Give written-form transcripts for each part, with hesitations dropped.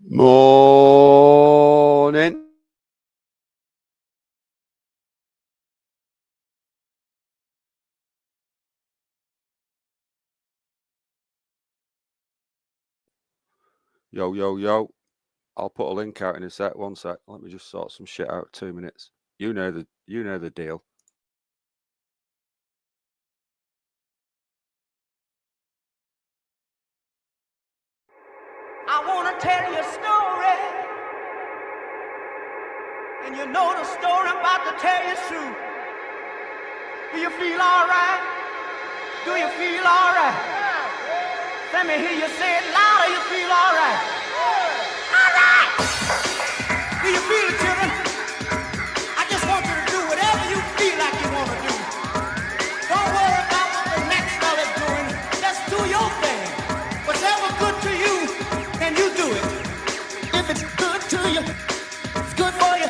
Morning. Yo, yo, yo. I'll put a link out in a sec. One sec. Let me just sort some shit out. 2 minutes. You know the deal. I want to tell you a story, and you know the story I'm about to tell you is true. Do you feel all right? Do you feel all right? Let me hear you say it louder. You feel all right? All right! Do you feel it, children? I just want you to do whatever you feel like you want to do. Don't worry about what the next fella's doing. Just do your thing. Whatever good to you, then you do it. If it's good to you, it's good for you.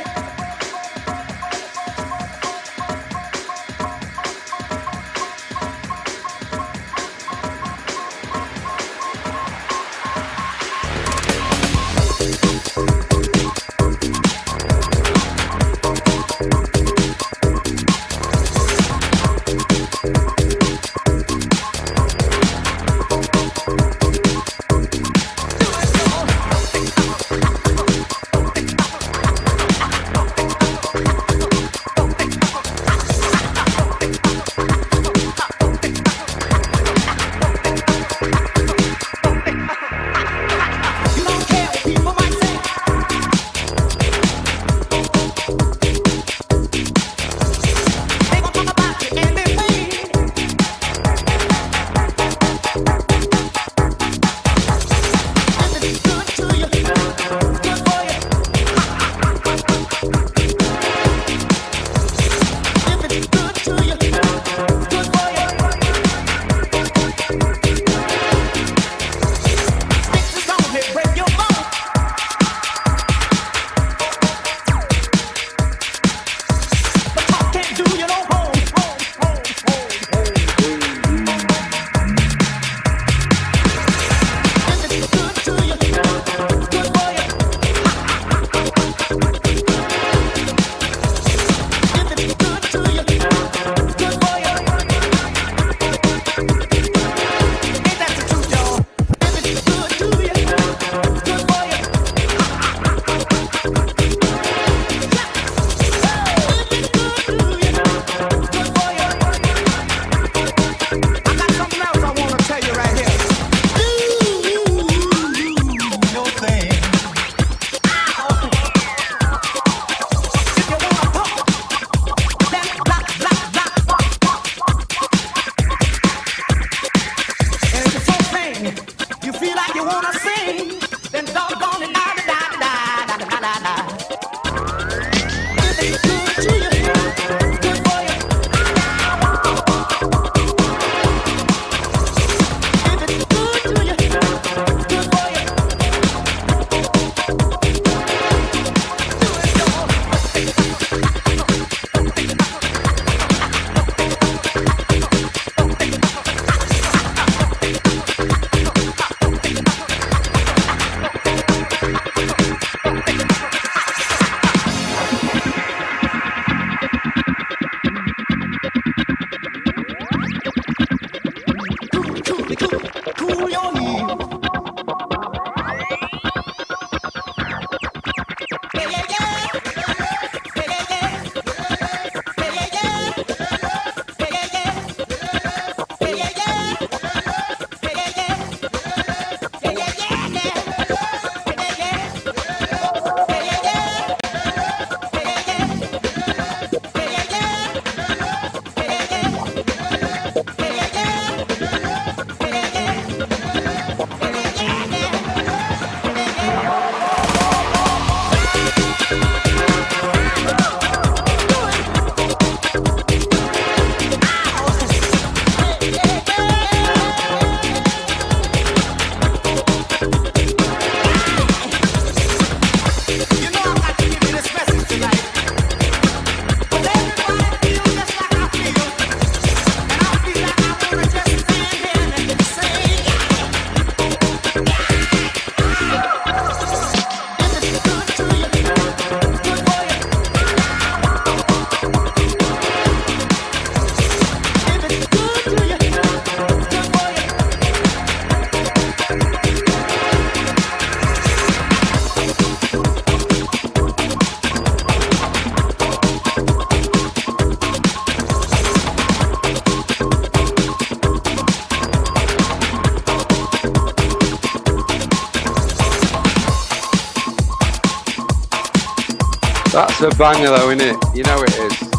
That's a banger though, isn't it? You know it is.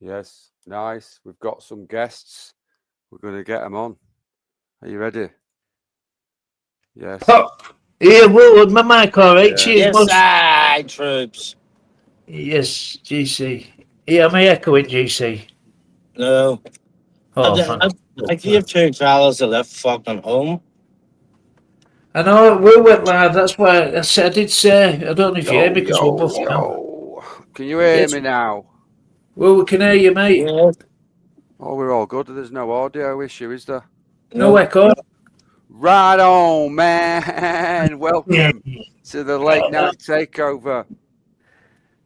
Yes, nice. We've got some guests. We're going to get them on. Are you ready? Yes. Oh, yeah, well, my mic all right? Yeah. Cheers, Yes, boss. aye, troops. Yes, GC. Yeah, am I echoing, GC? No. Oh, I gave $2 to lift fucking home. I know, we went live, that's why I did say, I don't know if you hear me because we're both now. Can you hear me now? Well, we can hear you, mate. Yeah. Oh, we're all good. There's no audio issue, is there? No echo. Right on, man. Welcome to the late night takeover.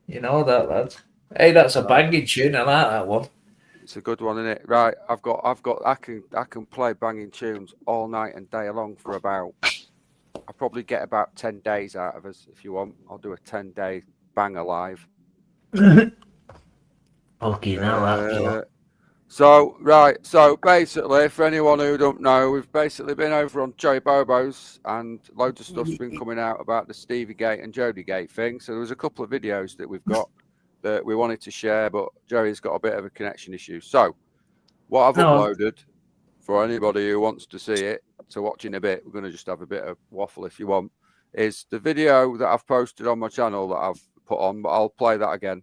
You know that, lad. Hey, that's a banging tune. I like that one. It's a good one, isn't it? Right, I can play banging tunes all night and day long for about. I probably get about 10 days out of us. If you want, I'll do a 10-day banger live. Okay, now that. So basically, for anyone who don't know, we've basically been over on Joey Bobo's and loads of stuff's been coming out about the JodieGate and JodieGate thing. So there was a couple of videos that we've got that we wanted to share, but Joey's got a bit of a connection issue. So what I've uploaded for anybody who wants to see it, to watch in a bit, we're going to just have a bit of waffle if you want, is the video that I've posted on my channel that I've put on, but I'll play that again.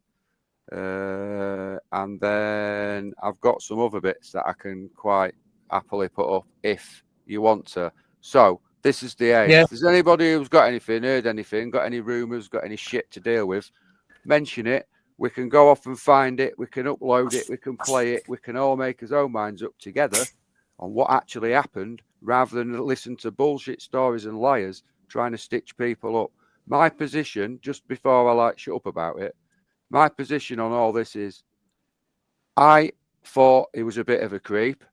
And then I've got some other bits that I can quite happily put up if you want to. So this is the aim. If there's anybody who's got anything, heard anything, got any rumours, got any shit to deal with, mention it. We can go off and find it. We can upload it. We can play it. We can all make our own minds up together on what actually happened, rather than listen to bullshit stories and liars trying to stitch people up. My position, just before I shut up about it, my position on all this is, I thought he was a bit of a creep,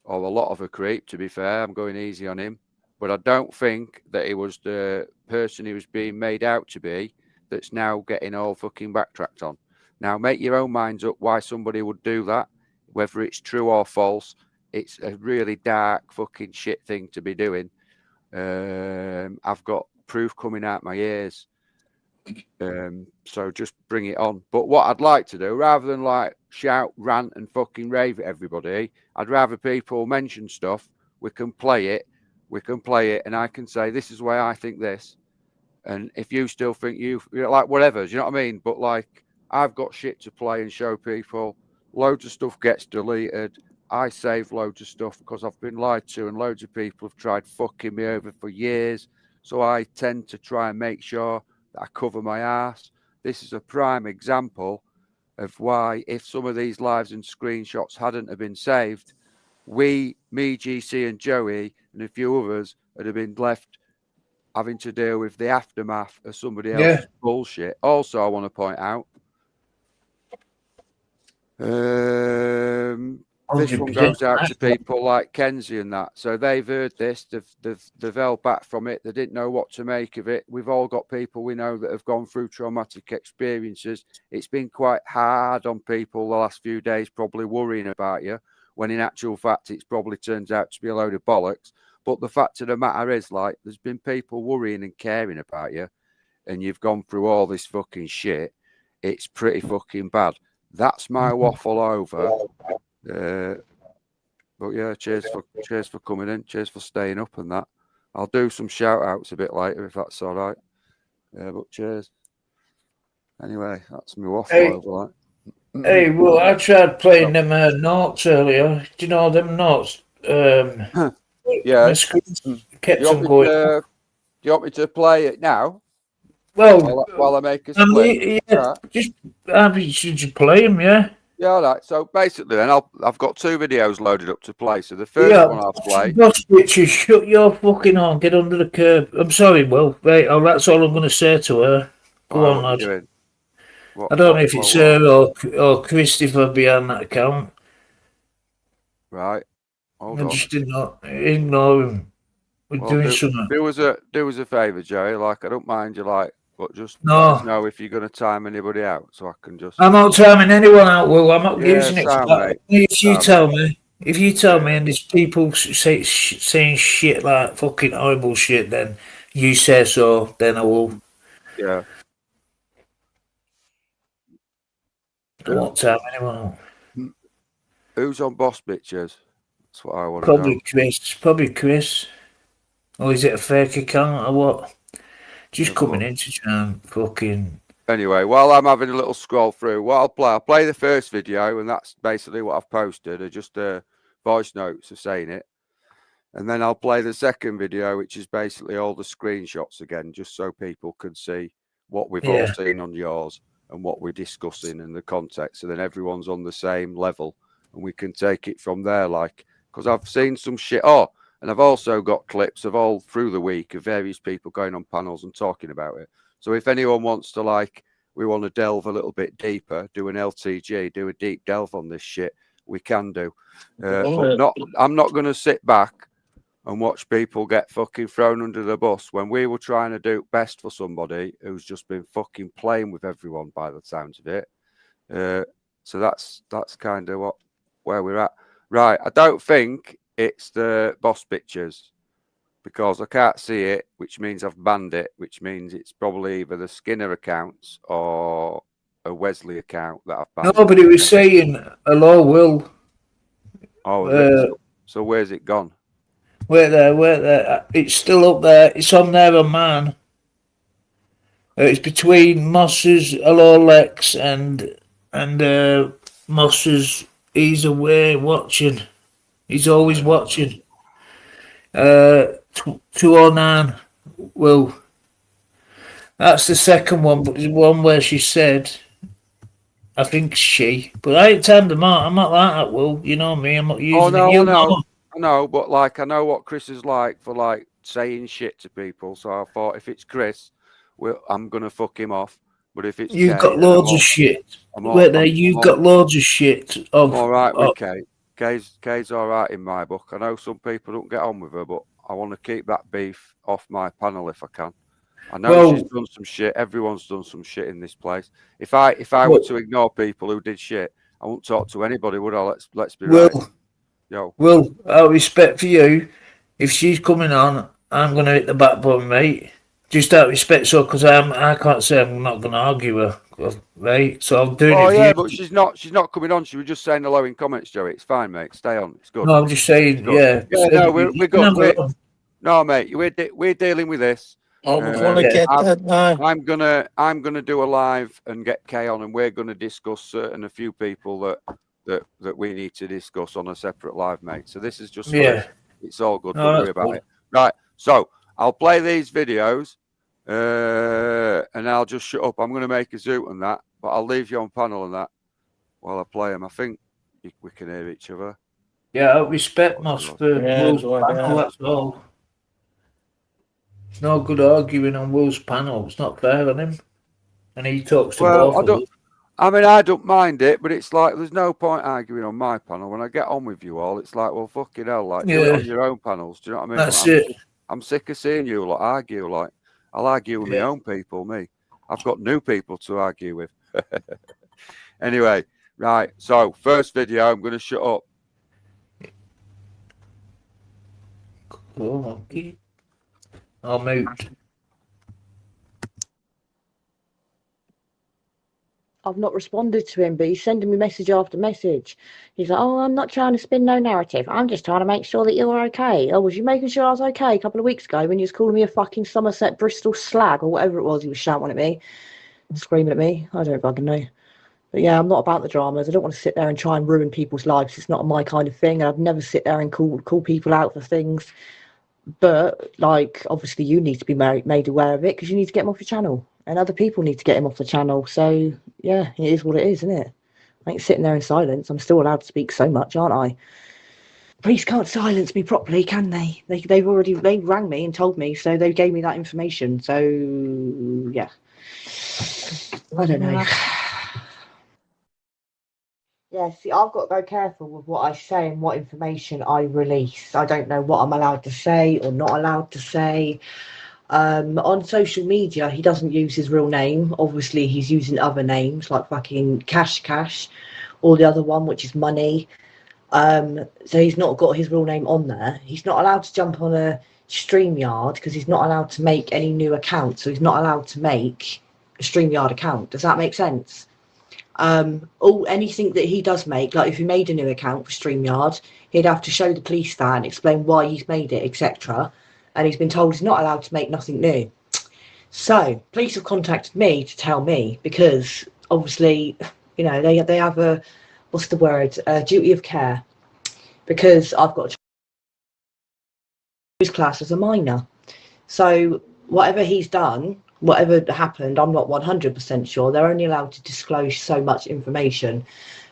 or a lot of a creep, to be fair. I'm going easy on him. But I don't think that he was the person he was being made out to be that's now getting all fucking backtracked on. Now, make your own minds up why somebody would do that, whether it's true or false. It's a really dark fucking shit thing to be doing. I've got proof coming out my ears. So just bring it on. But what I'd like to do, rather than shout, rant and fucking rave at everybody, I'd rather people mention stuff. We can play it, and I can say, this is why I think this. And if you still think whatever, do you know what I mean? But I've got shit to play and show people. Loads of stuff gets deleted. I save loads of stuff because I've been lied to, and loads of people have tried fucking me over for years. So I tend to try and make sure that I cover my ass. This is a prime example of why, if some of these lives and screenshots hadn't have been saved, me, GC and Joey and a few others would have been left having to deal with the aftermath of somebody else's bullshit. Also, I want to point out, this one goes out to people like Kenzie and that. So they've heard this, they've held back from it. They didn't know what to make of it. We've all got people we know that have gone through traumatic experiences. It's been quite hard on people the last few days, probably worrying about you, when in actual fact, it's probably turns out to be a load of bollocks. But the fact of the matter is, there's been people worrying and caring about you, and you've gone through all this fucking shit. It's pretty fucking bad. That's my waffle over. But yeah, cheers for coming in. Cheers for staying up and that. I'll do some shout outs a bit later if that's all right. But cheers. Anyway, that's my waffle over. Hey, well, I tried playing them notes earlier. Do you know them notes? Yeah. Kept them going. Do you want me to play it now? Well, while I make a split. Should you play them? Yeah. Yeah, all right. So basically, then I've got 2 videos loaded up to play. So the first one I'll play. Boss bitches, shut your fucking horn. Get under the curb. I'm sorry, Will. Right, that's all I'm going to say to her. Go on, lad. I don't know if it's her or Christopher behind that account. Right. Hold on. Just ignore him. We're doing something. Do us a favour, Joey. I don't mind you, but just let us know if you're going to time anybody out, so I can just. I'm not timing anyone out, Will. I'm not using it for that. You tell me. If you tell me and there's people saying shit like fucking horrible shit, then you say so, then I will. Yeah. I won't tell anyone. Who's on Boss Bitches? That's what I want to Probably know. Chris. Probably Chris. Or is it a fake account or what? Just coming in to try and fucking. Anyway, while I'm having a little scroll through, what I'll play the first video, and that's basically what I've posted, are just voice notes of saying it. And then I'll play the second video, which is basically all the screenshots again, just so people can see what we've all seen on yours and what we're discussing in the context. So then everyone's on the same level and we can take it from there. Like, because I've seen some shit. Oh, and I've also got clips of all through the week of various people going on panels and talking about it. So if anyone wants to, like, we want to delve a little bit deeper, do an LTG, do a deep delve on this shit, we can do. But I'm not going to sit back and watch people get fucking thrown under the bus when we were trying to do best for somebody who's just been fucking playing with everyone by the sounds of it. So that's kind of where we're at. Right, I don't think it's the Boss Bitches because I can't see it, which means I've banned it, which means it's probably either the Skinner accounts or a Wesley account that I've banned. Nobody was saying hello, Will. Oh, so where's it gone? Wait there. It's still up there. It's on there on mine. It's between Moss's hello Lex and Moss's. He's away watching. He's always watching. 209. Well, that's the second one, but the one where she said, I think she, but I ain't timed them out. I'm not like that, Will. You know me. I'm not using it. You know. I know, but like I know what Chris is like for like saying shit to people. So I thought if it's Chris, I'm gonna fuck him off. But if it's you've got loads of shit. Wait there, you've got loads of shit. I'm all right with Kay. Kay's all right in my book. I know some people don't get on with her, but I want to keep that beef off my panel if I can. I know she's done some shit. Everyone's done some shit in this place. If I were to ignore people who did shit, I wouldn't talk to anybody, would I? Let's be right. Yo. Well, out of respect for you, if she's coming on, I'm going to hit the back button, mate. Just out of respect, so because I can't say I'm not going to argue her, right? So I'm doing it. Oh yeah, but she's not coming on. She was just saying hello in comments, Joey. It's fine, mate. Stay on. It's good. No, I'm just saying, yeah. No, we're good. No, mate, we're dealing with this. I'm gonna do a live and get Kay on, and we're gonna discuss a few people that we need to discuss on a separate live, mate. So this is just it's all good. Don't worry about it. Right. So I'll play these videos, and I'll just shut up. I'm gonna make a zoot on that, but I'll leave you on panel on that while I play them. I think we can hear each other. Yeah, I respect Moss for Will's panel. That's all. No good arguing on Will's panel. It's not fair on him. And he talks to both. I mean, I don't mind it, but it's like there's no point arguing on my panel. When I get on with you all, it's like, well, fucking hell, like do it on your own panels. Do you know what I mean? That's it. I'm sick of seeing you lot argue. Like I'll argue with my own people. Me, I've got new people to argue with. Anyway, right. So first video, I'm going to shut up. Oh, okay. I'll mute. I've not responded to him, but he's sending me message after message. He's like, oh, I'm not trying to spin no narrative. I'm just trying to make sure that you're okay. Oh, was you making sure I was okay a couple of weeks ago when you was calling me a fucking Somerset Bristol slag or whatever it was he was shouting at me and screaming at me? I don't fucking know. But yeah, I'm not about the dramas. I don't want to sit there and try and ruin people's lives. It's not my kind of thing. And I'd never sit there and call people out for things. But, like, obviously you need to be made aware of it because you need to get him off your channel. And other people need to get him off the channel. So, yeah, it is what it is, isn't it? I ain't sitting there in silence. I'm still allowed to speak so much, aren't I? Police can't silence me properly, can they? They rang me and told me, so they gave me that information. So, yeah. I don't know. Yeah, see, I've got to go careful with what I say and what information I release. I don't know what I'm allowed to say or not allowed to say. On social media, he doesn't use his real name. Obviously, he's using other names like fucking Cash or the other one, which is Money. So he's not got his real name on there. He's not allowed to jump on a StreamYard because he's not allowed to make any new accounts. So he's not allowed to make a StreamYard account. Does that make sense? Anything that he does make, like if he made a new account for StreamYard, he'd have to show the police that and explain why he's made it, etc. And he's been told he's not allowed to make nothing new. So police have contacted me to tell me because obviously, you know, they have a, what's the word, a duty of care, because I've got his class as a minor. So whatever he's done, whatever happened, I'm not 100% sure. They're only allowed to disclose so much information.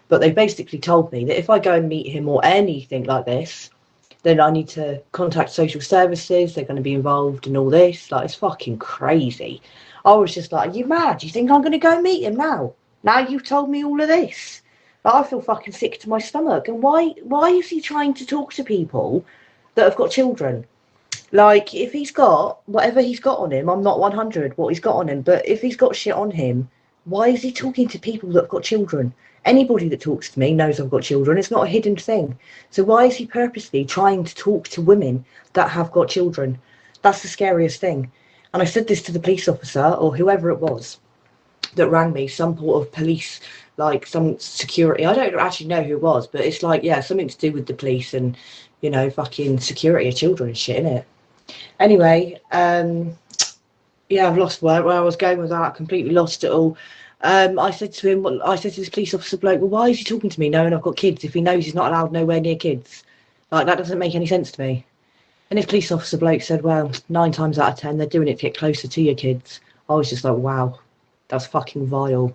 But they basically told me that if I go and meet him or anything like this, then I need to contact social services. They're going to be involved in all this. Like, it's fucking crazy. I was just like, are you mad? Do you think I'm going to go meet him now? Now you've told me all of this. Like, I feel fucking sick to my stomach. And why is he trying to talk to people that have got children? Like, if he's got whatever he's got on him, I'm not 100 what he's got on him, but if he's got shit on him, why is he talking to people that have got children? Anybody that talks to me knows I've got children. It's not a hidden thing. So why is he purposely trying to talk to women that have got children? That's the scariest thing. And I said this to the police officer or whoever it was that rang me, some sort of police, like some security. I don't actually know who it was, but it's like, yeah, something to do with the police and, you know, fucking security of children and shit, innit? Anyway, yeah, I've lost where I was going with that. Completely lost it all. I said to him, I said to this police officer bloke, well, why is he talking to me knowing I've got kids if he knows he's not allowed nowhere near kids? Like, that doesn't make any sense to me. And this police officer bloke said, well, 9 times out of 10, they're doing it to get closer to your kids. I was just like, wow, that's fucking vile.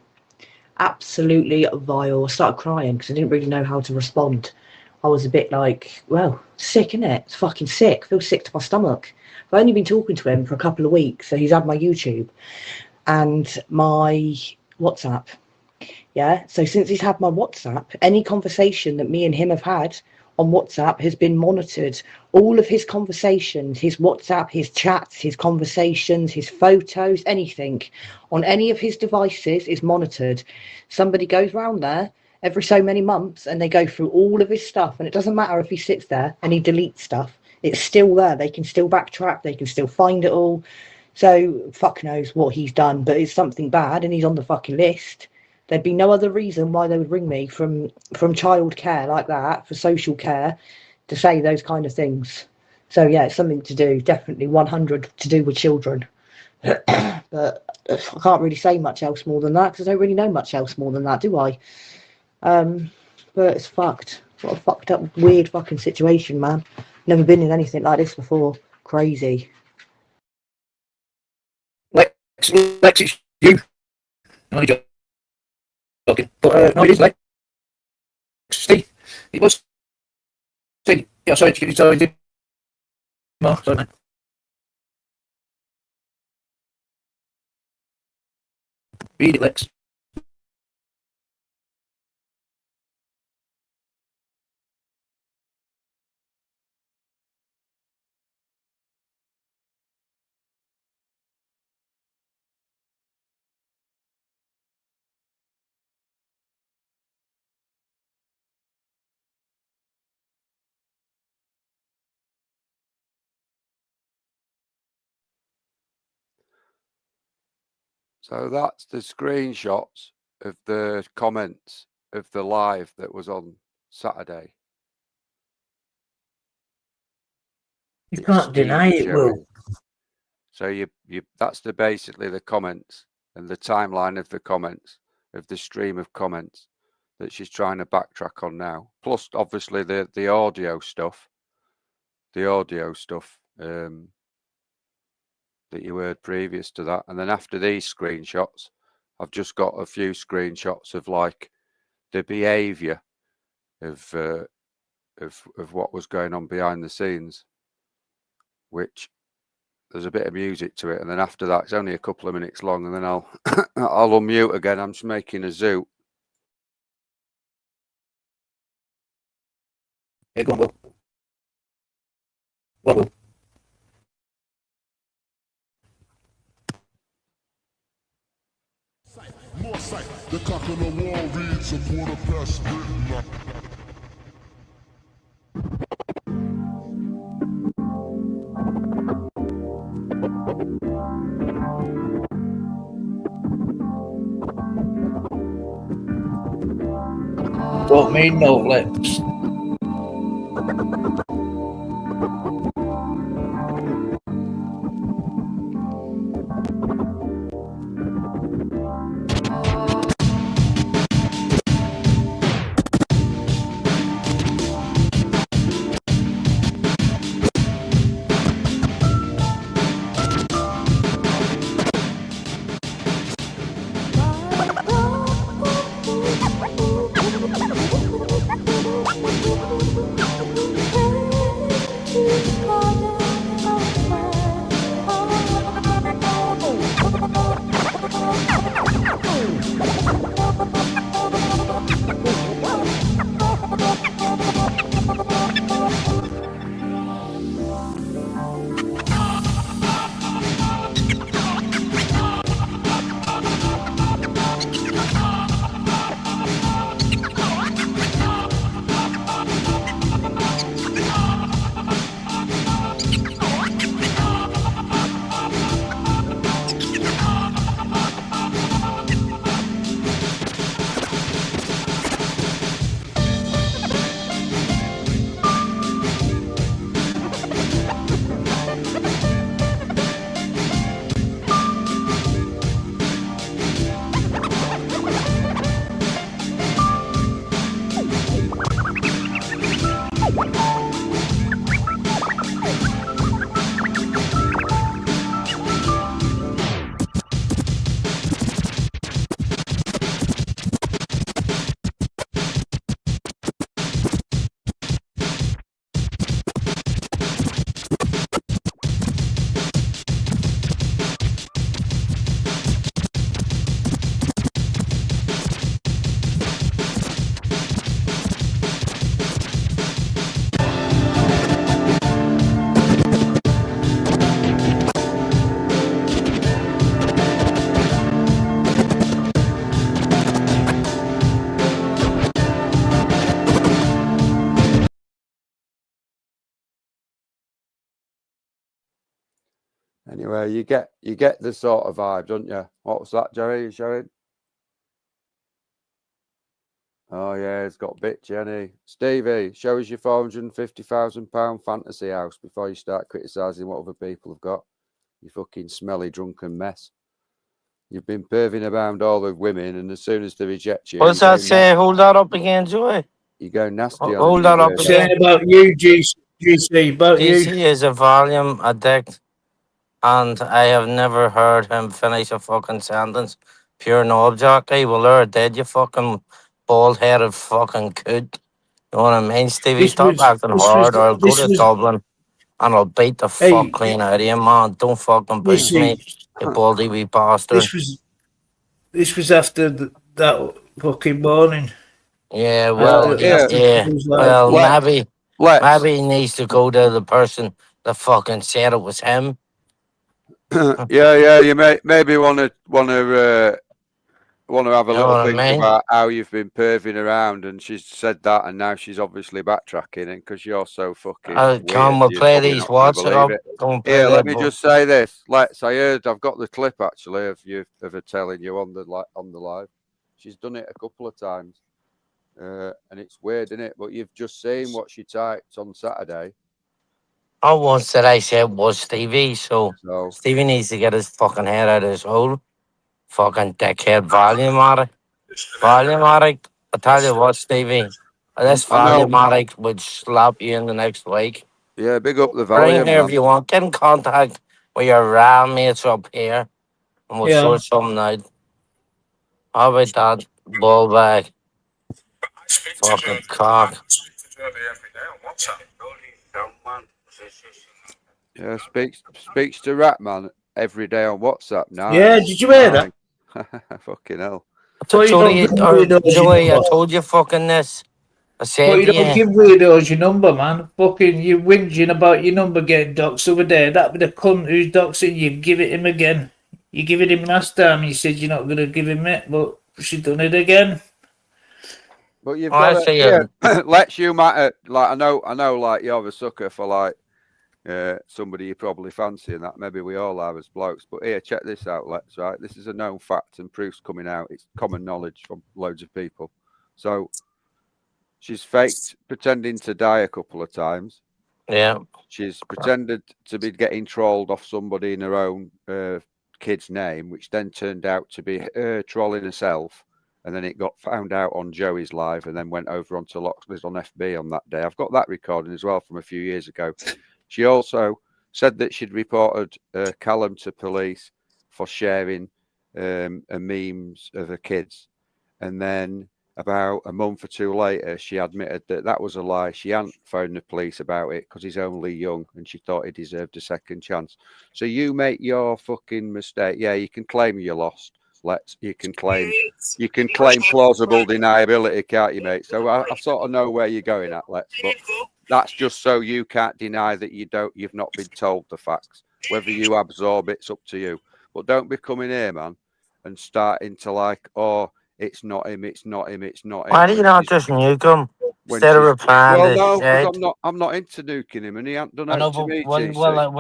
Absolutely vile. I started crying because I didn't really know how to respond. I was a bit like, well, sick, innit? It's fucking sick. I feel sick to my stomach. I've only been talking to him for a couple of weeks, so he's had my YouTube and my WhatsApp. Yeah, so since he's had my WhatsApp, any conversation that me and him have had on WhatsApp has been monitored. All of his conversations, his WhatsApp, his chats, his conversations, his photos, anything on any of his devices is monitored. Somebody goes round there every so many months and they go through all of his stuff, and it doesn't matter if he sits there and he deletes stuff, it's still there. They can still backtrack, they can still find it all. So fuck knows what he's done, but it's something bad and he's on the fucking list. There'd be no other reason why they would ring me from child care like that, for social care, to say those kind of things. So yeah, it's something to do, definitely 100 to do with children. But I can't really say much else more than that because I don't really know much else more than that, do I? But it's fucked. What a fucked up, weird fucking situation, man. Never been in anything like this before. Crazy. Lex, it's you. No, you're joking. But no, it is Lex. Steve, it was Steve. Yeah, sorry to give you time. Sorry, man. Read it, Lex. So that's the screenshots of the comments of the live that was on Saturday. You can't deny it, Will. So you that's basically the comments and the timeline of the comments, of the stream of comments that she's trying to backtrack on now. Plus, obviously, the audio stuff. The audio stuff that you heard previous to that. And then after these screenshots, I've just got a few screenshots of like the behaviour of what was going on behind the scenes, which there's a bit of music to it. And then after that, it's only a couple of minutes long, and then I'll I'll unmute again. I'm just making a zoo. Yeah, go on, Will. What, Will? More sight, the cock on the wall reads a quarter past midnight. Don't mean no lips. Anyway, you get the sort of vibe, don't you? What was that, Jerry? You showing? Oh yeah, it's got bit, Jenny. Stevie, show us your £450,000 fantasy house before you start criticising what other people have got. You fucking smelly drunken mess. You've been perving around all the women, and as soon as they reject you, What's that say? Hold that up again, Joey. You go nasty on Hold that up again. Saying about you, GC, about you. GC is a volume addict, and I have never heard him finish a fucking sentence. Pure no object. Hey, well, they're dead, you fucking bald-headed fucking coot. You know what I mean, Stevie? Stop acting hard, or I'll go to Dublin and I'll beat the fuck clean out of you, man. Don't fucking beat me, you baldy wee bastard. This was after that fucking morning. Yeah, well, yeah. Well, maybe he needs to go to the person that fucking said it was him. Yeah. You maybe want to have a little think about how you've been perving around, and she's said that, and now she's obviously backtracking, and because you're so fucking weird, come we'll play these WhatsApp. Yeah, let me just say this. I've got the clip actually of her telling you on the live. She's done it a couple of times, and it's weird, isn't it? But you've just seen what she typed on Saturday. All once that I said was Stevie, so Stevie needs to get his fucking head out of his hole. Fucking dickhead, volume-matic. I tell you what, Stevie, this volume-matic would slap you in the next week. Yeah, big up the volume. Bring here if you want. Get in contact with your RAM mates up here, and we'll sort something out. How about that, ball bag? Fucking cock. Yeah, speaks to Ratman every day on WhatsApp now. Yeah, did you hear that? Fucking hell. Joey, I told you fucking this. I said you don't give weirdos your number, man. Fucking you whinging about your number getting doxed over there. That be the cunt who's doxing you. Give it him again. You give it him last time. You said you're not going to give him it, but she done it again. But you've got to, let you matter. Like I know, like you're a sucker for like somebody you probably fancy, and that maybe we all are as blokes. But here, check this out, Lex. Right, this is a known fact, and proof's coming out. It's common knowledge from loads of people. So She's faked pretending to die a couple of times. Yeah. She's pretended to be getting trolled off somebody in her own kid's name, which then turned out to be her trolling herself. And then it got found out on Joey's live and then went over onto Loxley's on FB on that day. I've got that recording as well from a few years ago. She also said that she'd reported Callum to police for sharing memes of her kids. And then about a month or two later, she admitted that that was a lie. She hadn't phoned the police about it because he's only young and she thought he deserved a second chance. So you make your fucking mistake. Yeah, you can claim you lost. You can claim plausible deniability, can't you, mate? So I sort of know where you're going at, but that's just so you can't deny that you've not been told the facts. Whether you absorb it's up to you. But don't be coming here, man, and starting to like, oh, it's not him, it's not him, it's not him. Why do you not just nuke him instead of replying to shit? Because I'm not into nuking him, and he hasn't done it to me. Well,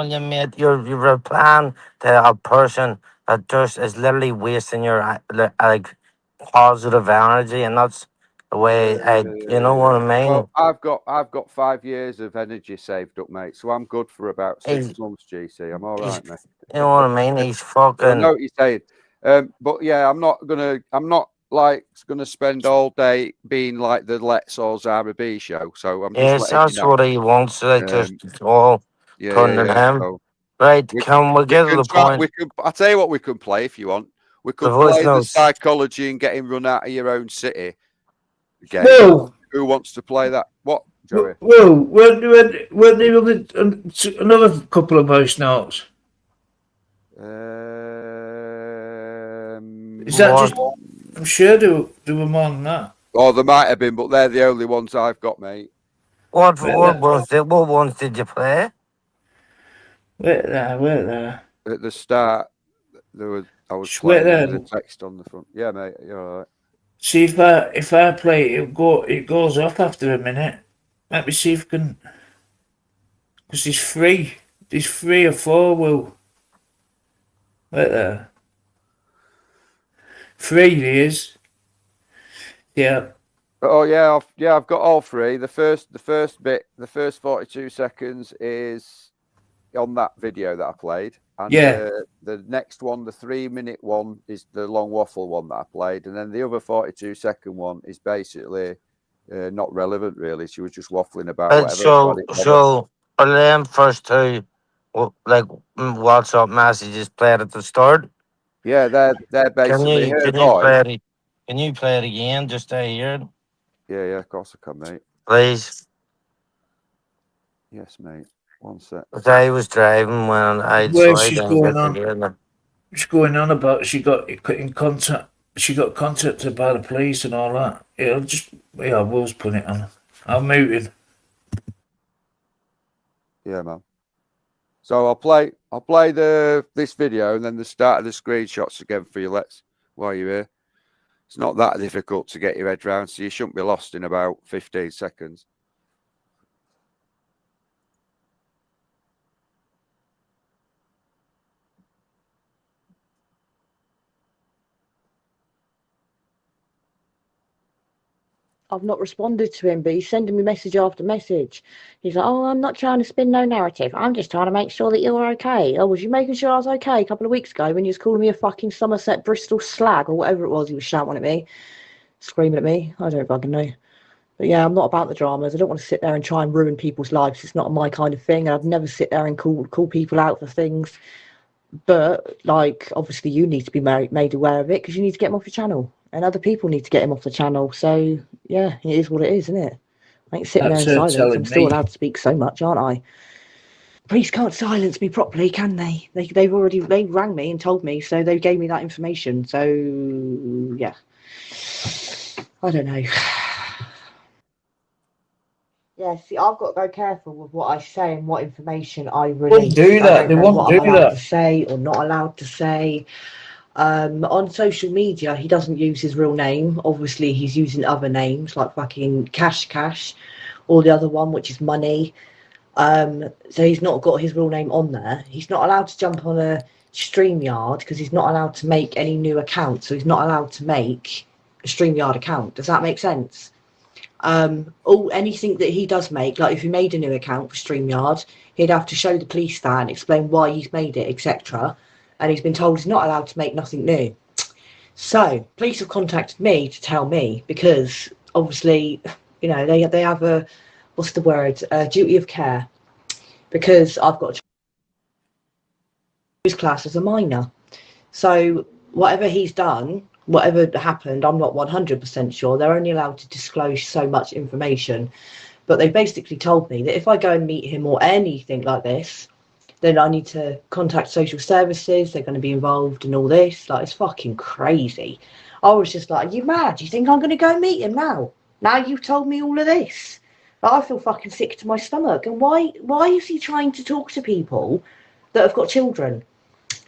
you mate, you're replying to a person that just is literally wasting your like positive energy, and that's the way you know what I mean. Well, I've got 5 years of energy saved up, mate, so I'm good for about 6 months. GC, I'm all right, mate. You know what I mean? He's fucking. I know what you're saying, but yeah, I'm not like gonna spend all day being like the Let's or Zara B show. So I'm just that's what he wants. Like just all putting in him. So right? Can we get to the point? I'll tell you what we can play if you want. We could play the psychology and getting run out of your own city. Again, who wants to play that? What, Joey? Well, when another couple of voice notes. Is that just? I'm sure there were more than that. Oh, there might have been, but they're the only ones I've got, mate. What ones did you play? Wait there. At the start, I was playing the text on the front. Yeah, mate, you're all right. See if I play it goes off after a minute. Let me see if I can, because there's 3 or 4 will. Wait there. 3 years. Yeah. Oh yeah, I've got all 3. The first bit, the first 42 seconds is on that video that I played, and the next one, the 3-minute one, is the long waffle one that I played, and then the other 42-second one is basically not relevant really. She was just waffling about whatever. So are them first 2 like WhatsApp messages played at the start? Yeah, they're basically. Can you play it again just to hear it? Yeah, of course I can, mate. Please. Yes, mate. 1 sec. I was driving when I saw she's going on. She's going on about she got in contact. She got contacted by the police and all that. I was putting it on. I'm muted. Yeah, man. So I'll play this video and then the start of the screenshots again for you. While you're here. It's not that difficult to get your head around, so you shouldn't be lost in about 15 seconds. I've not responded to him, but he's sending me message after message. He's like, oh, I'm not trying to spin no narrative. I'm just trying to make sure that you're okay. Oh, was you making sure I was okay a couple of weeks ago when you was calling me a fucking Somerset Bristol slag or whatever it was he was shouting at me, screaming at me? I don't fucking know. But yeah, I'm not about the dramas. I don't want to sit there and try and ruin people's lives. It's not my kind of thing. I'd never sit there and call people out for things. But, like, obviously you need to be made aware of it because you need to get him off your channel. And other people need to get him off the channel. So, yeah, it is what it is, isn't it? I ain't sitting there in silence. I'm still allowed to speak so much, aren't I? Police can't silence me properly, can they? They rang me and told me, so they gave me that information. So, yeah. I don't know. Yeah, see, I've got to go careful with what I say and what information I release. They won't do that. To say or not allowed to say. On social media, he doesn't use his real name. Obviously, he's using other names like fucking Cash, or the other one, which is Money. So he's not got his real name on there. He's not allowed to jump on a StreamYard because he's not allowed to make any new accounts. So he's not allowed to make a StreamYard account. Does that make sense? Anything that he does make, like if he made a new account for StreamYard, he'd have to show the police that and explain why he's made it, etc. And he's been told he's not allowed to make nothing new. So police have contacted me to tell me, because obviously, you know, they have a, what's the word, a duty of care, because I've got his class as a minor. So whatever he's done, whatever happened, I'm not 100% sure. They're only allowed to disclose so much information. But they basically told me that if I go and meet him or anything like this, then I need to contact social services. They're going to be involved in all this. Like, it's fucking crazy. I was just like, are you mad? Do you think I'm going to go and meet him now? Now you've told me all of this. Like, I feel fucking sick to my stomach. And why is he trying to talk to people that have got children?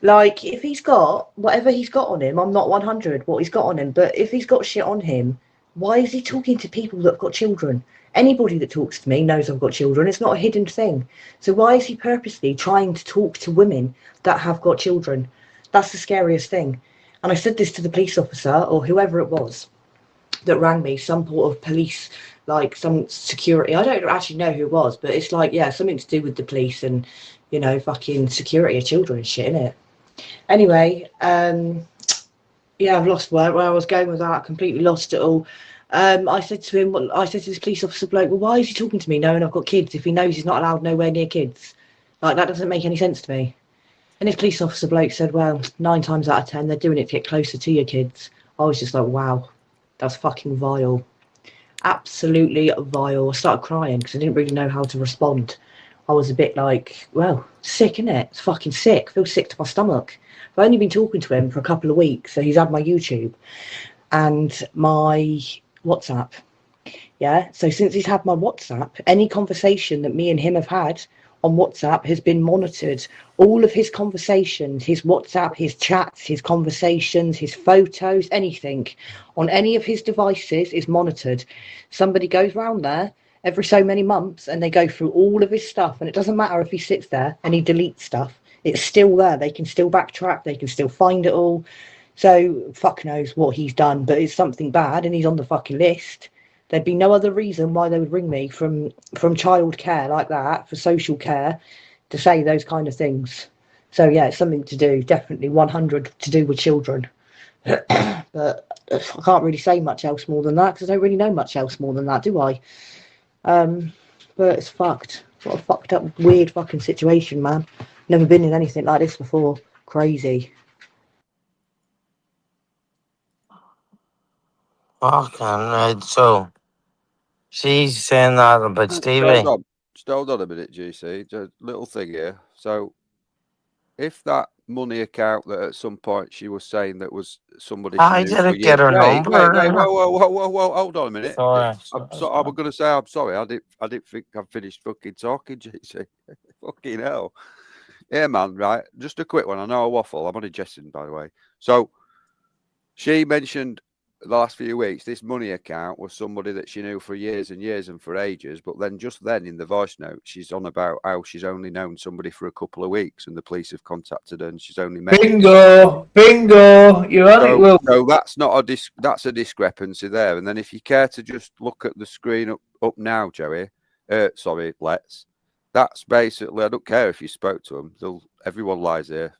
Like, if he's got whatever he's got on him, I'm not 100 what he's got on him, but if he's got shit on him, why is he talking to people that have got children? Anybody that talks to me knows I've got children. It's not a hidden thing. So why is he purposely trying to talk to women that have got children? That's the scariest thing. And I said this to the police officer or whoever it was that rang me, some sort of police, like some security. I don't actually know who it was, but it's like, yeah, something to do with the police and, you know, fucking security of children and shit, innit? Anyway, yeah, I've lost where I was going with that. I completely lost it all. I said to him, I said to this police officer bloke, well, why is he talking to me knowing I've got kids if he knows he's not allowed nowhere near kids? Like, that doesn't make any sense to me. And this police officer bloke said, well, 9 times out of 10, they're doing it to get closer to your kids. I was just like, wow, that's fucking vile. Absolutely vile. I started crying because I didn't really know how to respond. I was a bit like, well, sick, innit? It's fucking sick. I feel sick to my stomach. I've only been talking to him for a couple of weeks, so he's had my YouTube and my WhatsApp. Yeah, so since he's had my WhatsApp, any conversation that me and him have had on WhatsApp has been monitored. All of his conversations, his WhatsApp, his chats, his conversations, his photos, anything on any of his devices is monitored. Somebody goes round there every so many months and they go through all of his stuff, and it doesn't matter if he sits there and he deletes stuff, it's still there. They can still backtrack, they can still find it all. So fuck knows what he's done, but it's something bad and he's on the fucking list. There'd be no other reason why they would ring me from child care like that, for social care, to say those kind of things. So yeah, it's something to do, definitely 100 to do with children. But I can't really say much else more than that because I don't really know much else more than that, do I? But it's fucked. What a fucked up, weird fucking situation, man. Never been in anything like this before. Crazy. Fucking so she's saying that about Stevie. Just hold on a minute, GC. Just a little thing here. So if that money account that at some point she was saying that was somebody I didn't get her number. Wait, whoa, hold on a minute. Sorry. I was gonna say I'm sorry. I didn't think I'd finished fucking talking, GC. Fucking hell. Yeah, man, right. Just a quick one. I know I waffle. I'm only jesting, by the way. So she mentioned the last few weeks, this money account was somebody that she knew for years and years and for ages. But then just then in the voice note, she's on about how she's only known somebody for a couple of weeks and the police have contacted her and she's only met. Bingo. You're on it, Will. So that's not that's a discrepancy there. And then if you care to just look at the screen up now, Joey, that's basically, I don't care if you spoke to them. Everyone lies here.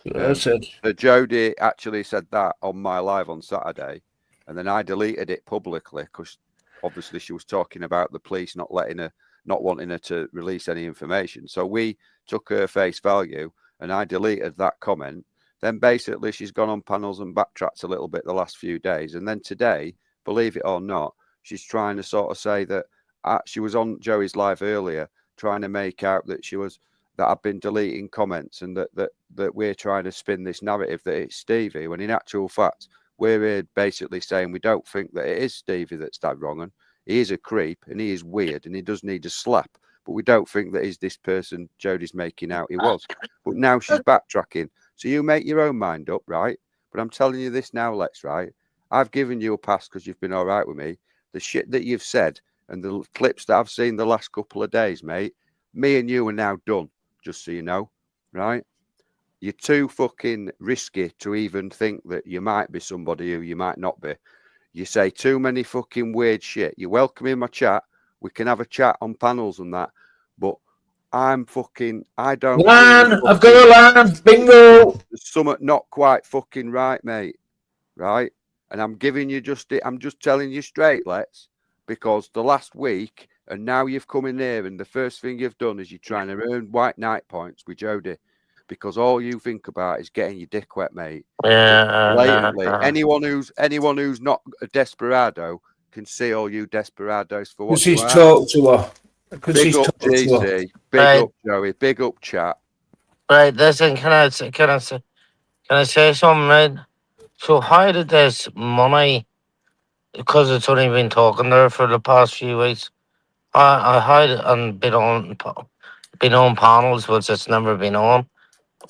Jodie actually said that on my live on Saturday, and then I deleted it publicly because obviously she was talking about the police not wanting her to release any information. So we took her face value, and I deleted that comment. Then basically she's gone on panels and backtracked a little bit the last few days, and then today, believe it or not, she's trying to sort of say that she was on Joey's live earlier, trying to make out that I've been deleting comments and that we're trying to spin this narrative that it's Stevie, when in actual fact, we're here basically saying we don't think that it is Stevie that's that wrong. And he is a creep and he is weird and he does need a slap. But we don't think that is this person Jodie's making out he was. But now she's backtracking. So you make your own mind up, right? But I'm telling you this now, Lex, right? I've given you a pass because you've been all right with me. The shit that you've said and the clips that I've seen the last couple of days, mate, me and you are now done. Just so you know, right? You're too fucking risky to even think that you might be somebody who you might not be. You say too many fucking weird shit. You're welcome in my chat. We can have a chat on panels and that. But I don't. Lan, I've got a lan. Bingo. There's something not quite fucking right, mate. Right? And I'm just telling you straight, because the last week, and now you've come in there, and the first thing you've done is you're trying to earn white knight points with Jodie, because all you think about is getting your dick wet, mate. Blatantly. Anyone who's not a desperado can see all you desperados for what you are. Because he's talked to her. Big up GC, big up Joey, big up chat. Right, listen, can I say something, right? So how did this money, because it's only been talking there for the past few weeks, I had and been on panels which it's never been on,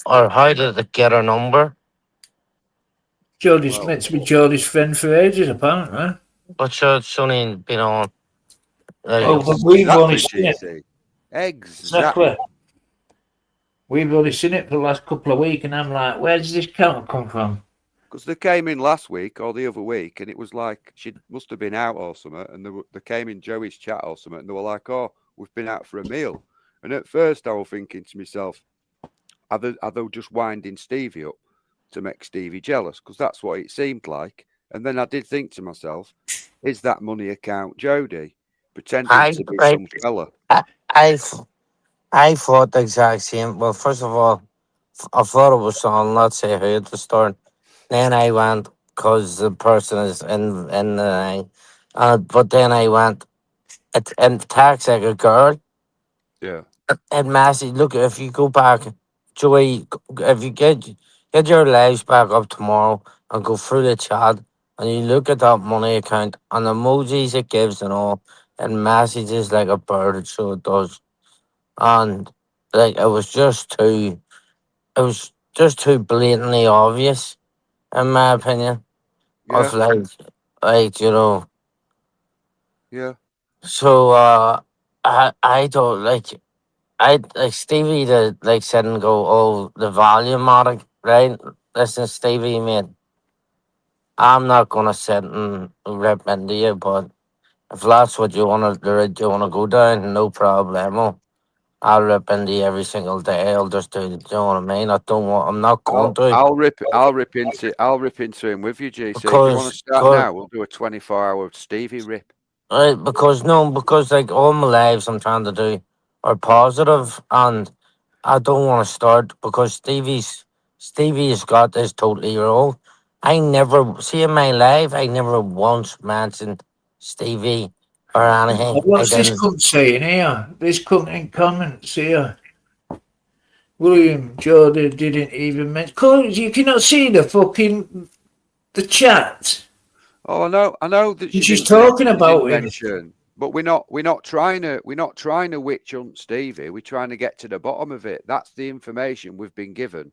or how did it get her number? Jodie's meant to be Jodie's friend for ages, apparently. But sure, it's only been on. But we've only seen it. Exactly. We've only seen it for the last couple of weeks, and I'm like, where does this counter come from? Because they came in last week or the other week, and it was like she must have been out or something, and they came in Joey's chat or something, and they were like, "Oh, we've been out for a meal." And at first, I was thinking to myself, "Are they just winding Stevie up to make Stevie jealous?" Because that's what it seemed like. And then I did think to myself, "Is that money account Jodie pretending to be some fella?" I thought the exact same. Well, first of all, I thought it was on, let's say, who at the start. Then I went, because the person is in the thing. But then I went, and tax like a girl. Yeah. And Massey, look, if you go back, Joey, if you get your lives back up tomorrow and go through the chat, and you look at that money account and the emojis it gives and all, and messages like a bird, so it does. And like it was just too blatantly obvious, in my opinion. Yeah. Of like Yeah. So I don't like Stevie to sit and go, oh, the volume on it, right? Listen, Stevie, mate, I'm not gonna sit and rip into you, but if that's what you wanna do, you wanna go down, no problemo. I'll rip into you every single day. I'll just do. You know what I mean? I'm not going to. I'll rip into him with you, GC. If you want to start now, we'll do a 24-hour Stevie rip. Right, because like all my lives I'm trying to do are positive, and I don't want to start because Stevie's got this totally wrong. I never see in my life. I never once mentioned Stevie or anything. What's this cunt saying here? This cunt in comments here. William Jordan didn't even mention. Cause you cannot see the chat. Oh, I know that she's talking about him. But we're not trying to witch hunt Stevie. We're trying to get to the bottom of it. That's the information we've been given.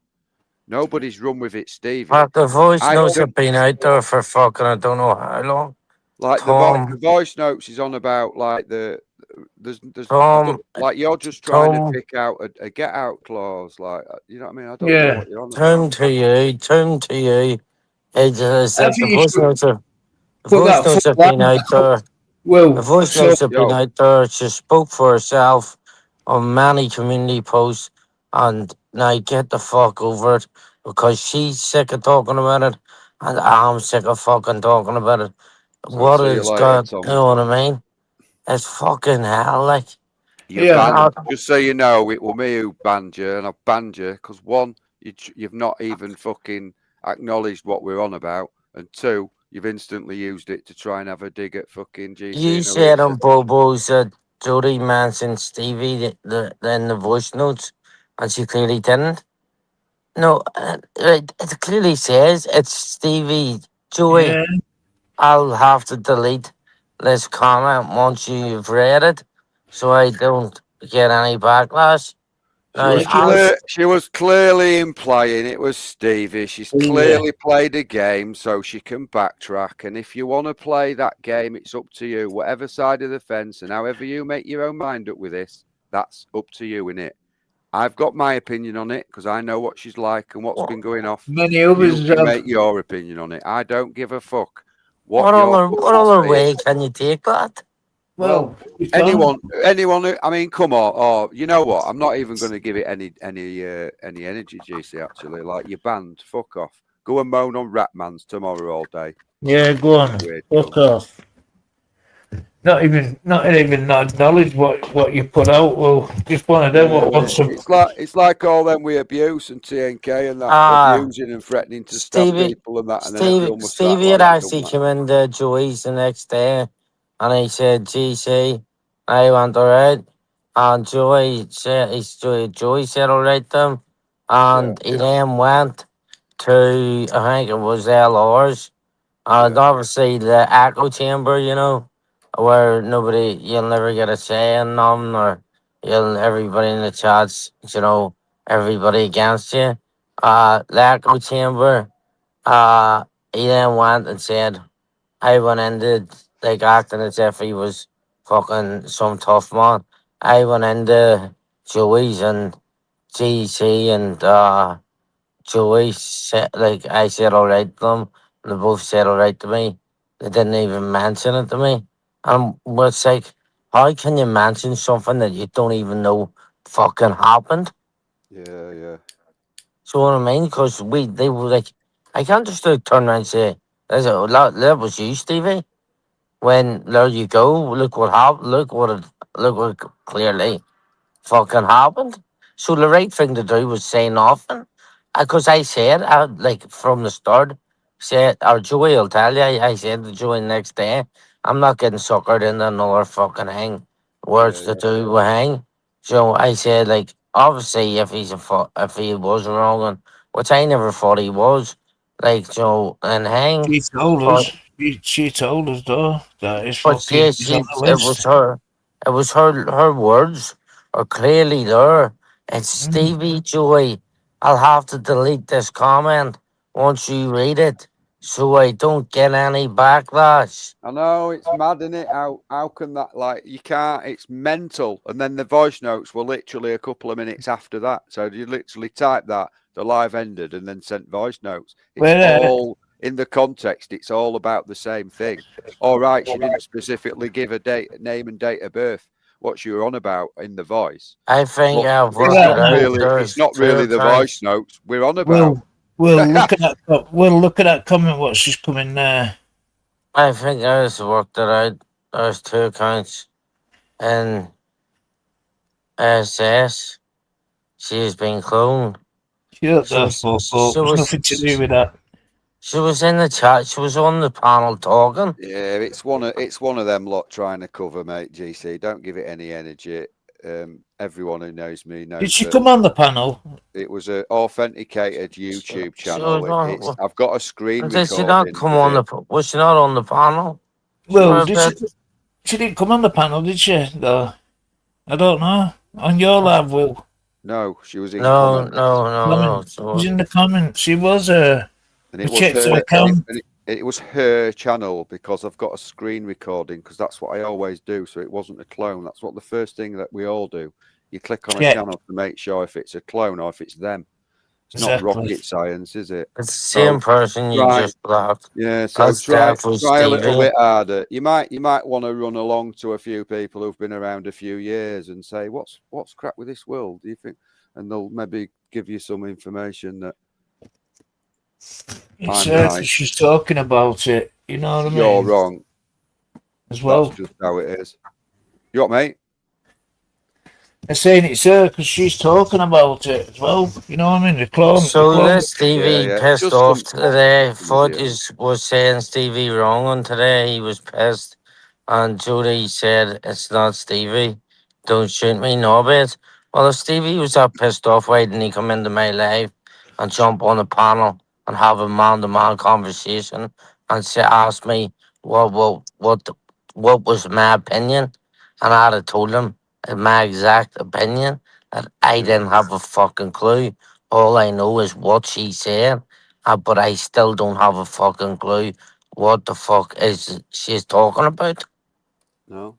Nobody's run with it, Stevie. But the voice notes have been out there for fucking I don't know how long. Like the voice notes is on about like there's like you're just trying to pick out a get out clause, like you know what I mean? I don't know what you're on about. Turn to you. It's like the voice notes have been out there. Well, the voice notes have been out there. She spoke for herself on many community posts, and now get the fuck over it because she's sick of talking about it, and I'm sick of fucking talking about it. So what it's got, you know what I mean? It's fucking hell, like. Just so you know, it was me who banned you, and I banned you because one, you've not even fucking acknowledged what we're on about, and two, you've instantly used it to try and have a dig at fucking GC. You said on Bobo's that Jodie mentioned Stevie in the voice notes, and she clearly didn't. No, it clearly says it's Stevie. Joey, yeah. I'll have to delete this comment once you've read it, so I don't get any backlash. She was clearly implying it was Stevie. She's clearly played a game so she can backtrack. And if you want to play that game, it's up to you. Whatever side of the fence and however you make your own mind up with this, that's up to you, innit? I've got my opinion on it because I know what she's like and what's been going off. Many others you make your opinion on it. I don't give a fuck What other way can you take that? Well, anyone. I mean, come on. Oh, you know what? I'm not even going to give it any energy, GC. Actually, like your band, fuck off. Go and moan on Ratmans tomorrow all day. Yeah, go on. Fuck off. Not even acknowledge what you put out. Well, just one of them. What wants some? It's like all them with abuse and TNK and that abusing and threatening to stab people and that, and then everyone was Stevie had actually come into Joey's the next day, and he said, "GC, I went alright," and Joey said, "Joey said alright to him," and he then went to, I think it was LR's, and obviously the echo chamber, you know, where you'll never get a say in them, or everybody in the chats, you know, everybody against you. The echo chamber. He then went and said, I went into, like, acting as if he was fucking some tough man. I went into Joey's and GC and Joey said, like, I said alright to them, and they both said alright to me. They didn't even mention it to me. And it's like, how can you mention something that you don't even know fucking happened? Yeah. So what I mean? Because they were like, I can't just turn around and say, that was you, Stevie. When there you go, look what happened. Look what clearly fucking happened. So the right thing to do was say nothing. Because I said, like from the start, said, or Joey will tell you, I said to Joey the next day, I'm not getting suckered into another fucking hang. Words to do with hang. So I said, like, obviously, if if he was wrong, which I never thought he was, like, so, and hang. She told us. She told us though that it's fucking. He's on the list. It was her words are clearly there. It's Stevie Joey. I'll have to delete this comment once you read it, so I don't get any backlash. I know, it's mad, isn't it? How can that, like, you can't, it's mental. And then the voice notes were literally a couple of minutes after that. So you literally typed that, the live ended, and then sent voice notes. It's all in the context, it's all about the same thing. All right, she didn't specifically give a name and date of birth. What she were on about in the voice. I think it's not really the voice notes we're on about. We'll look at that. We'll look at that comment. What's just coming there? I think I just worked it out. There's 2 accounts in SS. She's been cloned. Shut the fuck up. There's nothing to do with that. She was in the chat. She was on the panel talking. Yeah, it's one of them lot trying to cover, mate. GC, don't give it any energy. Everyone who knows me knows. Did she come on the panel? It was an authenticated YouTube channel. I've got a screen recording. Did she not come on the? Was she not on the panel? Well, she didn't come on the panel, did she? Though I don't know. On your live, Will. No, she was in. No. She was in the comments. She was and it was her channel, because I've got a screen recording, because that's what I always do. So it wasn't a clone. That's what the first thing that we all do. You click on a channel to make sure if it's a clone or if it's them. It's not rocket science, is it? It's the same person you just blocked. Yeah, so try a little bit harder. You might want to run along to a few people who've been around a few years and say, what's crap with this world, do you think? And they'll maybe give you some information that it's her. She's talking about it. You know what I mean? You're wrong. As well. That's just how it is. You what, mate? I'm saying it's her because she's talking about it as well. You know what I mean? The clone. So this Stevie pissed just off today. Footage was saying Stevie wrong on today. He was pissed. And Jodie said, it's not Stevie. Don't shoot me, no bit. Well, if Stevie was that pissed off, why didn't he come into my live and jump on the panel and have a man-to-man conversation and ask me what was my opinion? And I'd have told him my exact opinion that I didn't have a fucking clue. All I know is what she said, but I still don't have a fucking clue what the fuck is she's talking about. No.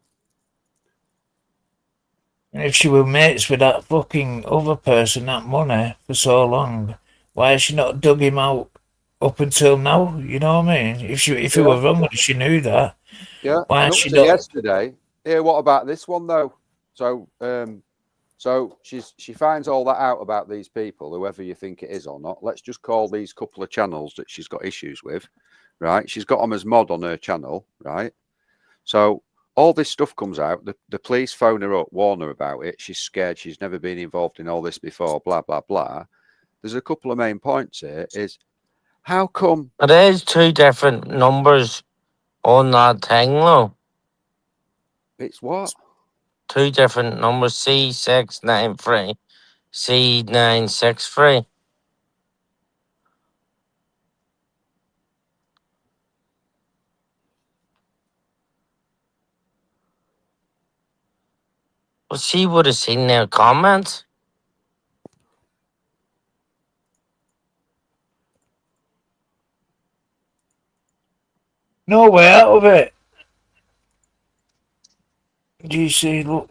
If she were mates with that fucking other person, that money, for so long, why has she not dug him out up until now. You know what I mean? If you were wrong and she knew that, why and she up to not? yesterday. Here, what about this one though? So, so she finds all that out about these people, whoever you think it is or not. Let's just call these couple of channels that she's got issues with, right? She's got them as mod on her channel, right? So all this stuff comes out. The police phone her up, warn her about it. She's scared. She's never been involved in all this before. Blah blah blah. There's a couple of main points here. Is how come There's two different numbers on that thing, though. it's what? Two different numbers: C693, C963. Well, she would have seen their comments. No way out of it. Do you see? Look.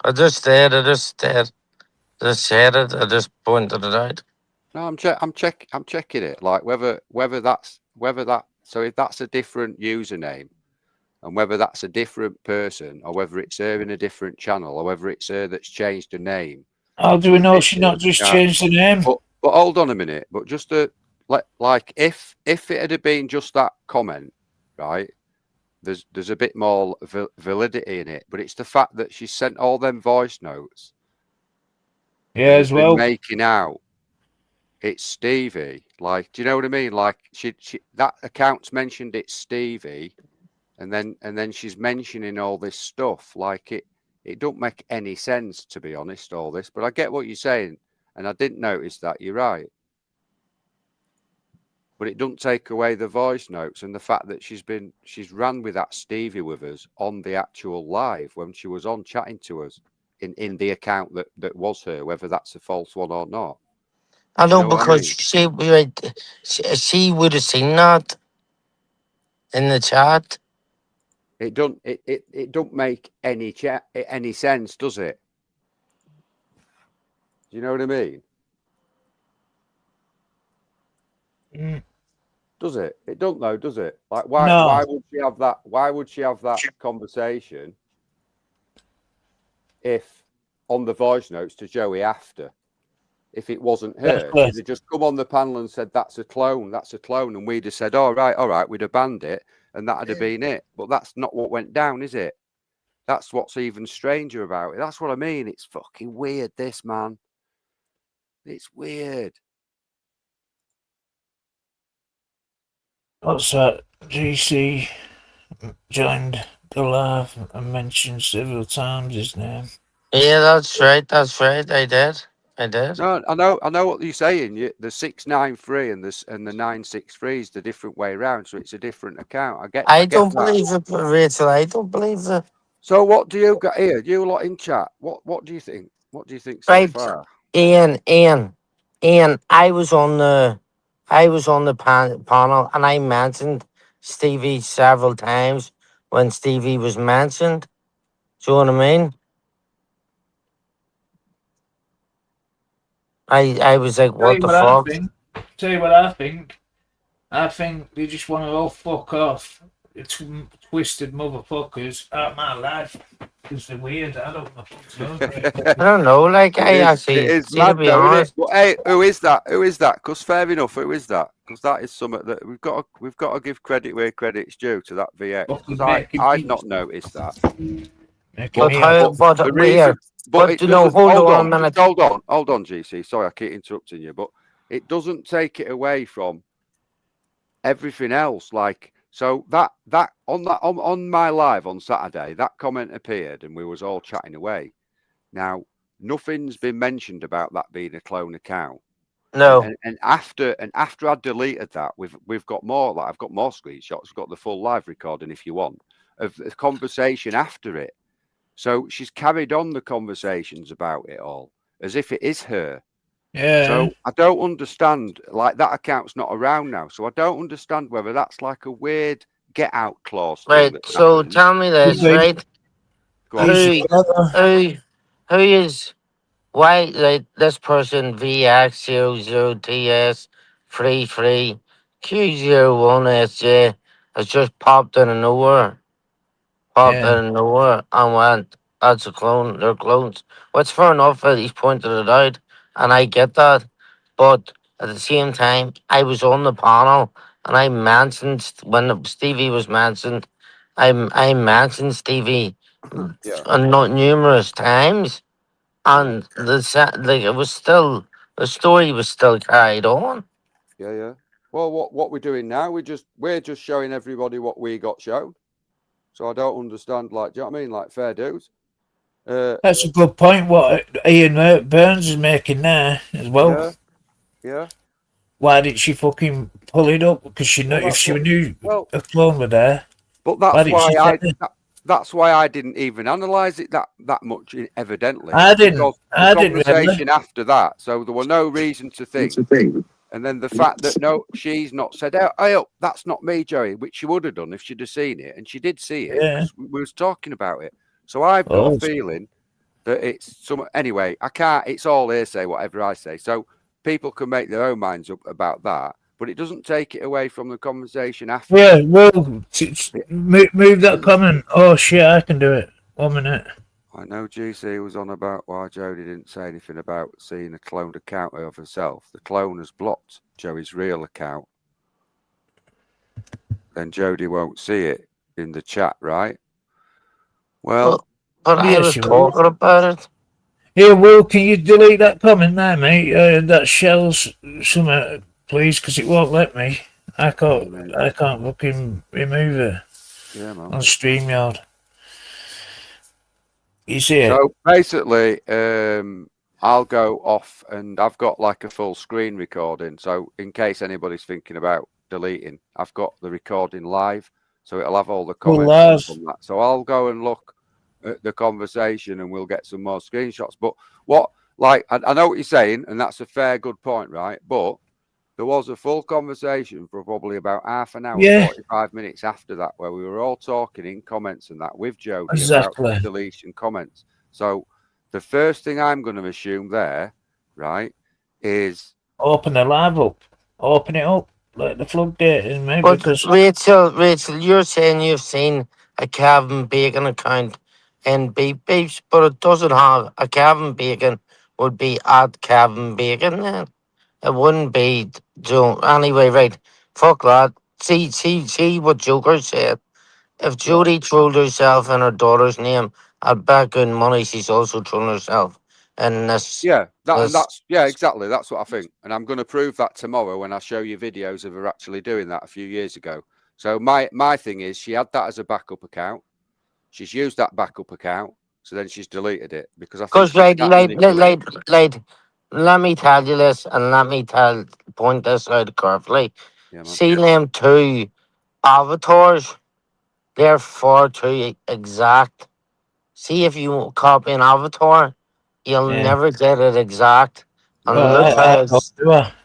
I just said it. Just said it. I just pointed it out. No, I'm checking it. Like whether that. So if that's a different username, and whether that's a different person, or whether it's her in a different channel, or whether it's her that's changed her name. How do we know she not just changed the name? But hold on a minute. But just like if it had been just that comment, right? There's a bit more validity in it. But it's the fact that she sent all them voice notes. Yeah, as well. Making out it's Stevie. Like, do you know what I mean? Like she that account's mentioned it's Stevie, and then she's mentioning all this stuff. Like it don't make any sense, to be honest, all this. But I get what you're saying, and I didn't notice that. You're right. But it doesn't take away the voice notes and the fact that she's ran with that Stevie with us on the actual live when she was on chatting to us in the account that was her, whether that's a false one or not. I know, because she would have seen that in the chat. It don't make any sense, does it? Do you know what I mean? Does it? It don't though, does it? Like why would she have that? Why would she have that conversation if on the voice notes to Joey after? If it wasn't her, she'd have just come on the panel and said that's a clone, and we'd have said, all right, we'd have banned it, and that'd have been it. But that's not what went down, is it? That's what's even stranger about it. That's what I mean. It's fucking weird, this, man. It's weird. What's that? GC joined the live and mentioned several times his name. Yeah, that's right. I did. No, I know what you're saying. The 693 and the 963 is the different way around, so it's a different account. I don't believe it, Rachel. I don't believe it. So what do you got here? You lot in chat. What do you think? What do you think so far? Ian, I was on the panel and I mentioned Stevie several times when Stevie was mentioned. Do you know what I mean? I was like, what the fuck? Tell you what I think. I think they just want to all fuck off. It's twisted motherfuckers out of my life because they're weird. I don't know. I don't know. Like to be honest. Well, hey, who is that? Because fair enough, who is that? Because that is something that we've got to give credit where credit's due to that VX. Because I'd not noticed that. But you know, hold on a minute. Hold on, GC. Sorry, I keep interrupting you, but it doesn't take it away from everything else. Like, so that on my live on Saturday, that comment appeared, and we was all chatting away. Now, nothing's been mentioned about that being a clone account. No. And after I deleted that, we've got more. Like, I've got more screenshots. I've got the full live recording if you want of the conversation after it. So she's carried on the conversations about it all as if it is her. Yeah. So I don't understand. Like, that account's not around now, so I don't understand whether that's like a weird get out clause. Right. So tell me this, right? Go on. Who is why like this person VX00TS 33 Q01SJ has just popped in of nowhere, Yeah. and went, that's a clone, they're clones. Which fair enough that he's pointed it out, and I get that. But at the same time, I was on the panel and I mentioned when Stevie was mentioned, I mentioned Stevie Yeah. not numerous times, and like it was still, the story was still carried on. Yeah, yeah. Well, what we're doing now, we're just showing everybody what we got shown. So I don't understand, like, do you know what I mean? Like, fair dues. That's a good point. What Ian Burns is making there as well. Yeah, yeah. Why did she fucking pull it up? Because she knew Well, if that's she what. knew Well, a clone were there. but Why that's didn't why she say that? that's why I didn't even analyze it that much. Evidently, I didn't. because the I didn't really. conversation after that, so there were no reason to think. And then the fact that no, she's not said, "Oh, that's not me, Joey," which she would have done if she'd have seen it, and she did see it Yeah. because we was talking about it. So I've got Oh, a feeling that it's some. Anyway, I can't. It's all hearsay, whatever I say. So people can make their own minds up about that, but it doesn't take it away from the conversation after. yeah. Well, move that comment. Oh shit, I can do it. 1 minute. I know GC was on about why Jodie didn't say anything about seeing a cloned account of herself. The clone has blocked Joey's real account. Then Jodie won't see it in the chat, right? Well, but I was talking about it. Yeah, Will, can you delete that comment there, mate? That shells something, please, because it won't let me. I can't fucking remove it. Yeah, man. On StreamYard. You see it? So basically, I'll go off and I've got like a full screen recording. So in case anybody's thinking about deleting, I've got the recording live. So it'll have all the comments from that. So I'll go and look at the conversation and we'll get some more screenshots. But I know what you're saying, and that's a fair, good point, right? But there was a full conversation for probably about half an hour, 45 minutes after that, where we were all talking in comments and that with Jodie about deletion comments. So the first thing I'm going to assume there, right, is open the live up, open it up, let the floodgate in, maybe. But because Rachel, you're saying you've seen a Kevin Bacon account in Beep Beeps, but it doesn't have a Kevin Bacon would be at Kevin Bacon then. It wouldn't be Joe anyway, right? Fuck that. See what Joker said. If Jodie trolled herself in her daughter's name, I'd bet good money she's also trolling herself in this. Yeah, exactly. That's what I think. And I'm going to prove that tomorrow when I show you videos of her actually doing that a few years ago. So my thing is she had that as a backup account. She's used that backup account. So then she's deleted it because I think let me tell you this and let me point this out carefully. Yeah, see them two avatars, they're far too exact. See if you copy an avatar, you'll never get it exact. And look how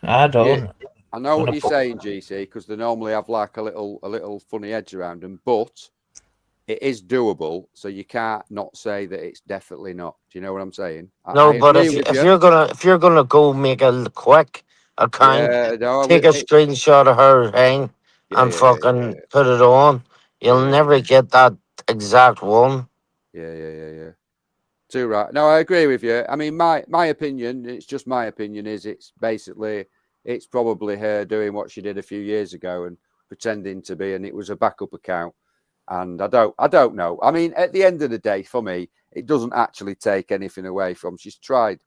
I don't. Yeah, I know what you're saying, GC, because they normally have like a little funny edge around them, but it is doable, so you can't not say that it's definitely not. Do you know what I'm saying? No, but if you're gonna go make a quick account, take a screenshot of her thing and fucking put it on, you'll never get that exact one. Yeah. Too right. No, I agree with you. I mean, my opinion, it's just my opinion, is it's basically it's probably her doing what she did a few years ago and pretending to be, and it was a backup account. And I don't know. I mean, at the end of the day, for me, it doesn't actually take anything away from. She's tried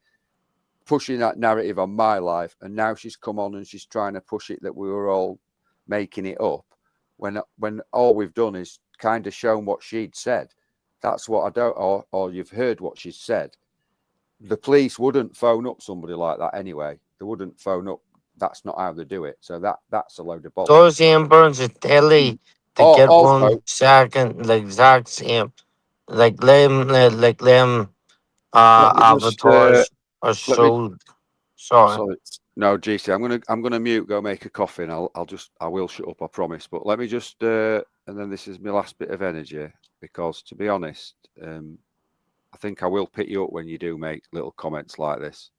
pushing that narrative on my life, and now she's come on and she's trying to push it that we were all making it up. When all we've done is kind of shown what she'd said. That's what I don't, or you've heard what she's said. The police wouldn't phone up somebody like that anyway. They wouldn't phone up. That's not how they do it. So that's a load of bollocks. Those Ian Burns is deadly to get also, 1 second, the exact same, like them avatars are so. Sorry. No, GC, I'm gonna mute. Go make a coffee, and I will shut up. I promise. But let me just and then this is my last bit of energy because, to be honest, I think I will pick you up when you do make little comments like this.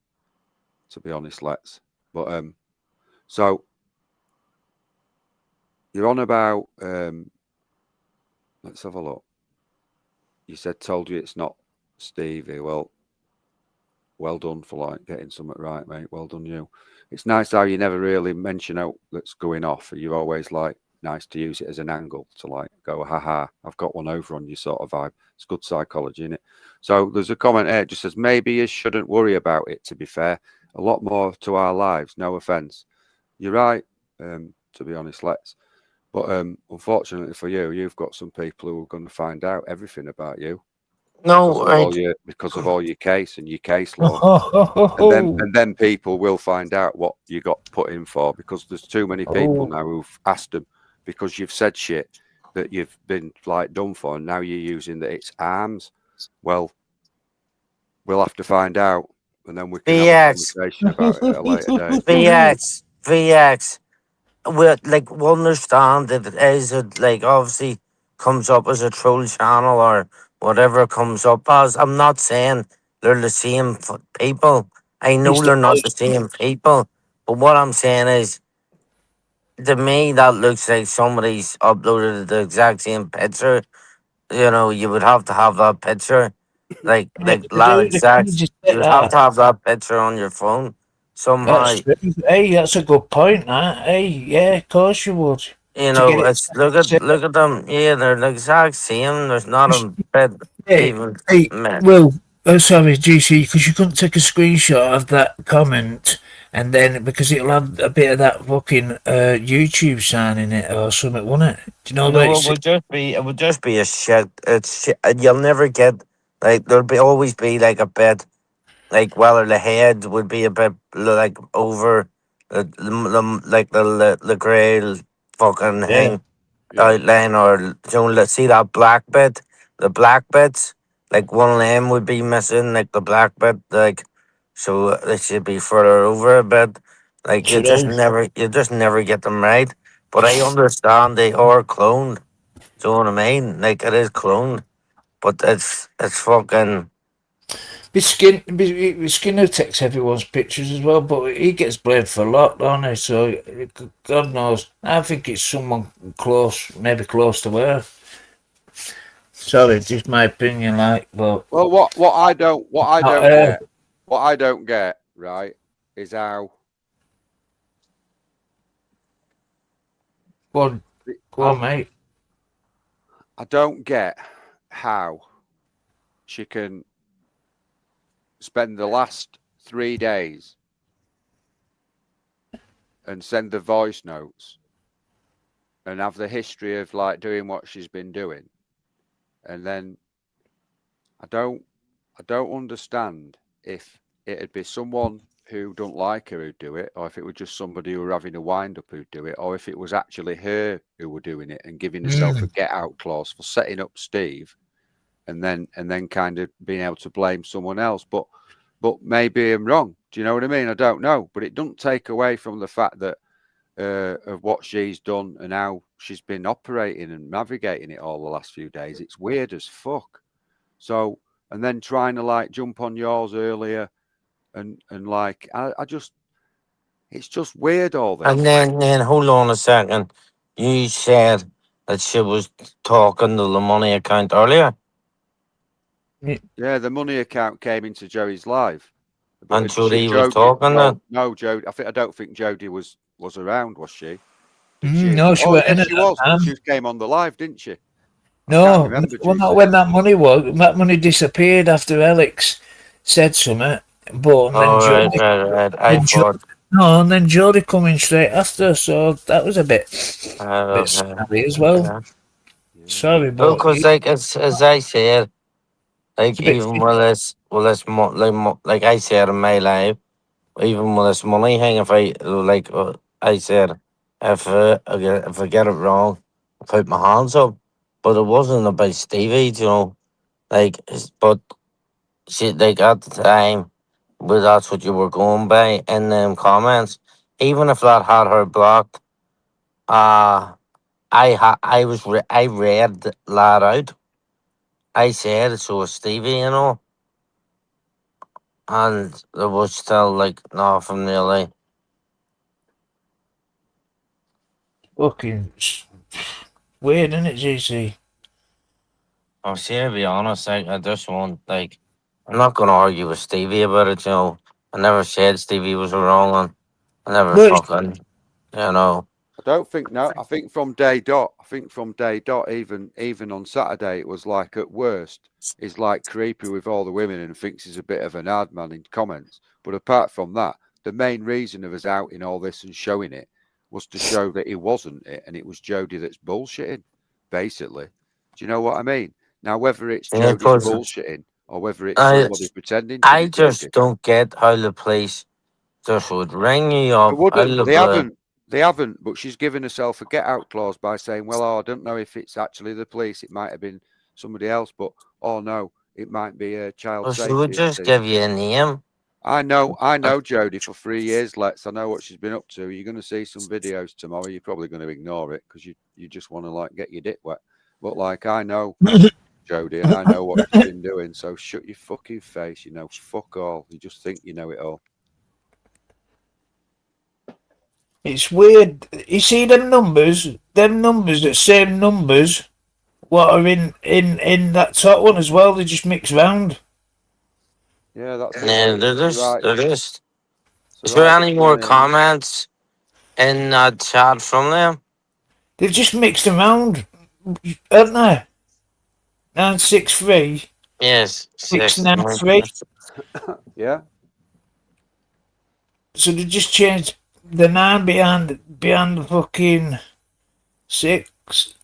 To be honest, but so you're on about let's have a look. You said told you it's not Stevie. Well done for like getting something right, mate. Well done you. It's nice how you never really mention out that's going off. You're always like nice to use it as an angle to like go, haha, I've got one over on you sort of vibe. It's good psychology, isn't it? So there's a comment here, it just says, maybe you shouldn't worry about it, to be fair. A lot more to our lives, no offence. You're right, to be honest, But unfortunately for you, you've got some people who are going to find out everything about you. No, because of all your case and your case law. and then people will find out what you got put in for, because there's too many people now who've asked them because you've said shit that you've been like done for, and now you're using that it's arms. Well, we'll have to find out, and then we can have a conversation about it at a later date. VX. We understand that it is obviously comes up as a troll channel or whatever it comes up as. I'm not saying they're the same people. I know they're not the same people, but what I'm saying is, to me, that looks like somebody's uploaded the exact same picture. You know, you would have to have that picture, like that exact. You would have to have that picture on your phone somehow. Hey, that's a good point. Hey, yeah, of course you would. You know, it's look at them. Yeah, they're the exact same. There's not a bit even. Well, sorry, GC, because you couldn't take a screenshot of that comment, and then because it'll have a bit of that fucking YouTube sign in it or something, won't it? Do you know No, what? it would just be a shit. It's shit. You'll never get there'll always be like a bit whether the head would be a bit like over the grey fucking thing outline, or let's see that black bit, the black bits, like one of them would be missing, like the black bit, so it should be further over a bit. You just never get them right. But I understand they are cloned. Do you know what I mean? Like, it is cloned, but it's fucking. Skinner takes everyone's pictures as well, but he gets blamed for a lot, don't he? So God knows. I think it's someone close, maybe close to her. Sorry, just my opinion. Well, what I don't get, right, is how. Go on, mate. I don't get how she can spend the last 3 days and send the voice notes and have the history of doing what she's been doing, and then I don't understand if it'd be someone who don't like her who'd do it, or if it was just somebody who were having a wind up who'd do it, or if it was actually her who were doing it and giving herself a get out clause for setting up Steve, and then kind of being able to blame someone else. But maybe I'm wrong. Do you know what I mean? I don't know. But it doesn't take away from the fact that of what she's done and how she's been operating and navigating it all the last few days. It's weird as fuck. So, and then trying to jump on yours earlier, and I just, it's just weird all this. And then hold on a second. You said that she was talking to the money account earlier. Yeah, the money account came into Joey's live. And Jodie was talking then? No, Jodie. I don't think Jodie was around, was she? Did she? No, she was. Yes, she was. She came on the live, didn't she? No, not when that money was. That money disappeared after Alex said something. But then and then Jodie coming straight after, so that was a bit scary as well. Yeah. Sorry, but because as I said, even with this, like I said in my live, even with this money thing, if I said, if I get it wrong, I put my hands up. But it wasn't about Stevie, you know, but she at the time, but that's what you were going by in them comments. Even if that had her blocked, I read that out. I said so was Stevie, you know. and there was still like nothing really. Fucking weird, isn't it, GC? I'll see, to be honest, I just want, like, I'm not going to argue with Stevie about it, I never said Stevie was wrong, and I never fucking, I don't think, no, I think from day dot, even on Saturday, it was like, at worst, he's like creepy with all the women and thinks he's a bit of an hard man in comments. But apart from that, the main reason of us out in all this and showing it was to show that he wasn't it, and it was Jodie that's bullshitting, basically. Do you know what I mean? Now, whether it's Jodie's bullshitting or whether it's somebody pretending to I be just Jodie. don't get how the police just would ring you up. They haven't, but she's given herself a get out clause by saying, well, I don't know if it's actually the police. It might have been somebody else, but, oh no, it might be a child safety. She would just give you a name. I know Jodie for 3 years, Lex. I know what she's been up to. You're going to see some videos tomorrow. You're probably going to ignore it because you just want to, like, get your dick wet. But, like, I know Jodie and I know what she's been doing. So shut your fucking face. You know, fuck all. You just think you know it all. It's weird. You see them numbers, the same numbers, what are in that top one as well. They just mix round. Yeah, that's it. Yeah, they're just. Is there any more comments in that chat from them? They've just mixed them round, haven't they? 963. Yes, 693. Yeah. So they just changed the 9 behind the fucking 6.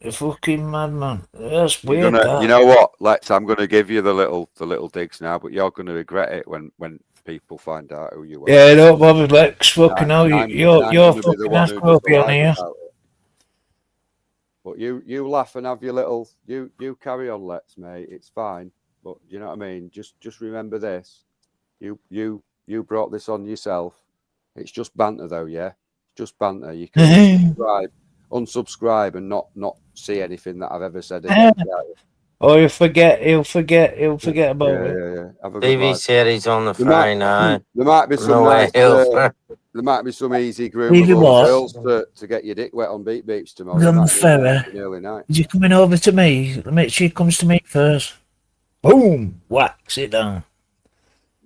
The fucking madman. That's weird. You know what, Lex? I'm gonna give you the little digs now, but you're gonna regret it when people find out who you are. Yeah, don't bother, Lex. Fucking hell, you're fucking happy on here. But you laugh and have your little you carry on, Lex, mate. It's fine. But you know what I mean? Just remember this. You brought this on yourself. It's just banter though, yeah? Just banter. You can unsubscribe and not see anything that I've ever said again. Oh, he'll forget about it. Yeah. Davey said he's on the phone now. There might be some there might be some easy groomers girls to get your dick wet on Beat Beeps tomorrow. On the ferry. Early night. Is he coming over to me? Make sure he comes to me first. Boom! Whack, sit down.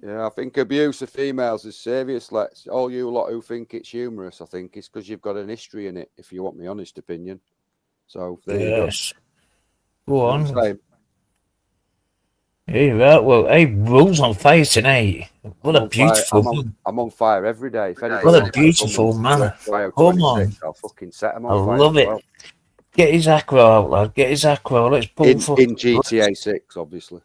Yeah, I think abuse of females is serious. Let's all you lot who think it's humorous, I think it's because you've got an history in it, if you want my honest opinion. So there you go. Go on. Yeah, right. Well, hey, Rule's on fire tonight. What a beautiful I'm on fire every day. What a beautiful man. Come on. I'll fucking set him on fire. I love it. Well. Get his acro out, lad. Get his acro. Let's pull in GTA 6, obviously.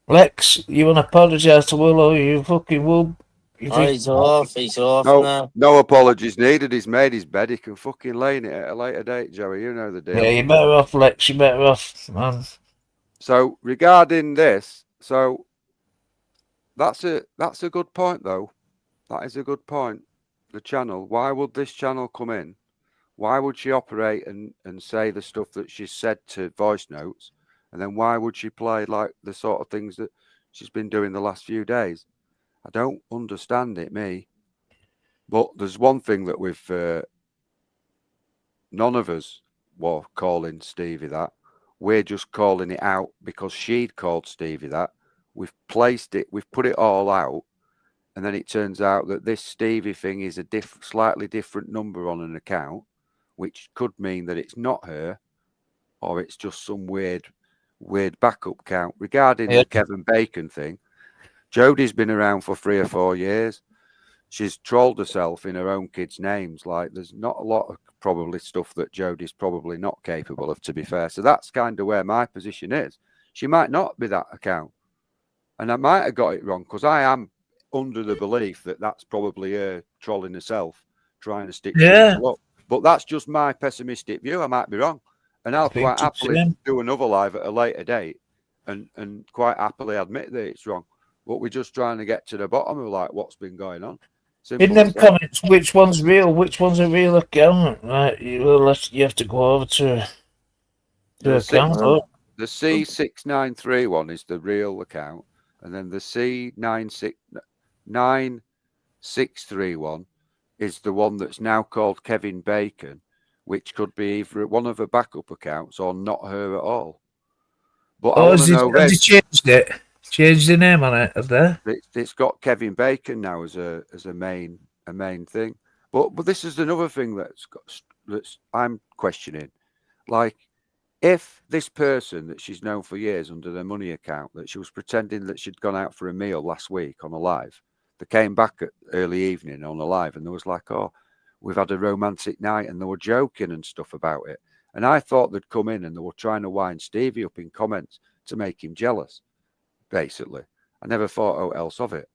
Lex, you want to apologise to Will, or you fucking will? He's off now. No apologies needed. He's made his bed. He can fucking lay in it at a later date, Joey. You know the deal. Yeah, you're better off, Lex. You're better off, man. So regarding this, that's a good point, though. That is a good point. The channel. Why would this channel come in? Why would she operate and say the stuff that she's said to voice notes? And then why would she play like the sort of things that she's been doing the last few days? I don't understand it, me. But there's one thing that none of us were calling Stevie that. We're just calling it out because she'd called Stevie that. We've placed it, we've put it all out. And then it turns out that this Stevie thing is a slightly different number on an account, which could mean that it's not her or it's just some weird backup count. Regarding the Kevin Bacon thing, Jodie's been around for 3 or 4 years. She's trolled herself in her own kids' names. Like, there's not a lot of probably stuff that Jodie's probably not capable of, to be fair. So that's kind of where my position is. She might not be that account. And I might have got it wrong because I am under the belief that that's probably her trolling herself, trying to stick people up. But that's just my pessimistic view. I might be wrong. And I'll quite happily do another live at a later date and quite happily admit that it's wrong. But we're just trying to get to the bottom of like what's been going on. In them comments, which one's real, which one's a real account? Right, you have to go over to the account. The C693 one is the real account. and then the C9631 is the one that's now called Kevin Bacon, which could be either one of her backup accounts or not her at all. But I want to know this. Have they changed it? Changed the name on it, have they? It's got Kevin Bacon now as a main thing. But this is another thing that's I'm questioning. Like, if this person that she's known for years under their money account, that she was pretending that she'd gone out for a meal last week on a live, they came back at early evening on a live and there was like, oh, we've had a romantic night, and they were joking and stuff about it. And I thought they'd come in and they were trying to wind Stevie up in comments to make him jealous, basically. I never thought else of it.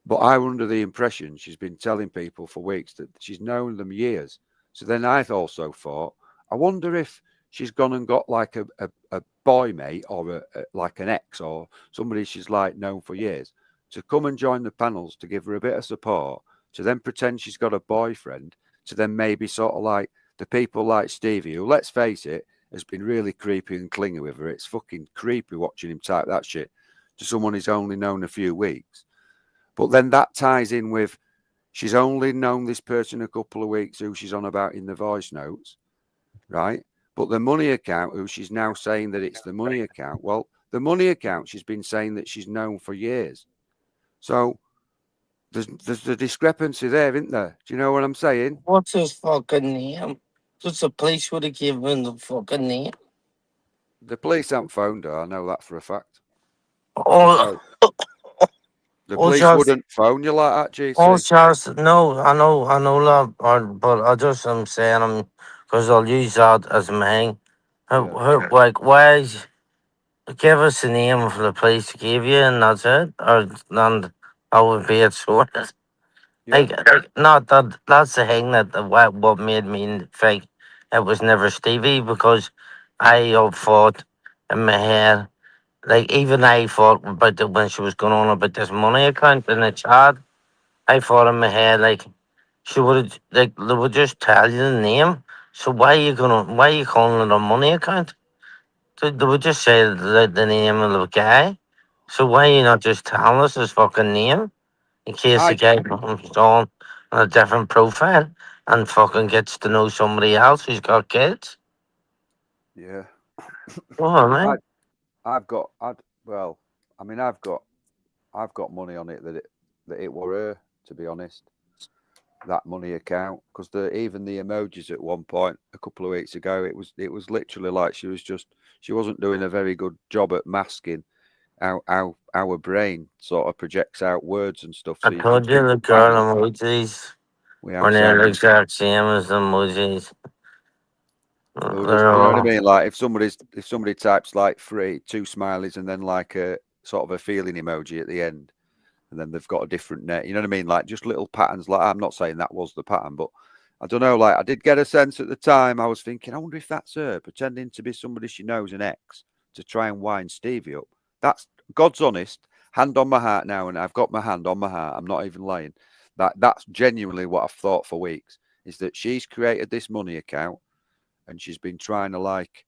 But I was under the impression she's been telling people for weeks that she's known them years. So then I also thought, I wonder if she's gone and got like a boy mate or like an ex or somebody she's like known for years to come and join the panels to give her a bit of support, to then pretend she's got a boyfriend, to then maybe sort of like the people like Stevie, who, let's face it, has been really creepy and clingy with her. It's fucking creepy watching him type that shit to someone he's only known a few weeks. But then that ties in with she's only known this person a couple of weeks, who she's on about in the voice notes, right? But the money account, who she's now saying that it's the money account, well, the money account she's been saying that she's known for years. So there's the discrepancy there, isn't there? Do you know what I'm saying? What's his fucking name? Just the police would have given him the fucking name. The police haven't phoned her. I know that for a fact. Oh, the police wouldn't phone you like that, GC. Oh, Charles, no, I know, love, but I just am saying because I'll use that as a main. Like, why? Give us the name for the place to give you, and that's it, and I would be it sorted. Like, not that. That's the thing what made me think it was never Stevie, because I thought in my head, like, even I thought about when she was going on about this money account in the chat. I thought in my head, like, she would, like, they would just tell you the name. So why are you calling it a money account? They would just say the name of the guy. So why are you not just telling us his fucking name? In case the guy comes on a different profile and fucking gets to know somebody else who's got kids. Yeah. Oh, man. I've got money on it that it were her, to be honest. That money account, because even the emojis at one point a couple of weeks ago, it was literally like she wasn't doing a very good job at masking how our brain sort of projects out words and stuff. So I told you the girl emojis were near the exact same as the emojis. You know what I mean? Like if somebody types like two smileys and then like a sort of a feeling emoji at the end, and then they've got a different net. You know what I mean? Like just little patterns. Like I'm not saying that was the pattern, but I don't know. Like I did get a sense at the time. I was thinking, I wonder if that's her pretending to be somebody she knows, an ex, to try and wind Stevie up. That's God's honest. Hand on my heart now, and I've got my hand on my heart. I'm not even lying. That's genuinely what I've thought for weeks. Is that she's created this money account, and she's been trying to like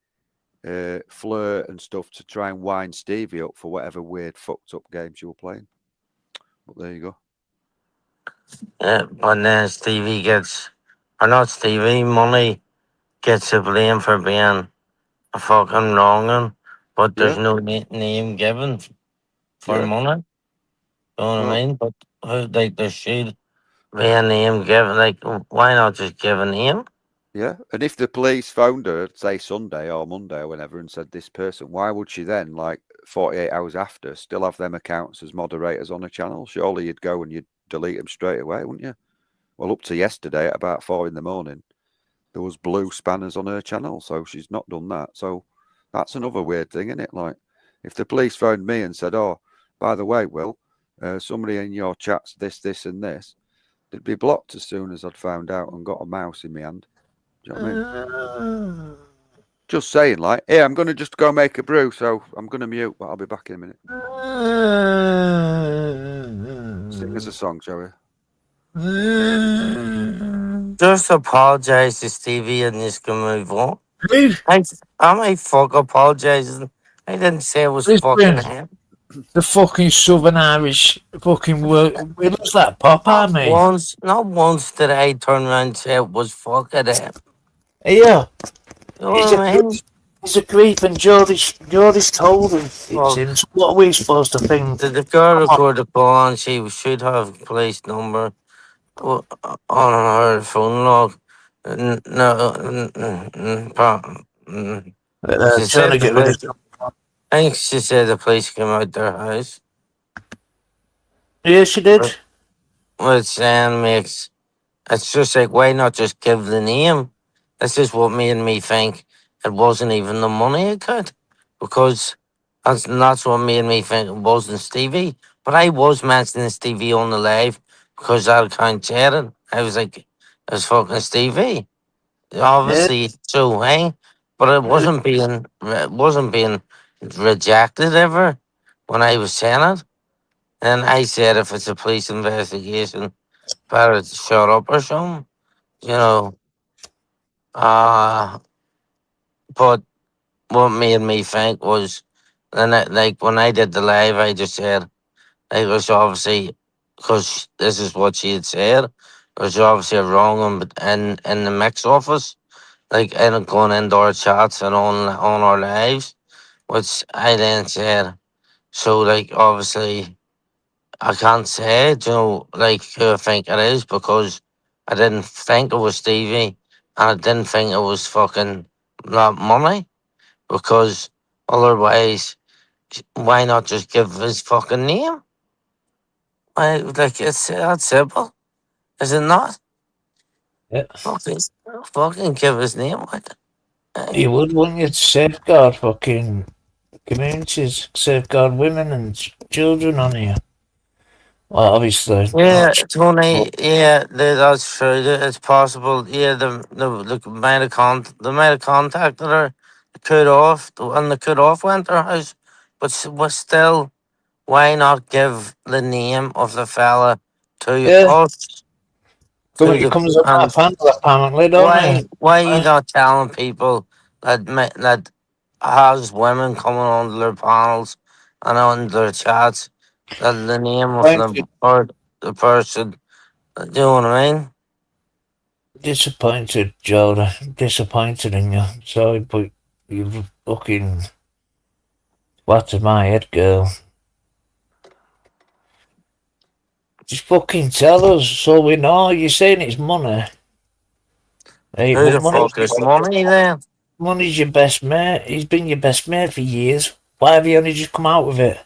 flirt and stuff to try and wind Stevie up for whatever weird fucked up game she was playing. But there you go. Yeah, but then Money gets the blame for being a fucking wronging, but there's no name given for Money. You know what I mean? But there should be a name given. Like, why not just give a name? Yeah, and if the police phoned her, say Sunday or Monday or whenever, and said this person, why would she then, like 48 hours after, still have them accounts as moderators on a channel? Surely you'd go and you'd delete them straight away, wouldn't you? Well, up to yesterday at about 4 a.m, there was blue spanners on her channel, so she's not done that. So that's another weird thing, isn't it? Like, if the police phoned me and said, oh, by the way, Will, somebody in your chat's this, and this, they'd be blocked as soon as I'd found out and got a mouse in my hand. Do you know what I mean? Just saying, like, hey, I'm going to just go make a brew, so I'm going to mute, but I'll be back in a minute. Sing us a song, Joey. Just apologise to Stevie and just can move on. I might fuck apologising. I didn't say it was fucking him. The fucking Southern Irish fucking we lost that pop, I mean. Not once did I turn around and say it was fucking him. Yeah. You know what I mean? He's a creep, and Geordie's told him it's him. So what are we supposed to think? The girl recorded the call and she should have police number on her phone log. She Trying to said the get rid of police. I think she said the police came out their house. Yeah, she did. Which then makes it's just like, why not just give the name? This is what made me think it wasn't even the money account, because that's what made me think it wasn't Stevie. But I was mentioning Stevie on the live because that account chatted. I was like, it's fucking Stevie. Obviously, so hey, but it wasn't being rejected ever when I was saying it. And I said, if it's a police investigation, better to shut up or something, you know. But what made me think was, like when I did the live, I just said it was obviously because this is what she had said. It was obviously a wrong in the mix office, like in going into our chats and on our lives, which I then said. So like obviously I can't say, like who I think it is, because I didn't think it was Stevie, and I didn't think it was fucking not money, because otherwise, why not just give his fucking name? Like it's that simple, is it not? Yeah. Fucking give his name. What? You would, wouldn't you? Safeguard fucking communities, safeguard women and children on here. Well, obviously. Yeah, Tony. Yeah, that's true. It's possible. Yeah, the might have contacted her, cut off, and the cut off went to her house, but was still. Why not give the name of the fella to Yeah. us? He comes up my panel apparently, don't he? Why are you not telling people that has women coming onto their panels and on their chats that the name of the person? Do you know what I mean? Disappointed, Joda. Disappointed in you. Sorry, but you've fucking flattered my head, girl. Just fucking tell us so we know. You're saying it's money. Hey, Who the fuck is money then? Money's your best mate. He's been your best mate for years. Why have you only just come out with it?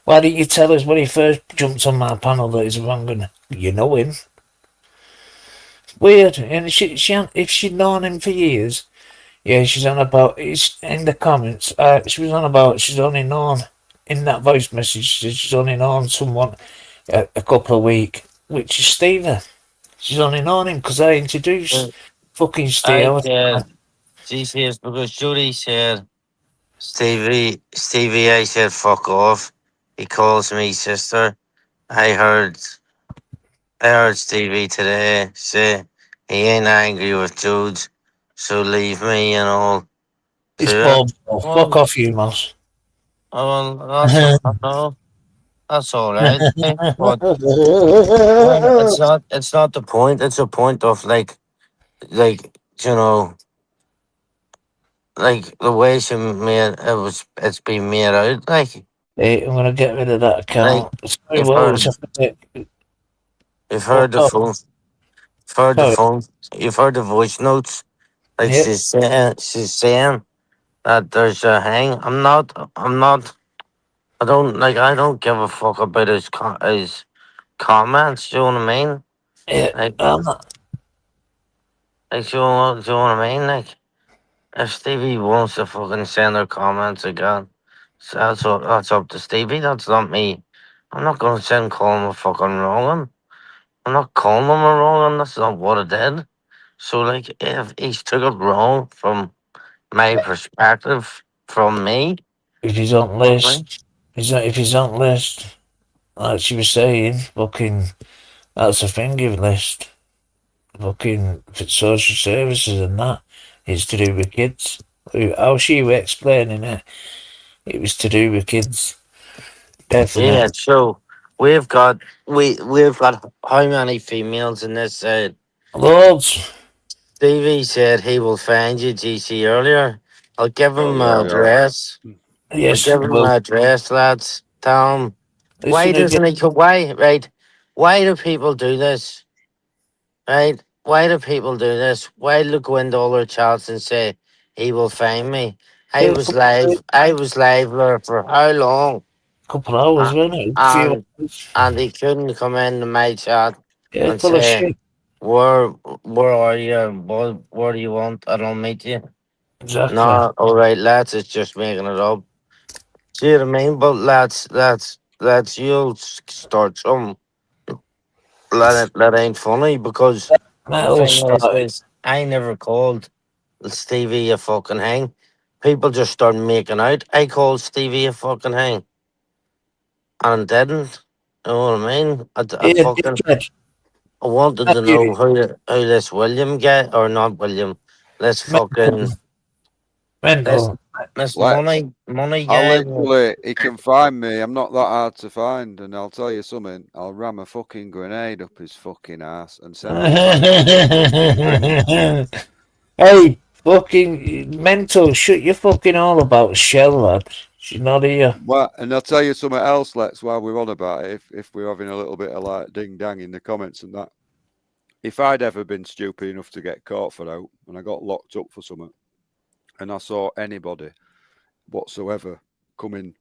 Why didn't you tell us when he first jumped on my panel that he's wrong? And you know him. Weird. And if she'd known him for years, yeah, she's on about. It's in the comments. She was on about. She's only known in that voice message. She's only known someone a couple of weeks, which is Stevie. She's only known him because I introduced fucking Steve. She says because Judy said Stevie, I said fuck off. He calls me sister. I heard Stevie today say he ain't angry with Jude, so leave me and all. It's Bob. Fuck off, you mouse. Oh, well, that's all right. But it's not the point. It's a point of like you know, like the way she made it's been made out. Like, hey, I'm gonna get rid of that account. Like, you've heard the phone. You've heard the voice notes. Like she's saying that there's a hang. I don't give a fuck about his comments. Do you know what I mean? Yeah, Like, I'm not. Like, do you know what I mean? Like, if Stevie wants to fucking send her comments again, so that's up to Stevie. That's not me. I'm not gonna send calling him a fucking wrong one. I'm not calling him a wrong one. That's not what I did. So, like, if he's took it wrong from my perspective, from me, If he's on list, if he's on list, like she was saying, fucking, that's a thingy list. Fucking social services and that is to do with kids. How she was explaining it, it was to do with kids. Definitely. Yeah, so we've got how many females in this side? Loads. Stevie said he will find you, GC, earlier. I'll give Oh him my yeah, yeah. address. I'll Yes, give him well, my address, lads. Tell him. Why listen again. doesn't he come? Why, right? Why do people do this? Right? Why do people do this? Why do they go into all their chats and say, he will find me? I Yeah, was live. I was live there for how long? couple of hours, Uh, wasn't it? A few and hours. and he couldn't come into my chat Yeah, and full of say, shit. where are you? What do you want? I don't meet you. Exactly. No, all right, lads, it's just making it up. See what I mean? But lads, you'll start some. That ain't funny because the That all thing started. is I never called Stevie a fucking hang. People just started making out I called Stevie a fucking hang and didn't. You know what I mean? I Yeah, fucking dickhead. I wanted That to you know who this William get or not William. This mental. fucking this Mental. this Let's. money I'll guy. literally, he can find me. I'm not that hard to find, and I'll tell you something. I'll ram a fucking grenade up his fucking ass and send him back to the fucking thing. Hey, fucking mental. Shut your fucking all about Shell, lad. She's not here. Well, and I'll tell you something else, Lex, while we're on about it, if we're having a little bit of like ding dang in the comments and that. If I'd ever been stupid enough to get caught for out and I got locked up for something, and I saw anybody whatsoever come in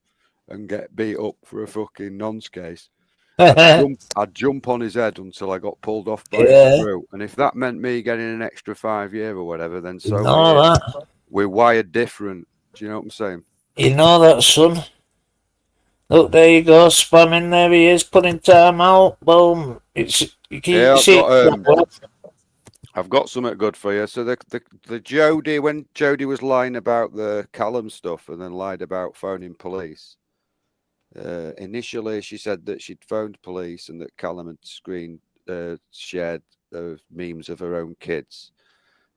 and get beat up for a fucking nonce case, I'd jump on his head until I got pulled off by his Yeah, screw. And if that meant me getting an extra 5 year or whatever, then you so be know it. that. We're wired different. Do you know what I'm saying? You know that, son. Look, there you go. Spamming. There he is. Putting time out. Boom. It's you can Yeah, see. I've got something good for you. So the Jodie, when Jodie was lying about the Callum stuff and then lied about phoning police, initially she said that she'd phoned police and that Callum had shared memes of her own kids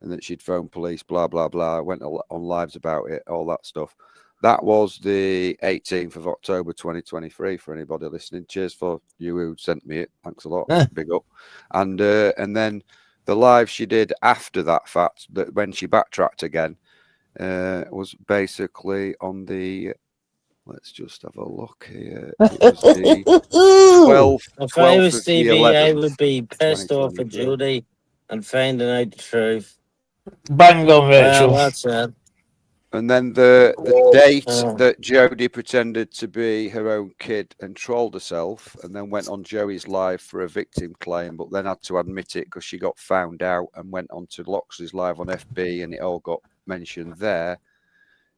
and that she'd phoned police, blah, blah, blah. Went on lives about it, all that stuff. That was the 18th of October 2023 for anybody listening. Cheers for you who sent me it. Thanks a lot. Big up. And then the live she did after that fact, that when she backtracked again, was basically on the, let's just have a look here. It was the 12th, If I was of the Stevie, I 11th, would be pissed off at 2023. Judy and finding out the truth. Bang on, Well, Rachel. that's it. And then the date that Jodie pretended to be her own kid and trolled herself and then went on Joey's live for a victim claim, but then had to admit it because she got found out and went on to Loxley's live on FB and it all got mentioned there,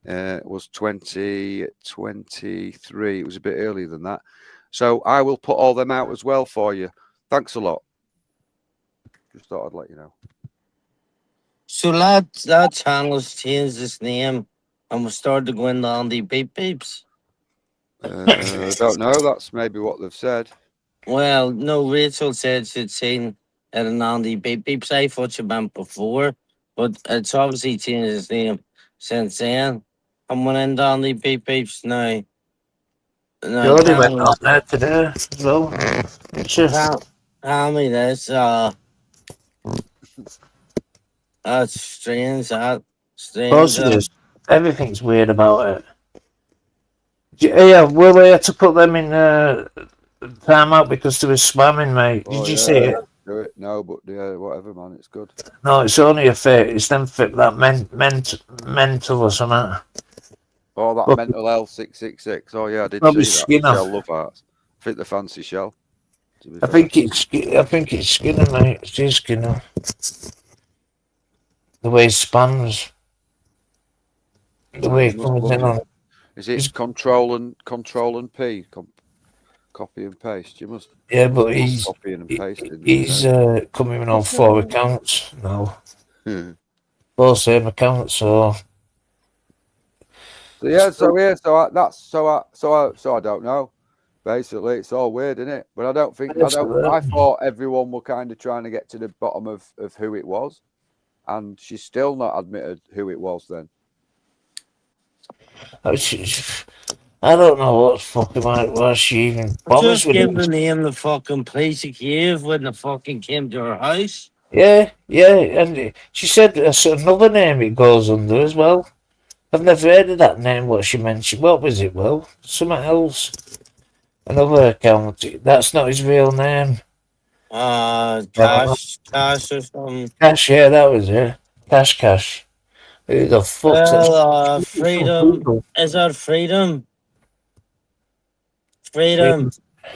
was 2023. It was a bit earlier than that. So I will put all them out as well for you. Thanks a lot. Just thought I'd let you know. So that channel's changed its name and we started going on the beep beeps. I don't know. That's maybe what they've said. Well, no, Rachel said she'd seen it on the beep beeps. I thought she meant before, but it's obviously changed its name since then. I'm going on the beep beeps now. No, Jodie went on there today as well. It's just tell me this. That's strange. Strange. everything's weird about it. Yeah, well, we had to put them in time out because they were spamming, mate. Did you see it? Do it? No, but yeah, whatever, man. It's good. No, it's only a fake. It's them that mental or something. Oh, that mental L 666. Oh yeah, I did Probably see that. Skinner. Shell Love Hearts. I think the fancy Shell. I think it's Skinner, mate. It's just Skinner. The way it spans. The way it comes in on. Is it control and P? Copy and paste. You must. Yeah, but he's copying and pasting. He's coming on 4 accounts now. 4 same accounts, so. So yeah, so I don't know. Basically, it's all weird, isn't it? But I thought everyone were kind of trying to get to the bottom of who it was, and she's still not admitted who it was. Then I don't know what fucking why she even bothers Just with give it. the name the fucking police of Kiev when they fucking came to her house. Yeah, and she said there's another name it goes under as well. I've never heard of that name, what she mentioned. What was it, Will? Something else. Another account. That's not his real name. Cash or something. Cash, yeah, that was it. Cash. Who the fuck's that? Freedom. Is that Freedom? Freedom.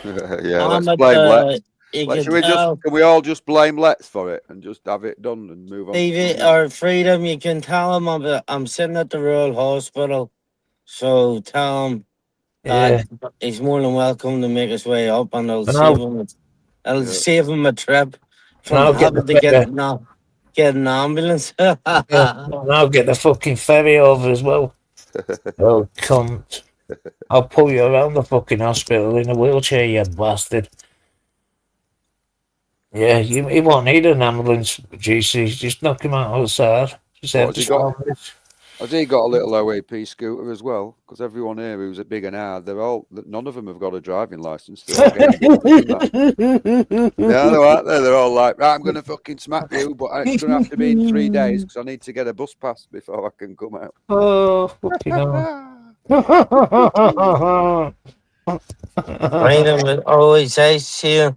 Yeah, I'm let's at blame the. Let's. You Should can we just? tell. Can we all just blame Let's for it and just have it done and move on? TV or Freedom, you can tell him I'm sitting at the Royal Hospital. So tell him Yeah. that he's more than welcome to make his way up, and it'll And save him. It'll save him a trip from I'll get having the to ferry. get an ambulance. And I'll get the fucking ferry over as well. Oh, cunt. I'll pull you around the fucking hospital in a wheelchair, you bastard. Yeah, he won't need an ambulance, GC. Just knock him out outside. Just have to solve this. Has he got a little OAP scooter as well? Because everyone here who's a big and hard, none of them have got a driving license. They're all getting yeah, they're out there. They're all like, right, I'm going to fucking smack you, but it's going to have to be in 3 days because I need to get a bus pass before I can come out. Oh, fucking hell. Freedom is always says here.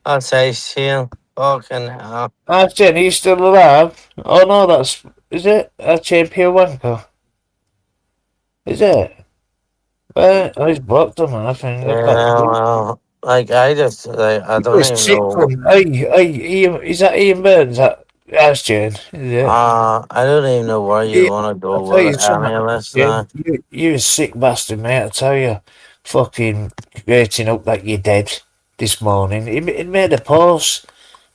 I'll say here. Fucking hell. Jen, are you still alive? Oh no, is it? Pure Wanker. Is it? Well, he's blocked him, I think. Yeah, well, like I don't even know. Is that Ian Burns? That's Jen, is it? I don't even know where you want to go with any of this now. You're a sick bastard, mate, I tell you. Fucking rating up that you're dead this morning. He made a post,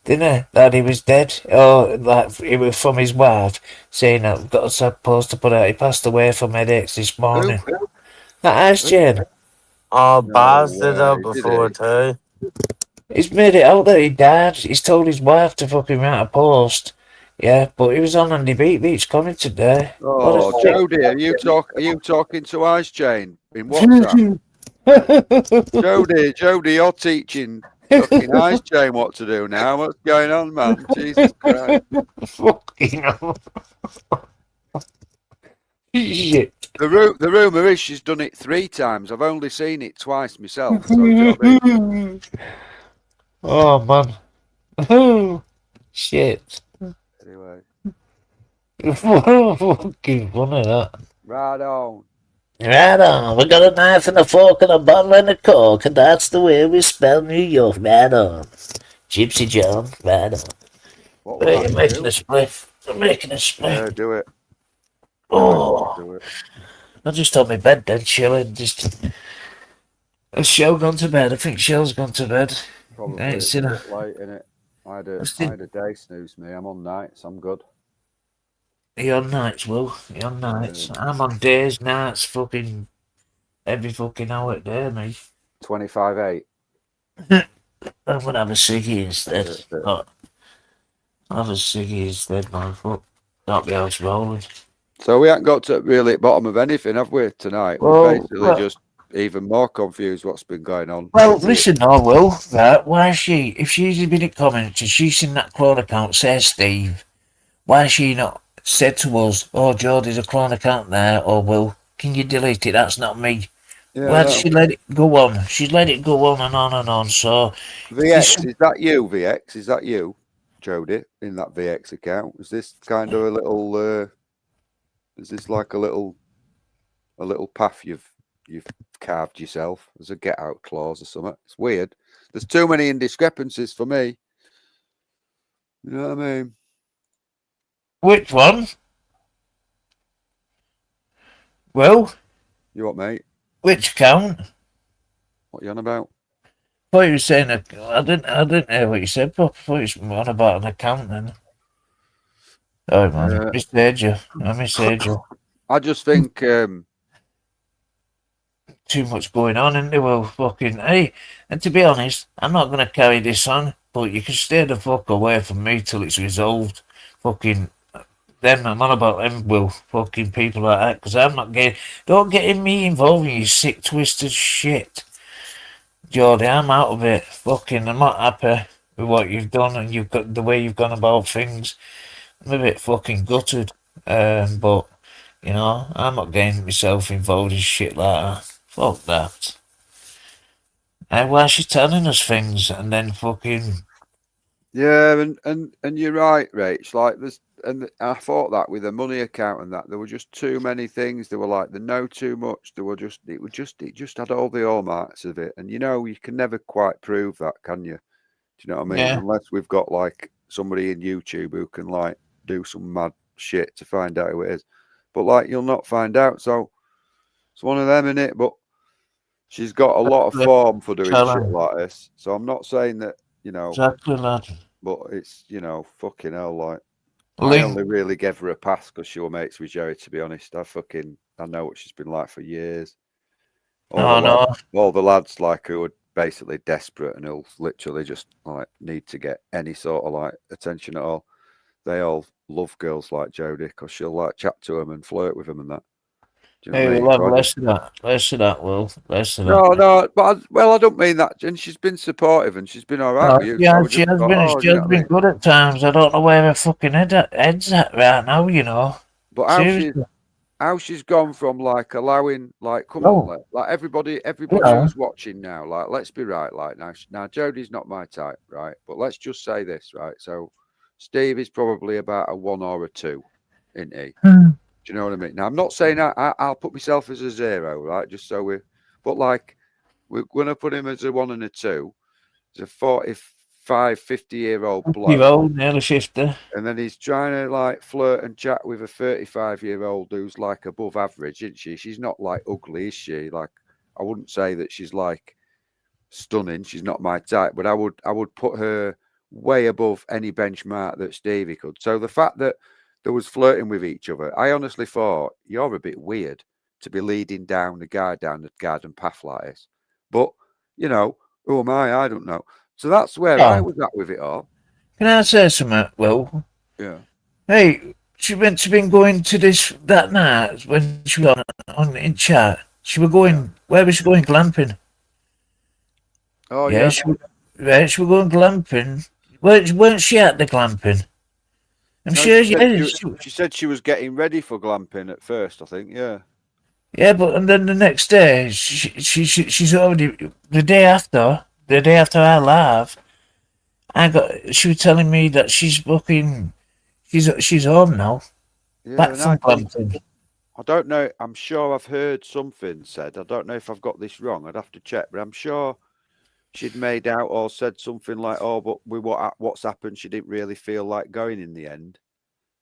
didn't he, that he was dead? Or like it was from his wife saying that we've got a post to put out. He passed away from headaches this morning. That's Jane. Oh, Baz did that before too. He's made it out that he died. He's told his wife to fucking write a post. Yeah, but he was on Andy Beach commented there. Oh, Jodie, are you talking to Ice Chain in WhatsApp? Jodie, you're teaching fucking Ice Chain what to do now. What's going on, man? Jesus Christ. Fucking hell. Shit. The rumour is she's done it 3 times. I've only seen it twice myself. So, you know what I mean? Oh, man. Oh, shit. Anyway. Fucking funny, that. Right on. Right on. We got a knife and a fork and a bottle and a cork, and that's the way we spell New York. Right on. Gypsy John, right on. What was I'm making a split. I'm making a split. Yeah, do it. Oh. Do it. I just on my bed then, chilling. Has Shell gone to bed? I think Shell's gone to bed. Probably it's a bit late, innit? I had a day snooze me. I'm on nights. I'm good. Are you on nights, Will? Are you on nights? I'm on days, nights, fucking every fucking hour day, me. 25/8. I'm gonna have a ciggy instead. I'll have a ciggy instead, man. Fuck. That'll be how it's rolling. So we haven't got to really at the bottom of anything, have we, tonight? We're basically just even more confused what's been going on. Well, listen, Will, right? Why is she, if she's been in comments and she's in that clone account, says Steve, why has she not said to us, oh, Jodie's a clone account there, or Will, can you delete it? That's not me. Yeah, why did she let it go on? She's let it go on and on and on, so... VX, is that you, VX? Is that you, Jodie, in that VX account? Is this kind of a little... is this like a little path you've carved yourself as a get out clause or something? It's weird. There's too many indiscrepancies for me. You know what I mean? Which one? Well, you what, mate? Which account? What are you on about? I thought you were saying I didn't hear what you said, but I thought you were on about an account then. Oh man, I misheard you. I just think too much going on, isn't there? Well, fucking hey, and to be honest, I'm not gonna carry this on, but you can stay the fuck away from me till it's resolved. Fucking them. I'm on about them, Will. Fucking people like that, because I'm not getting. Don't get me involved in your sick, twisted shit, Geordie. I'm out of it. Fucking, I'm not happy with what you've done and you've got the way you've gone about things. I'm a bit fucking gutted, but you know, I'm not getting myself involved in shit like that. Fuck that. And why is she telling us things and then fucking? Yeah, and you're right, Rach. Like there's, and I thought that with the money account and that there were just too many things. They were like they know too much. They were just it just had all the hallmarks of it. And you know, you can never quite prove that, can you? Do you know what I mean? Yeah. Unless we've got like somebody in YouTube who can like do some mad shit to find out who it is. But like you'll not find out. So it's one of them, in it. But she's got a lot of form for doing shit like this. So I'm not saying that, you know. Exactly, lad. But it's, you know, fucking hell, like Link. I only really gave her a pass because she was mates with Jerry, to be honest. I know what she's been like for years. All the lads like who are basically desperate and who'll literally just like need to get any sort of like attention at all. They all love girls like Jodie because she'll like chat to them and flirt with them and that. Do you know what I mean? We'll have less of that. Less of that, Will. Less of that. No, but I don't mean that. And she's been supportive and she's been all right with you. Yeah, she has been good at times. I don't know where her fucking head's at right now, you know. But how she's gone from like allowing, like, come on, like everybody who's watching now, like, let's be right, like now Jodie's not my type, right? But let's just say this, right? So Steve is probably about a 1 or a 2, isn't he? Do you know what I mean? Now I'm not saying I'll put myself as a 0, right? Just so but like we're gonna put him as a 1 and a 2. He's a 45, 50-year-old bloke. Nearly 50. And then he's trying to like flirt and chat with a 35-year-old who's like above average, isn't she? She's not like ugly, is she? Like I wouldn't say that she's like stunning. She's not my type, but I would put her way above any benchmark that Stevie could. So the fact that there was flirting with each other, I honestly thought you're a bit weird to be leading down the guy down the garden path like this. But you know, who am I? I don't know. So that's where I was at with it all. Can I say something, Will? Yeah. Hey, she meant to been going to that night when she was on in chat. She was going. Where was she going? Glamping. Oh yeah. She was going glamping. Weren't she at the glamping? I'm sure. She said she was getting ready for glamping at first. I think. Yeah. Yeah, but and then the next day, she's already the day after our live. She was telling me that she's booking. She's home now. Yeah, back from glamping. I don't know. I'm sure I've heard something said. I don't know if I've got this wrong. I'd have to check, but I'm sure she'd made out or said something like, "Oh, but with what's happened, she didn't really feel like going in the end."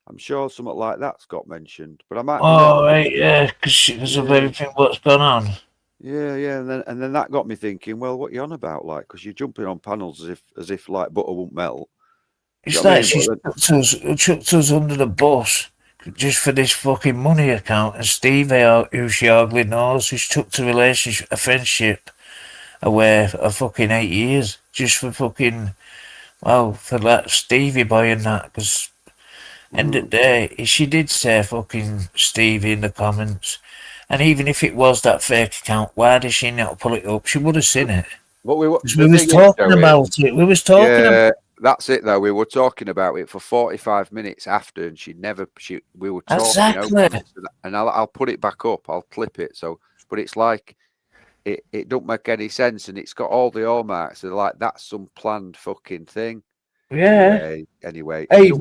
I'm sure something like that's got mentioned, but I might. Oh, right, yeah, because of everything what's gone on. Yeah, and then that got me thinking. Well, what are you on about, like? Because you're jumping on panels as if like butter won't melt. It's like she chucked us under the bus just for this fucking money account, and Steve, who she hardly knows, who's took a friendship away for fucking 8 years just for fucking, for that Stevie boy and that, because end of the day, she did say fucking Stevie in the comments, and even if it was that fake account, why did she not pull it up? She would have seen it. But we was talking about it. We was talking about that's it though. We were talking about it for 45 minutes after, and we were talking exactly. And I'll put it back up. I'll clip it. So, but it's like it don't make any sense, and it's got all the hallmarks. So like that's some planned fucking thing. Yeah. Anyway. Hey,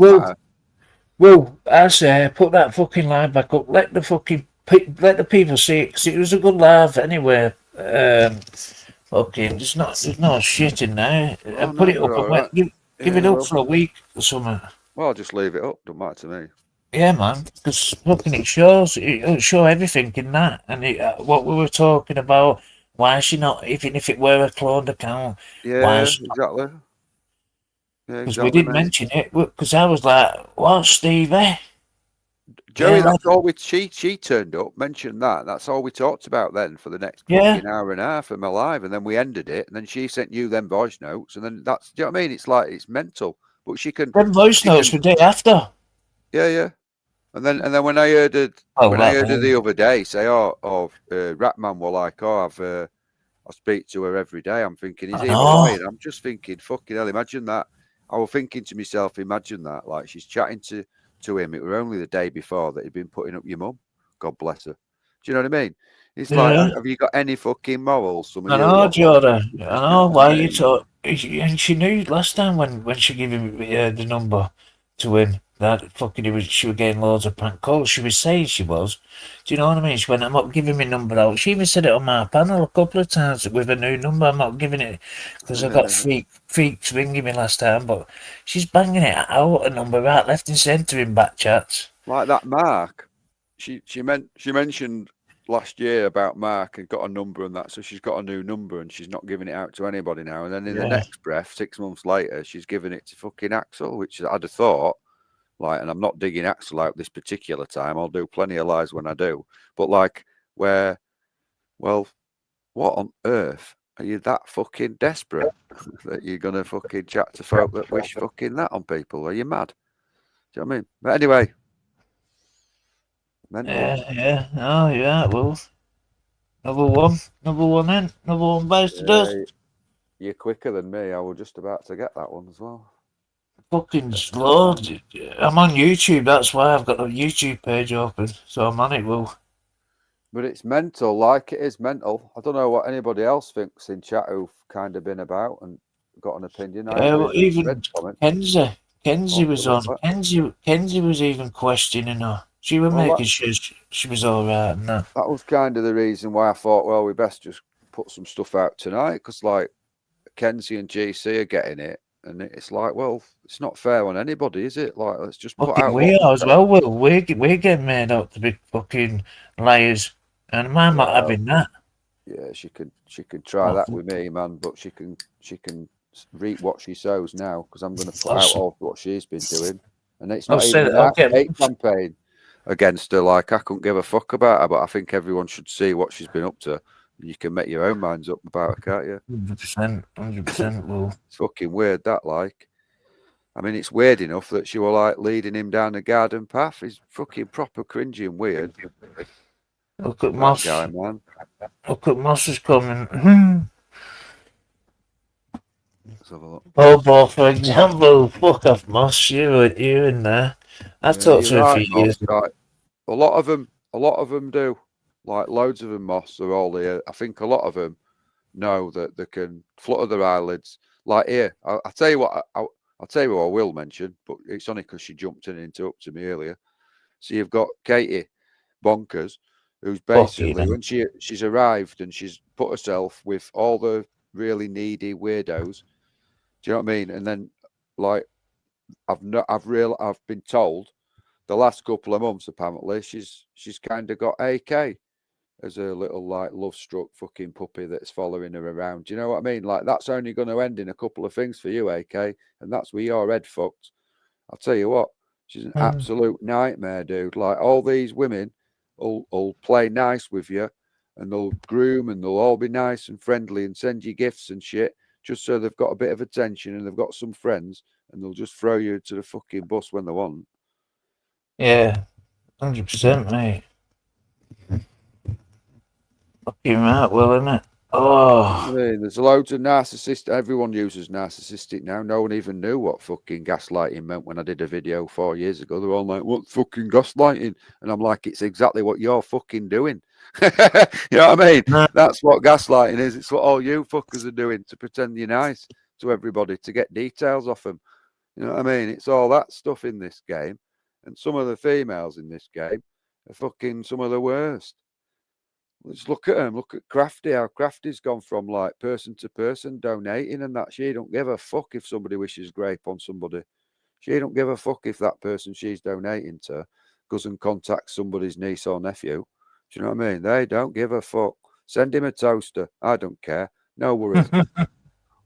Will, I say put that fucking live back up. Let the people see it, because it was a good live anyway. Fucking, there's no shit in there. Put it up and give it up for a week or something. Well, I'll just leave it up. Don't matter to me. Yeah, man, because fucking it'll show everything in that, and what we were talking about. Why is she not? Even if it were a cloned account, yeah, exactly. Yeah, because we didn't mention it. Because I was like, "What, Stevie?" Joey, that's all she turned up, mentioned that. That's all we talked about then for the next fucking hour and a half of my live, and then we ended it, and then she sent you them voice notes, and then that's, do you know what I mean? It's like it's mental, but she can. Them voice notes were day after. Yeah. And then when I heard it, the other day say, Ratman were like, I speak to her every day. I'm thinking, is he lying? I'm just thinking, fucking hell, imagine that. I was thinking to myself, imagine that. Like she's chatting to him. It were only the day before that he'd been putting up your mum. God bless her. Do you know what I mean? It's like, have you got any fucking morals? Some of I you know, Jordan. I you know what why I you mean? talk. And she knew last time when she gave him the number to him that fucking she was getting loads of prank calls. She was saying she was. Do you know what I mean? She went, I'm not giving my number out. She even said it on my panel a couple of times with a new number. I'm not giving it because I got freaks ringing me last time. But she's banging it out a number right, left and centre in back chats. Like that Mark. She mentioned last year about Mark and got a number and that, so she's got a new number and she's not giving it out to anybody now. And then in the next breath, 6 months later, she's giving it to fucking Axel, which I'd have thought, like, and I'm not digging Axel out this particular time. I'll do plenty of lies when I do, but like, what on earth are you that fucking desperate that you're gonna fucking chat to folk that wish fucking that on people? Are you mad? Do you know what I mean? But anyway. Mental. Yeah. Oh, yeah. Well, number one in, number one base to dust. You're quicker than me. I was just about to get that one as well. Fucking slow. I'm on YouTube. That's why I've got a YouTube page open, so I'm on it. Will. But it's mental. Like it is mental. I don't know what anybody else thinks in chat who've kind of been about and got an opinion. Even Kenzie was on. Kenzie was even questioning her. She was making sure she was all right. And that was kind of the reason why I thought, well, we best just put some stuff out tonight because, like, Kenzie and GC are getting it, and it's like, well, it's not fair on anybody, is it? Like, let's just put out. We are as well. Will we're getting made out to be fucking liars, and I'm not having that. Yeah, she could try that with me, man, but she can reap what she sows now because I'm going to put out all what she's been doing, and it's not even a hate campaign against her. Like, I couldn't give a fuck about her, but I think everyone should see what she's been up to. You can make your own minds up about her, can't you? 100%. Well, it's fucking weird that, like, I mean, it's weird enough that she was like leading him down the garden path. He's fucking proper cringy and weird. Look at Moss, guy, man. Look at Moss is coming. Let's have a look. Bobo, for example, fuck off, Moss. You're in there. I've talked to him for years. Right. A lot of them do. Like, loads of them, Moss, are all here. I think a lot of them know that they can flutter their eyelids. Like, here, I'll tell you what. I'll tell you what I will mention, but it's only because she jumped in and interrupted to me earlier. So you've got Katie Bonkers, who's basically, when she's arrived and she's put herself with all the really needy weirdos. Do you know what I mean? And then, like, I've been told the last couple of months apparently she's kind of got AK as a little, like, love-struck fucking puppy that's following her around. Do you know what I mean? Like, that's only going to end in a couple of things for you, AK, and that's with your head fucked. I'll tell you what, she's an absolute nightmare, dude. Like, all these women will play nice with you, and they'll groom, and they'll all be nice and friendly and send you gifts and shit, just so they've got a bit of attention and they've got some friends, and they'll just throw you to the fucking bus when they want. Yeah, 100%, mate. Fucking right, well, isn't it? Oh, I mean, there's loads of narcissists. Everyone uses narcissistic now. No one even knew what fucking gaslighting meant when I did a video 4 years ago. They're all like, "What fucking gaslighting?" And I'm like, "It's exactly what you're fucking doing." You know what I mean? That's what gaslighting is. It's what all you fuckers are doing to pretend you're nice to everybody to get details off them. You know what I mean? It's all that stuff in this game. And some of the females in this game are fucking some of the worst. Let's look at them. Look at Crafty. How Crafty's gone from, like, person to person donating and that. She don't give a fuck if somebody wishes grape on somebody. She don't give a fuck if that person she's donating to goes and contacts somebody's niece or nephew. Do you know what I mean? They don't give a fuck. Send him a toaster. I don't care. No worries.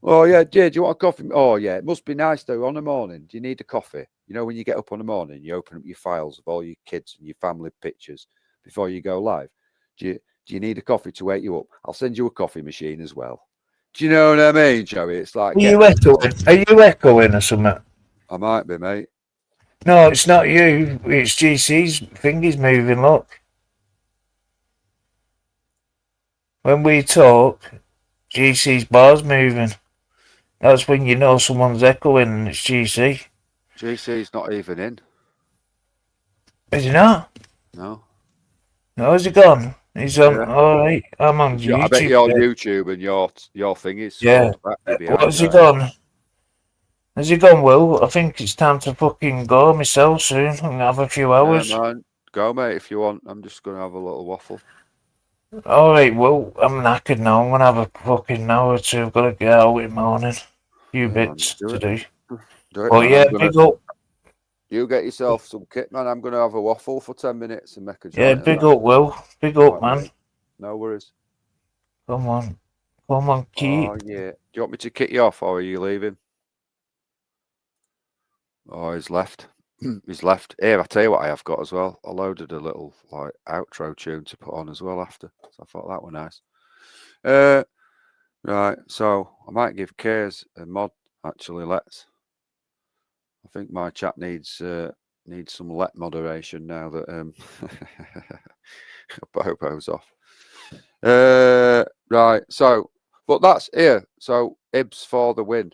Oh, yeah, do you want a coffee? Oh, yeah, it must be nice, though, on the morning. Do you need a coffee? You know, when you get up on the morning, you open up your files of all your kids and your family pictures before you go live. Do you need a coffee to wake you up? I'll send you a coffee machine as well. Do you know what I mean, Joey? It's like... Are you echoing or something? I might be, mate. No, it's not you. It's GC's fingers moving, look. When we talk, GC's bar's moving. That's when you know someone's echoing and it's GC. GC's not even in. Is he not? No. No, has he gone? He's on. Yeah. Alright, I'm on YouTube. I bet you're on YouTube and your thing is Yeah. What has he gone? Has he gone, Will? I think it's time to fucking go myself soon. I'm gonna have a few hours. Yeah, man. Go, mate, if you want. I'm just gonna have a little waffle. Alright, Will, I'm knackered now. I'm gonna have a fucking hour or two. I've got to get out in the morning. Few bits to do. Do it, Oh man. yeah, big up. You get yourself some kit, man. I'm gonna have a waffle for 10 minutes and make a joint. Yeah, big up, Will. Big up, man. Mate. No worries. Come on, Keith. Oh yeah. Do you want me to kick you off, or are you leaving? Oh, he's left. He's left. Here, I'll tell you what I have got as well. I loaded a little like outro tune to put on as well after. So I thought that was nice. Right, so I might give Kers a mod. Actually, let's. I think my chat needs some let moderation now that Bobo's off. Right, so but that's here. So Ibs for the win.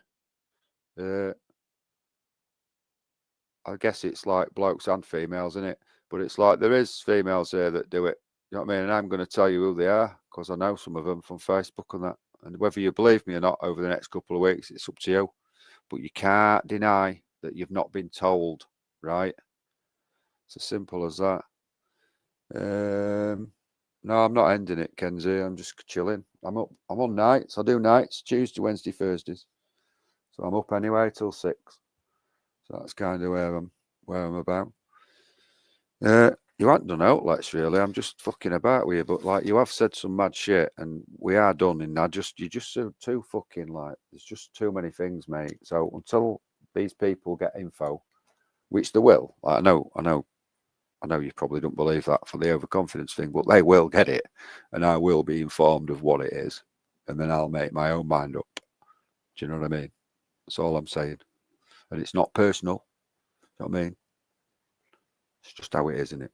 I guess it's like blokes and females, isn't it? But it's like there is females here that do it. You know what I mean? And I'm going to tell you who they are because I know some of them from Facebook and that. And whether you believe me or not over the next couple of weeks, it's up to you. But you can't deny that you've not been told, right? It's as simple as that. No, I'm not ending it, Kenzie. I'm just chilling. I'm up. I'm on nights. I do nights, Tuesday, Wednesday, Thursdays. So I'm up anyway till 6. So that's kind of where I'm about. You haven't done outlets really. I'm just fucking about with you, but like you have said some mad shit, and we are done. And you're just too fucking like. There's just too many things, mate. So until these people get info, which they will, I know you probably don't believe that for the overconfidence thing, but they will get it, and I will be informed of what it is, and then I'll make my own mind up. Do you know what I mean? That's all I'm saying. And it's not personal. You know what I mean? It's just how it is, isn't it?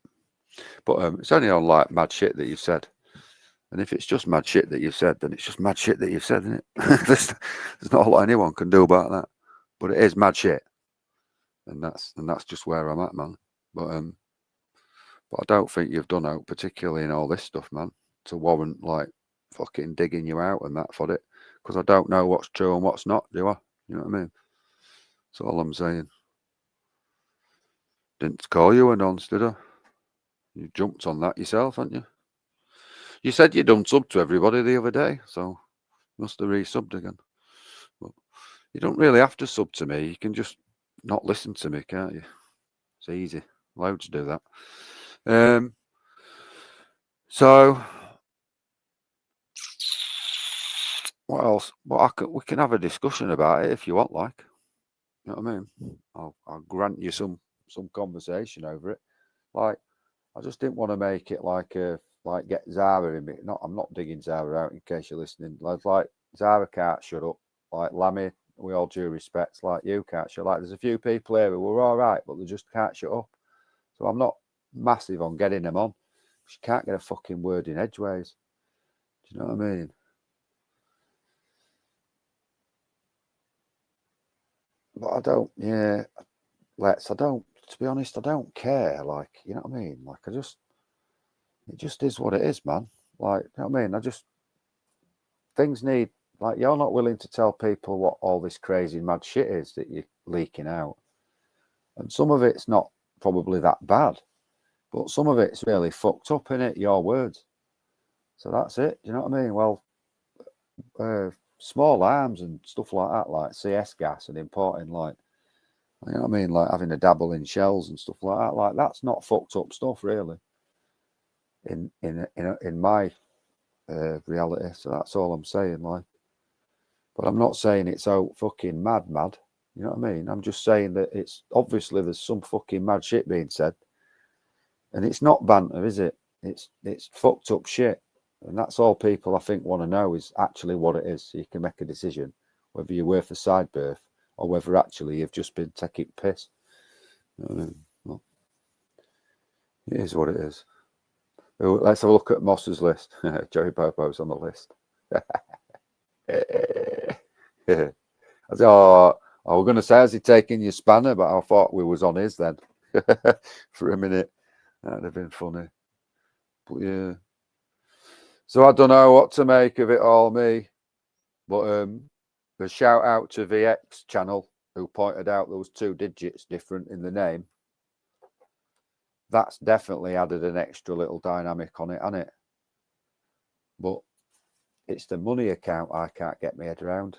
But it's only on like mad shit that you've said. And if it's just mad shit that you've said, then it's just mad shit that you've said, isn't it? there's not a lot anyone can do about that. But it is mad shit. And that's just where I'm at, man. But I don't think you've done out particularly in all this stuff, man, to warrant like fucking digging you out and that for it. Because I don't know what's true and what's not, do I? You know what I mean? That's all I'm saying. Didn't call you a nonce, did I? You jumped on that yourself, haven't you? You said you done sub to everybody the other day, so you must have re-subbed again. But you don't really have to sub to me. You can just not listen to me, can't you? It's easy. Loads do that. So what else? Well, we can have a discussion about it if you want, like. You know what I mean? I'll grant you some conversation over it. Like, I just didn't want to make it like get Zara in me. I'm not digging Zara out in case you're listening. Like Zara can't shut up. Like Lammy, with all due respect, like you can't shut. Like there's a few people here who are all right, but they just can't shut up. So I'm not massive on getting them on. She can't get a fucking word in edgeways. Do you know what I mean? But I don't, to be honest, I don't care. Like, you know what I mean? Like, it just is what it is, man. Like, you know what I mean? Things need, like, you're not willing to tell people what all this crazy mad shit is that you're leaking out. And some of it's not probably that bad, but some of it's really fucked up, innit? Your words. So that's it. Do you know what I mean? Well, small arms and stuff like that, like CS gas and importing, like, you know what I mean, like having a dabble in shells and stuff like that. Like that's not fucked up stuff, really. In my reality, so that's all I'm saying. Like, but I'm not saying it's so fucking mad. You know what I mean? I'm just saying that it's obviously there's some fucking mad shit being said, and it's not banter, is it? It's fucked up shit. And that's all people, I think, want to know is actually what it is. So you can make a decision whether you're worth a side berth or whether actually you've just been taking piss. Well, it is what it is. Let's have a look at Moss's list. Jerry Popo's on the list. I said, oh, I was going to say, has he taken your spanner? But I thought we was on his then for a minute. That'd have been funny. But yeah. So I don't know what to make of it all, me. But a shout out to VX channel who pointed out there was 2 digits different in the name. That's definitely added an extra little dynamic on it, hasn't it? But it's the money account I can't get my head around.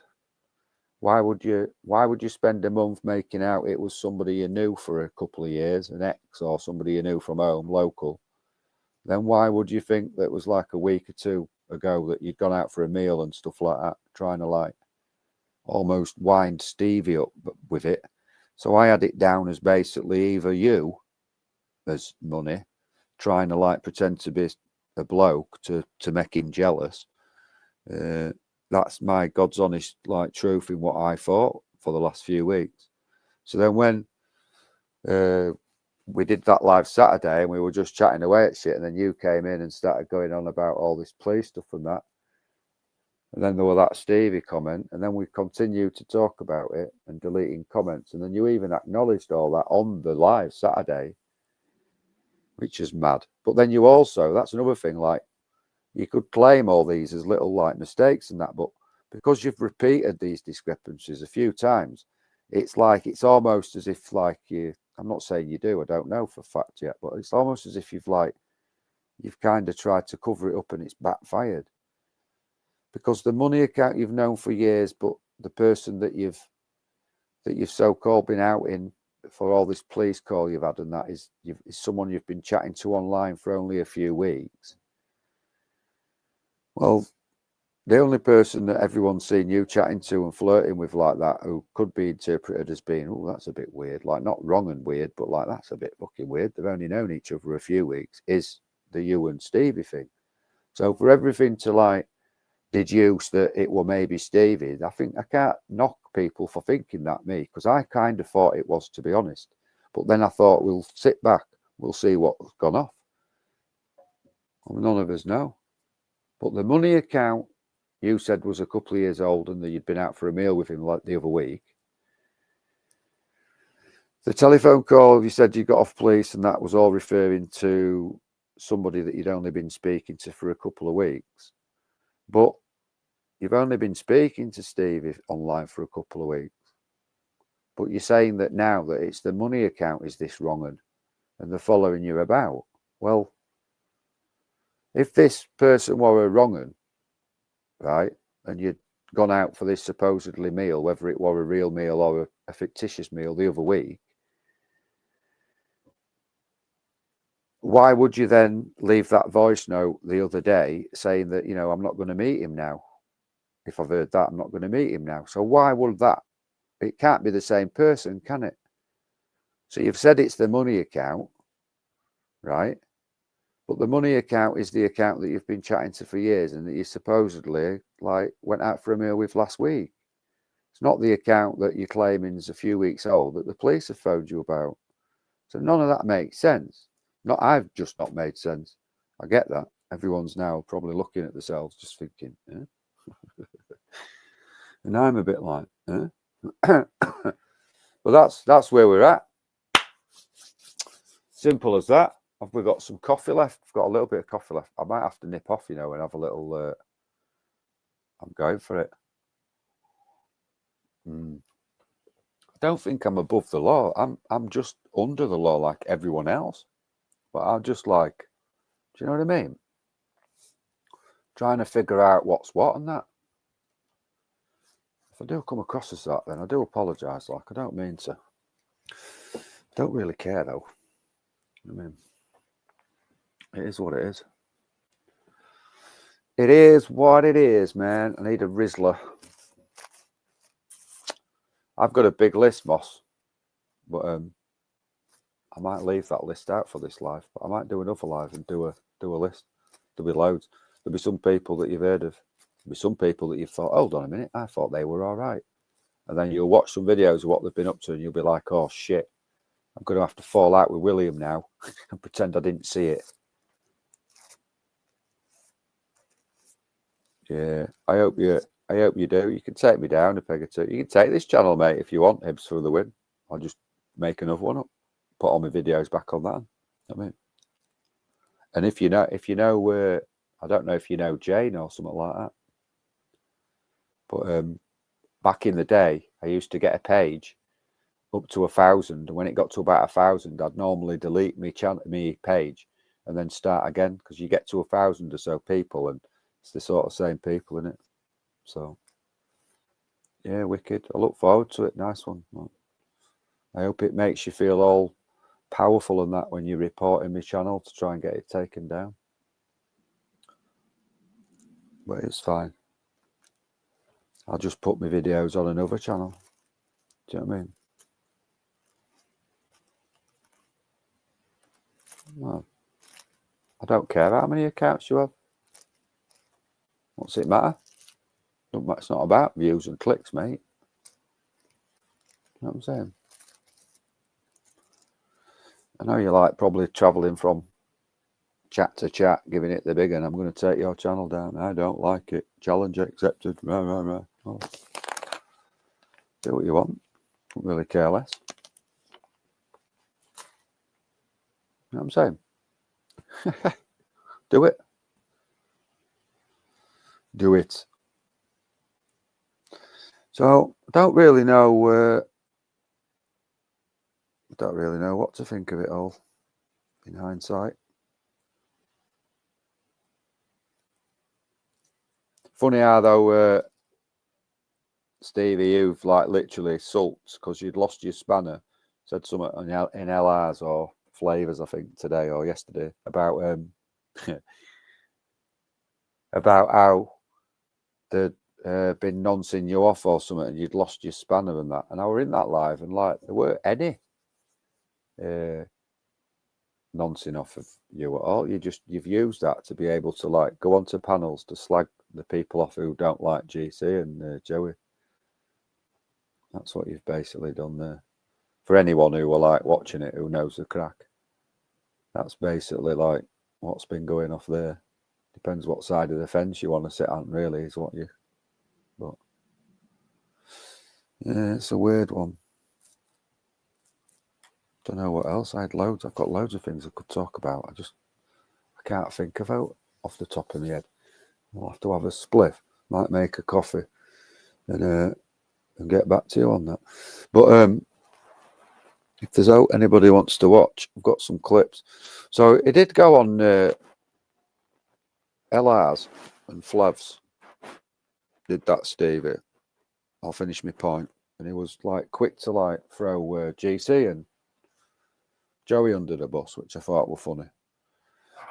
Why would you spend a month making out it was somebody you knew for a couple of years, an ex or somebody you knew from home, local? Then why would you think that was like a week or 2 ago that you'd gone out for a meal and stuff like that, trying to like almost wind Stevie up with it? So I had it down as basically either you as money trying to like pretend to be a bloke to make him jealous. That's my God's honest like truth in what I thought for the last few weeks. So then when we did that live Saturday and we were just chatting away at shit, and then you came in and started going on about all this police stuff and that, and then there was that Stevie comment, and then we continued to talk about it and deleting comments, and then you even acknowledged all that on the live Saturday, which is mad. But then you also, that's another thing, like you could claim all these as little like mistakes and that, but because you've repeated these discrepancies a few times, it's like, it's almost as if like I'm not saying you do, I don't know for a fact yet, but it's almost as if you've kind of tried to cover it up and it's backfired. Because the money account you've known for years, but the person that you've so-called been out in for all this police call you've had and that is someone you've been chatting to online for only a few weeks. Well, the only person that everyone's seen you chatting to and flirting with like that, who could be interpreted as being, oh, that's a bit weird, like not wrong and weird, but like that's a bit fucking weird, they've only known each other a few weeks, is the you and Stevie thing. So for everything to like deduce that it were maybe Stevie, I think I can't knock people for thinking that, me, because I kind of thought it was, to be honest. But then I thought, we'll sit back, we'll see what's gone off. Well, none of us know. But the money account you said was a couple of years old and that you'd been out for a meal with him like the other week. The telephone call, you said you got off police, and that was all referring to somebody that you'd only been speaking to for a couple of weeks. But you've only been speaking to Stevie online for a couple of weeks. But you're saying that now that it's the money account is this wrong and they're following you about. Well, if this person were a wrong un, right, and you'd gone out for this supposedly meal, whether it were a real meal or a fictitious meal the other week, why would you then leave that voice note the other day saying that, you know, I'm not going to meet him now? If I've heard that, I'm not going to meet him now. So why would that? It can't be the same person, can it? So you've said it's the money account, right? But the money account is the account that you've been chatting to for years and that you supposedly like went out for a meal with last week. It's not the account that you're claiming is a few weeks old that the police have phoned you about. So none of that makes sense. I've just not made sense. I get that. Everyone's now probably looking at themselves just thinking, eh? And I'm a bit like, eh? But that's where we're at. Simple as that. Have we got some coffee left? I've got a little bit of coffee left. I might have to nip off, you know, and have a little. I'm going for it. I don't think I'm above the law. I'm just under the law like everyone else. But I'm just like, do you know what I mean? Trying to figure out what's what and that. If I do come across as that, then I do apologise. Like, I don't mean to. Don't really care though. I mean, it is what it is. It is what it is, man. I need a Rizzler. I've got a big list, Moss, but I might leave that list out for this live. But I might do another live and do a list. There'll be loads. There'll be some people that you've heard of. There'll be some people that you've thought, hold on a minute, I thought they were all right. And then you'll watch some videos of what they've been up to, and you'll be like, oh shit, I'm going to have to fall out with William now and pretend I didn't see it. Yeah, I hope you do. You can take me down a peg or two. You can take this channel, mate, if you want. Hibs for the win. I'll just make another one up. Put all my videos back on that. I mean, and if you know, I don't know if you know Jane or something like that. But back in the day, I used to get a page up to 1,000, and when it got to about 1,000, I'd normally delete me page and then start again, because you get to 1,000 or so people, and it's the sort of same people, in it. So yeah, wicked. I look forward to it. Nice one. I hope it makes you feel all powerful and that when you're reporting my channel to try and get it taken down. But it's fine. I'll just put my videos on another channel. Do you know what I mean? Well, I don't care how many accounts you have. What's it matter? It's not about views and clicks, mate. You know what I'm saying? I know you like probably travelling from chat to chat, giving it the big one. I'm going to take your channel down. I don't like it. Challenge accepted. Oh. Do what you want. Don't really care less. You know what I'm saying? Do it. Do it. So I don't really know what to think of it all in hindsight. Funny how though, Stevie, you've like literally sulked because you'd lost your spanner. Said something in LRs or Flavors, I think, today or yesterday about about how they'd been noncing you off or something, and you'd lost your spanner and that. And I were in that live, and like there weren't any noncing off of you at all. You've used that to be able to like go onto panels to slag the people off who don't like GC and Joey. That's what you've basically done there. For anyone who were like watching it, who knows the crack, that's basically like what's been going off there. Depends what side of the fence you want to sit on, really, is what you. But yeah, it's a weird one. Don't know what else. I've got loads of things I could talk about. I can't think of out off the top of my head. I'll have to have a spliff. Might make a coffee and get back to you on that. But if there's anybody who wants to watch, I've got some clips. So it did go on LRs and Flavs. Did that, Stevie? I'll finish my point. And he was like quick to like throw GC and Joey under the bus, which I thought were funny.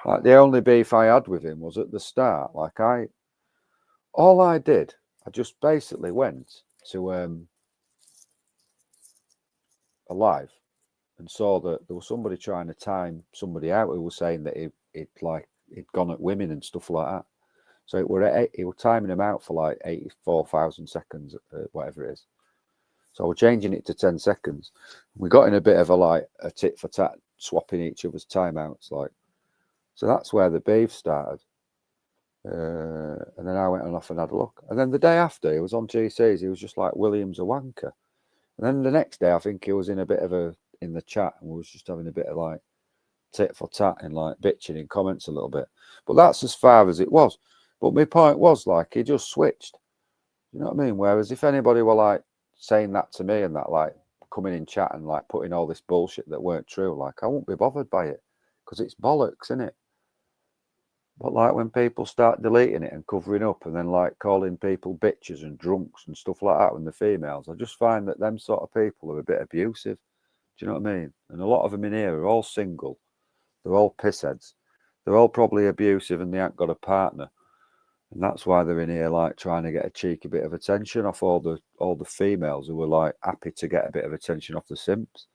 Like the only beef I had with him was at the start. Like all I did, I just basically went to a live and saw that there was somebody trying to time somebody out who was saying that he'd gone at women and stuff like that. So it were timing him out for like 84,000 seconds, whatever it is. So we're changing it to 10 seconds. We got in a bit of a tit for tat, swapping each other's timeouts. So that's where the beef started. And then I went off and had a look. And then the day after, he was on GCs. He was just like, William's a wanker. And then the next day, I think he was in the chat, and we was just having a bit of like tit for tat and like bitching in comments a little bit. But that's as far as it was. But my point was like, he just switched. You know what I mean? Whereas if anybody were like saying that to me and that like coming in chat and like putting all this bullshit that weren't true, like I won't be bothered by it because it's bollocks, isn't it? But like when people start deleting it and covering up and then like calling people bitches and drunks and stuff like that when they're females, I just find that them sort of people are a bit abusive. Do you know what I mean? And a lot of them in here are all single. They're all pissheads. They're all probably abusive and they ain't got a partner. And that's why they're in here like trying to get a cheeky bit of attention off all the females who were like happy to get a bit of attention off the simps.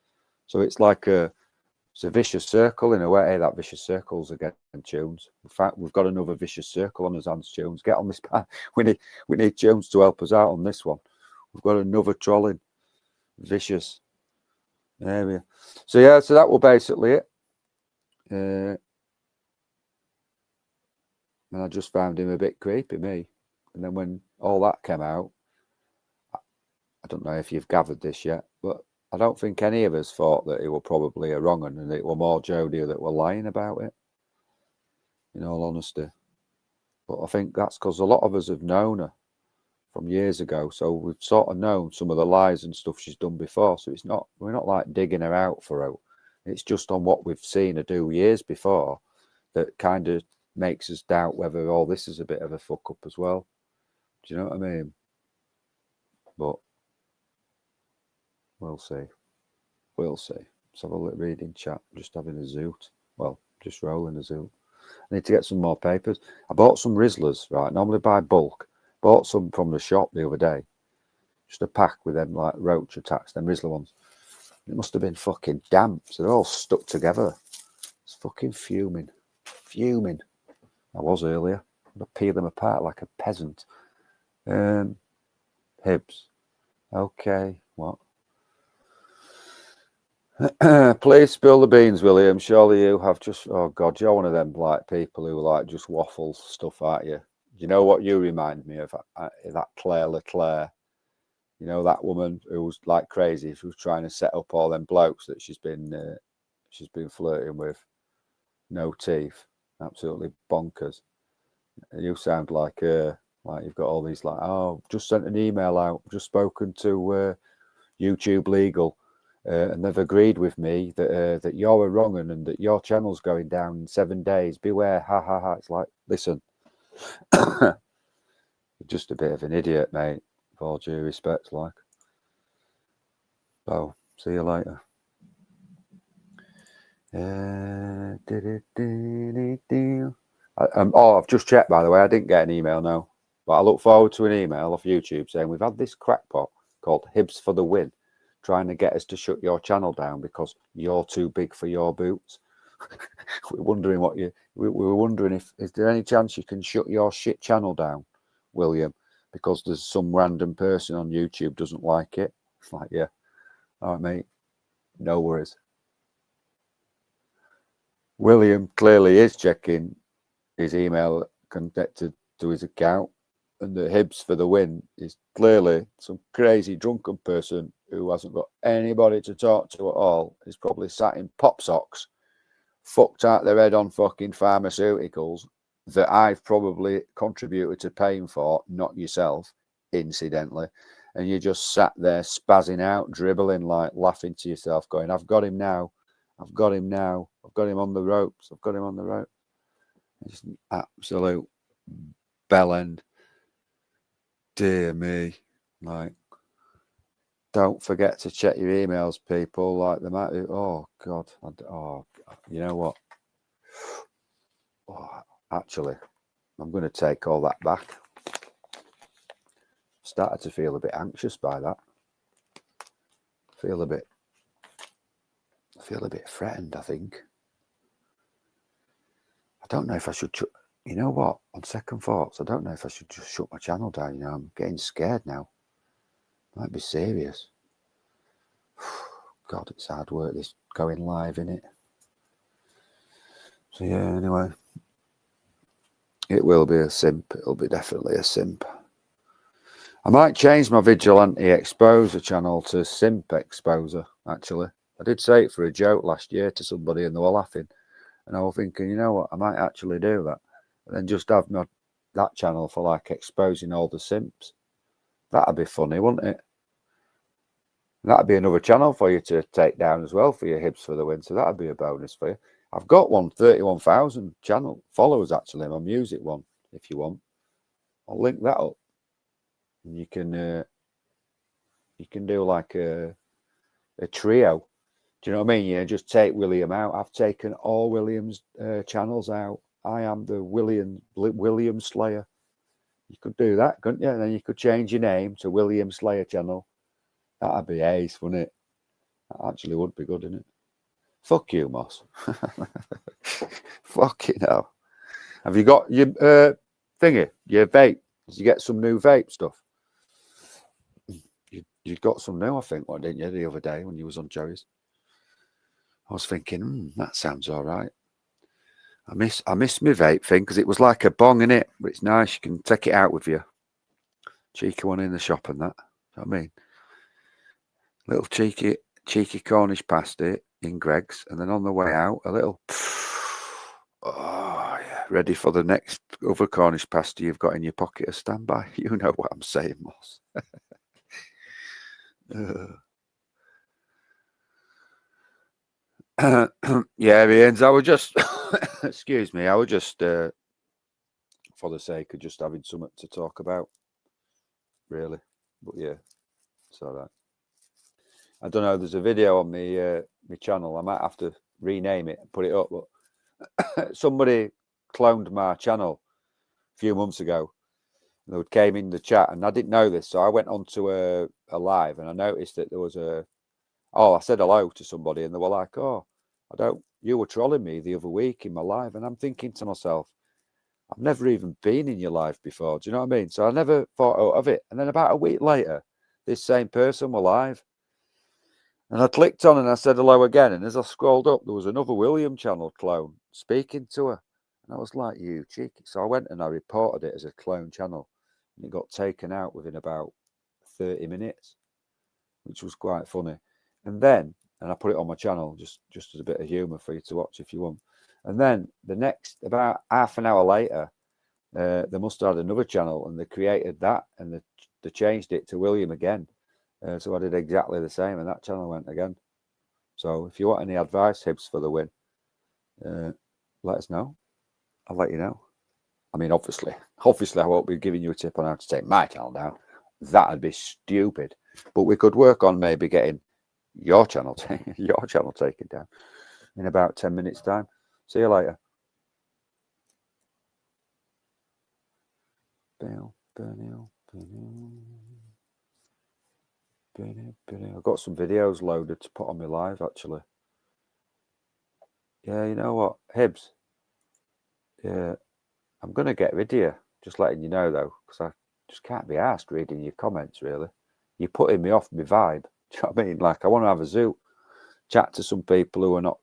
So it's like it's a vicious circle in a way. That vicious circle's again tunes. In fact, we've got another vicious circle on his hands, tunes. Get on this path. We need tunes to help us out on this one. We've got another trolling vicious Yeah. So yeah, so that was basically it. And I just found him a bit creepy, me. And then when all that came out, I don't know if you've gathered this yet, but I don't think any of us thought that it were probably a wrong one, and it were more Jodie that were lying about it, in all honesty. But I think that's because a lot of us have known her from years ago, so we've sort of known some of the lies and stuff she's done before. So we're not like digging her out for her. It's just on what we've seen her do years before that kind of makes us doubt whether all this is a bit of a fuck up as well. Do you know what I mean? But we'll see. Let's have a little reading chat. Just having a zoot. Well, just rolling a zoot. I need to get some more papers. I bought some Rizzlers, right? Normally buy bulk. Bought some from the shop the other day. Just a pack with them like roach attacks, them Rizzler ones. It must have been fucking damp. So they're all stuck together. It's fucking fuming. Fuming. I was earlier. I peel them apart like a peasant. Hibs. Okay. What? Please spill the beans, William. Surely you have just... Oh, God, you're one of them like people who like just waffle stuff, aren't you? You know what you remind me of? That Claire Leclerc. You know, that woman who was like crazy. She was trying to set up all them blokes that she's been flirting with. No teeth. Absolutely bonkers. You sound like you've got all these like, oh, just sent an email out. Just spoken to YouTube Legal. And they've agreed with me that you're a wrong un and that your channel's going down in 7 days. Beware, ha ha ha. It's like, listen, you're just a bit of an idiot, mate. With all due respect, like. So, see you later. I've just checked, by the way. I didn't get an email, no. But I look forward to an email off YouTube saying we've had this crackpot called Hibs for the Win, trying to get us to shut your channel down because you're too big for your boots. We're wondering we were wondering if is there any chance you can shut your shit channel down, William, because there's some random person on YouTube doesn't like it. It's like, yeah, all right, mate, no worries. William clearly is checking his email connected to his account, and the Hibs for the Win is clearly some crazy drunken person who hasn't got anybody to talk to at all. He's probably sat in pop socks, fucked out their head on fucking pharmaceuticals that I've probably contributed to paying for, not yourself, incidentally. And you just sat there spazzing out, dribbling, like laughing to yourself, going, I've got him now. I've got him now. I've got him on the ropes. I've got him on the rope. It's an absolute bellend. Dear me. Like, don't forget to check your emails, people. Like, they might be, oh, God. You know what? Oh, actually, I'm going to take all that back. Started to feel a bit anxious by that. Feel a bit threatened, I think. I don't know if I should... You know what? On second thoughts, I don't know if I should just shut my channel down. You know, I'm getting scared now. Might be serious. God, it's hard work, this going live, innit? So, yeah, anyway. It will be a simp. It'll be definitely a simp. I might change my Vigilante Exposer channel to Simp Exposer, actually. I did say it for a joke last year to somebody and they were laughing. And I was thinking, you know what, I might actually do that. And then just have that channel for like exposing all the simps. That'd be funny, wouldn't it? That'd be another channel for you to take down as well for your Hibs for the Win. So that'd be a bonus for you. I've got 31,000 channel followers actually, my music one, if you want. I'll link that up. And you can do like a trio. Do you know what I mean? Yeah, just take William out. I've taken all William's channels out. I am the William Slayer. You could do that, couldn't you? And then you could change your name to William Slayer channel. That'd be ace, wouldn't it? That actually would be good, isn't it? Fuck you, Moss. Fucking hell. Have you got your thingy, your vape? Did you get some new vape stuff? You got some new, I think, didn't you, the other day when you was on Joey's? I was thinking, that sounds all right. I miss my vape thing because it was like a bong in it, but it's nice. You can take it out with you. Cheeky one in the shop and that. You know what I mean? Little cheeky Cornish pasty in Greg's, and then on the way out, a little. Oh yeah, ready for the next other Cornish pasty you've got in your pocket of standby. You know what I'm saying, Moss. Yeah, Ian's. I would just, excuse me. I would just, for the sake of just having something to talk about, really. But yeah, it's all right. I don't know. There's a video on my channel. I might have to rename it and put it up. But somebody cloned my channel a few months ago. They came in the chat, and I didn't know this, so I went onto a live, and I noticed that there was I said hello to somebody, and they were like, "Oh, you were trolling me the other week in my live," and I'm thinking to myself, I've never even been in your live before. Do you know what I mean? So I never thought out of it. And then about a week later, this same person were live. And I clicked on and I said hello again. And as I scrolled up, there was another William channel clone speaking to her. And I was like, you cheeky. So I went and I reported it as a clone channel. And it got taken out within about 30 minutes, which was quite funny. And I put it on my channel just as a bit of humour for you to watch if you want. And then the next, about half an hour later, they must have had another channel and they created that and they changed it to William again. So I did exactly the same and that channel went again. So if you want any advice, Hibs, for the win, let us know. I'll let you know. I mean, obviously I won't be giving you a tip on how to take my channel down. That'd be stupid. But we could work on maybe getting your channel taken down in about 10 minutes time. See you later. I've got some videos loaded to put on my live, actually. Yeah, you know what, Hibs? Yeah, I'm going to get rid of you. Just letting you know, though, because I just can't be asked reading your comments, really. You're putting me off my vibe. Do you know what I mean? Like, I want to have a zoo, chat to some people who are not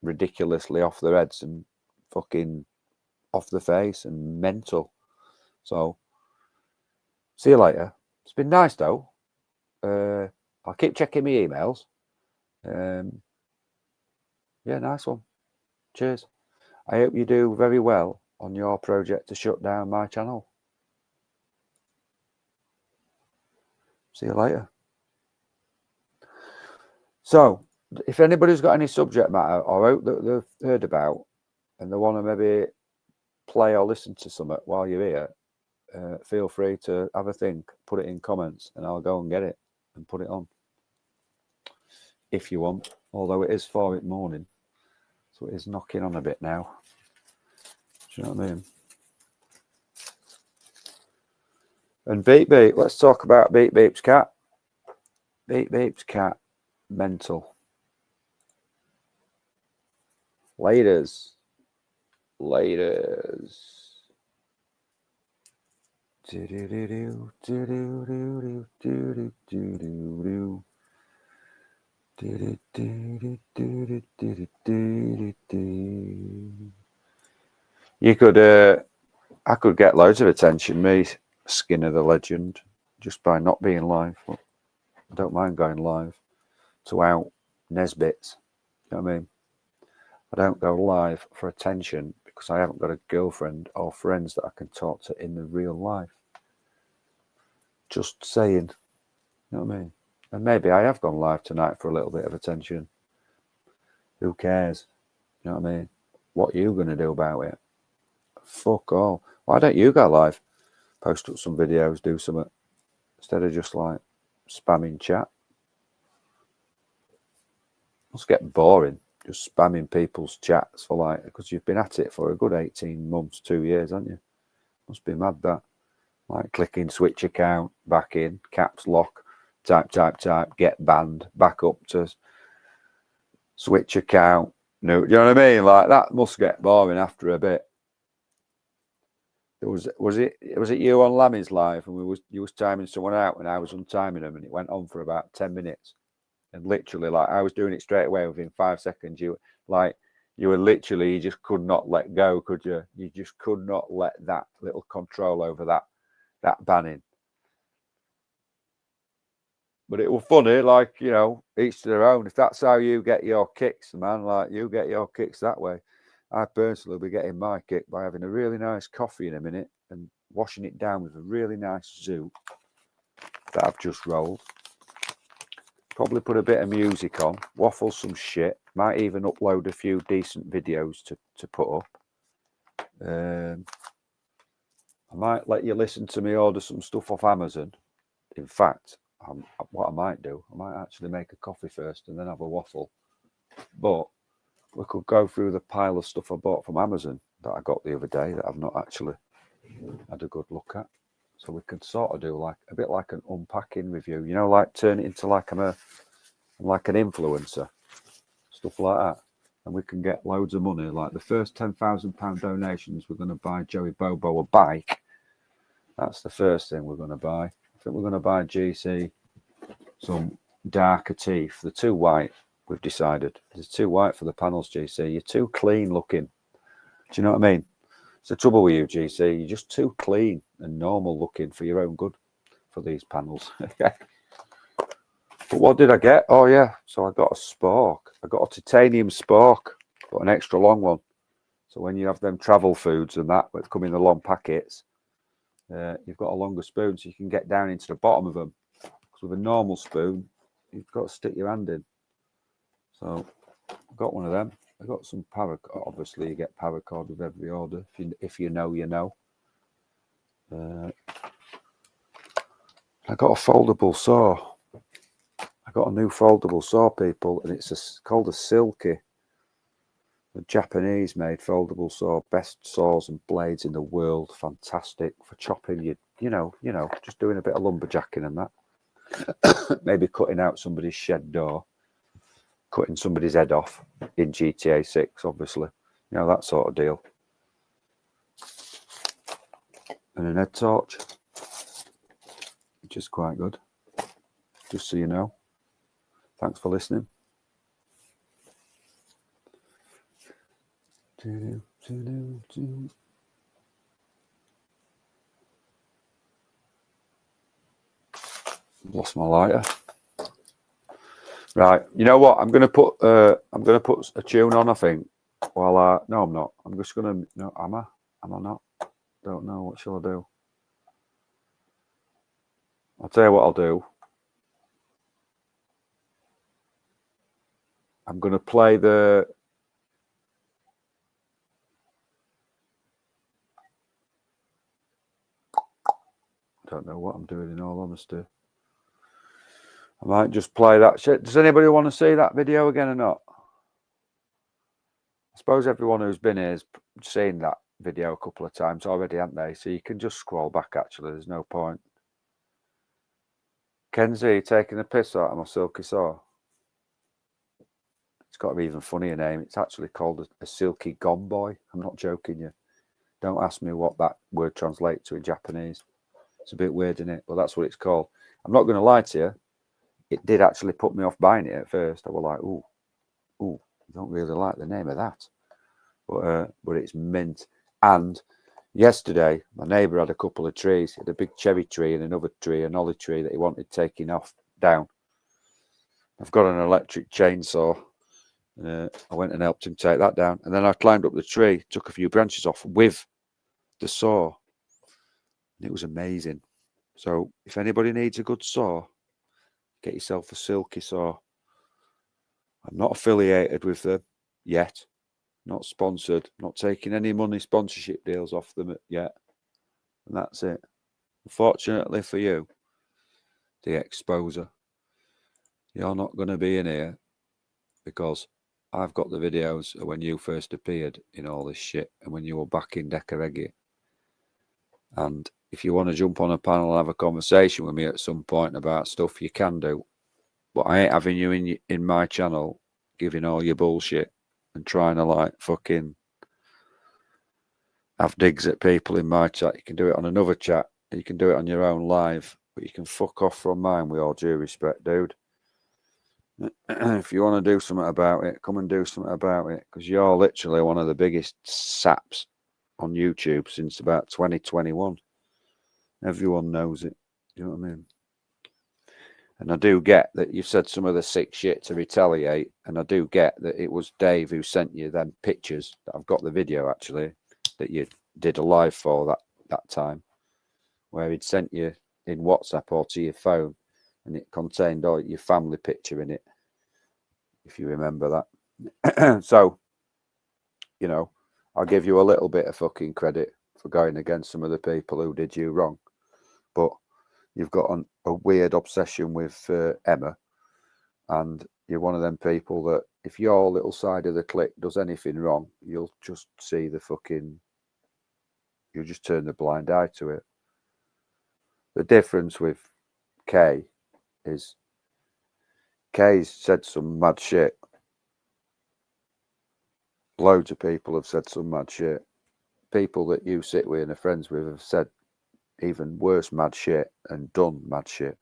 ridiculously off their heads and fucking off the face and mental. So, see you later. It's been nice, though. I'll keep checking my emails. Yeah, nice one. Cheers. I hope you do very well on your project to shut down my channel. See you later. So, if anybody's got any subject matter or out that they've heard about and they want to maybe play or listen to something while you're here, feel free to have a think, put it in comments, and I'll go and get it and put it on. If you want, although it is 4 in the morning, so it is knocking on a bit now. Do you know what I mean? And Beep Beep, let's talk about Beep Beep's cat. Beep Beep's cat, mental. Laters. You could, I could get loads of attention, me, Skinner the Legend, just by not being live. But I don't mind going live to out Nesbits. You know what I mean? I don't go live for attention because I haven't got a girlfriend or friends that I can talk to in the real life. Just saying. You know what I mean? And maybe I have gone live tonight for a little bit of attention. Who cares? You know what I mean? What are you going to do about it? Fuck all. Why don't you go live? Post up some videos, do something. Instead of just like spamming chat. Must get boring. Just spamming people's chats for like, because you've been at it for a good 18 months, 2 years, haven't you? Must be mad that. Like clicking switch account, back in, caps lock, type, get banned, back up to switch account. No, you know what I mean? Like that must get boring after a bit. Was it you on Lammy's live and you was timing someone out and I was untiming them and it went on for about 10 minutes. And literally, like, I was doing it straight away within 5 seconds. You were literally, you just could not let go, could you? You just could not let that little control over that banning. But it was funny, like, you know, each to their own. If that's how you get your kicks, man, like, you get your kicks that way. I personally will be getting my kick by having a really nice coffee in a minute and washing it down with a really nice zoo that I've just rolled. Probably put a bit of music on, waffle some shit. Might even upload a few decent videos to put up. I might let you listen to me order some stuff off Amazon. In fact, what I might do, I might actually make a coffee first and then have a waffle. But we could go through the pile of stuff I bought from Amazon that I got the other day that I've not actually had a good look at. So we could sort of do like a bit like an unpacking review, you know, like turn it into like I'm like an influencer, stuff like that. And we can get loads of money. Like the first £10,000 donations, we're going to buy Joey Bobo a bike. That's the first thing we're going to buy. I think we're going to buy GC some darker teeth. They're too white, we've decided. They're too white for the panels, GC. You're too clean looking. Do you know what I mean? It's the trouble with you, GC. You're just too clean and normal looking for your own good for these panels. But what did I get? Oh, yeah. So I got a spork. I got a titanium spork, but an extra long one. So when you have them travel foods and that come in the long packets, you've got a longer spoon so you can get down into the bottom of them. Because with a normal spoon, you've got to stick your hand in. So I got one of them. I got some paracord. Obviously, you get paracord with every order. If you know, you know. I got a foldable saw. I got a new foldable saw, people, and it's called a Silky. A Japanese-made foldable saw, best saws and blades in the world. Fantastic for chopping. You know, just doing a bit of lumberjacking and that. Maybe cutting out somebody's shed door, cutting somebody's head off in GTA 6, obviously. You know, that sort of deal. And an head torch, which is quite good. Just so you know. Thanks for listening. Lost my lighter. Right, you know what? I'm gonna put a tune on. I think. Well, no, I'm not. I'm just gonna. No, am I? Am I not? Don't know. What shall I do? I'll tell you what I'll do. I'm gonna play the. I don't know what I'm doing, in all honesty. I might just play that shit. Does anybody want to see that video again or not? I suppose everyone who's been here has seen that video a couple of times already, haven't they? So you can just scroll back, actually. There's no point. Kenzie taking the piss out of my silky saw. It's got an even funnier name. It's actually called a silky gomboy. I'm not joking you. Don't ask me what that word translates to in Japanese. It's a bit weird, isn't it? But that's what it's called. I'm not going to lie to you. It did actually put me off buying it at first. I was like, ooh, I don't really like the name of that. But it's mint. And yesterday, my neighbour had a couple of trees. He had a big cherry tree and another tree, an olive tree that he wanted taking down. I've got an electric chainsaw. I went and helped him take that down. And then I climbed up the tree, took a few branches off with the saw. And it was amazing. So if anybody needs a good saw, get yourself a silky saw. I'm not affiliated with them yet. Not sponsored. Not taking any money sponsorship deals off them yet. And that's it. Unfortunately for you, the exposer, you're not going to be in here because I've got the videos of when you first appeared in all this shit and when you were back in Decareggi. And if you want to jump on a panel and have a conversation with me at some point about stuff, you can do. But I ain't having you in my channel giving all your bullshit and trying to like fucking have digs at people in my chat. You can do it on another chat. You can do it on your own live. But you can fuck off from mine with all due respect, dude. If you want to do something about it, come and do something about it, because you're literally one of the biggest saps on YouTube since about 2021. Everyone knows it. You know what I mean? And I do get that you've said some of the sick shit to retaliate, and I do get that it was Dave who sent you them pictures. I've got the video actually that you did a live for that time, where he'd sent you in WhatsApp or to your phone, and it contained all your family picture in it, if you remember that. So, you know, I'll give you a little bit of fucking credit for going against some of the people who did you wrong, but you've got a weird obsession with Emma, and you're one of them people that if your little side of the clique does anything wrong, you'll just see the fucking, you'll just turn the blind eye to it. The difference with Kay is Kay's said some mad shit. Loads of people have said some mad shit. People that you sit with and are friends with have said even worse mad shit and done mad shit.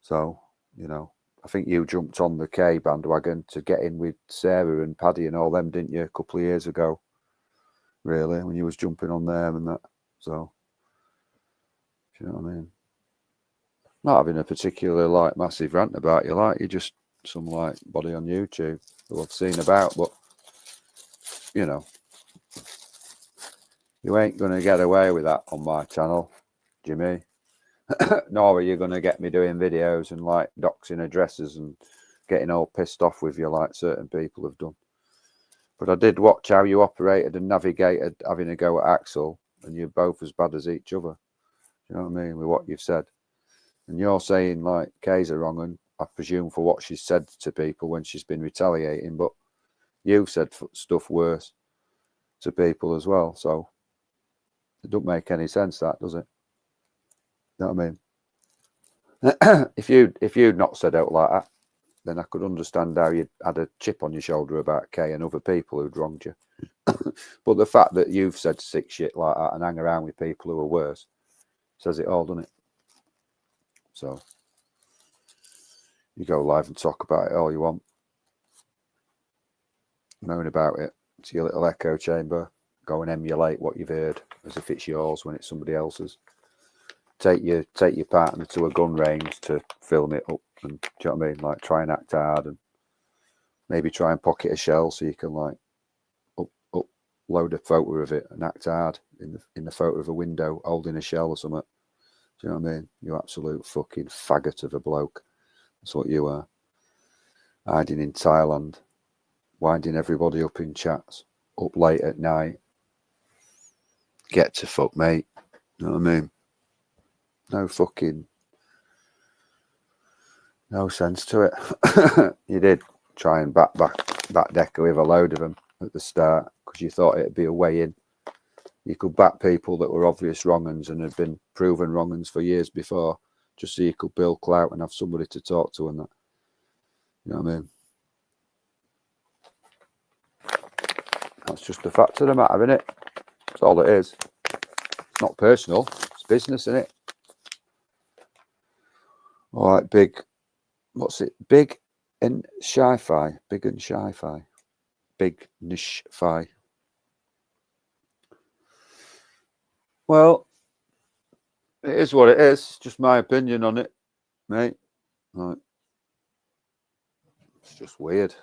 So, you know, I think you jumped on the K bandwagon to get in with Sarah and Paddy and all them, didn't you, a couple of years ago? Really, when you was jumping on them and that. So, you know what I mean? Not having a particular like massive rant about you, like you're just some like body on YouTube who I've seen about, but you know, you ain't gonna get away with that on my channel, Jimmy. Nor are you gonna get me doing videos and like doxing addresses and getting all pissed off with you like certain people have done. But I did watch how you operated and navigated having a go at Axel, and you're both as bad as each other. You know what I mean, with what you've said. And you're saying like Kay's are wrong, and I presume for what she's said to people when she's been retaliating, but you've said stuff worse to people as well. So it don't make any sense, that, does it? You know what I mean? If you'd not said out like that, then I could understand how you had a chip on your shoulder about Kay and other people who'd wronged you. But the fact that you've said sick shit like that and hang around with people who are worse says it all, doesn't it? So you go live and talk about it all you want. Moan about it to your little echo chamber. Go and emulate what you've heard as if it's yours when it's somebody else's. Take your partner to a gun range to film it up, and do you know what I mean? Like try and act hard, and maybe try and pocket a shell so you can like upload a photo of it and act hard in the photo of a window holding a shell or something. Do you know what I mean? You absolute fucking faggot of a bloke. That's what you are. Hiding in Thailand, winding everybody up in chats, up late at night. Get to fuck, mate. You know what I mean? No sense to it. You did try and back Decker with a load of them at the start because you thought it'd be a way in. You could back people that were obvious wrong-uns and had been proven wrong-uns for years before, just so you could build clout and have somebody to talk to and that. You know what I mean? That's just the fact of the matter, innit? That's all it is. It's not personal. It's business, innit? All right, big. What's it? Big and sci-fi. Big and sci-fi. Big niche-fi. Well, it is what it is. Just my opinion on it, mate. Right. It's just weird.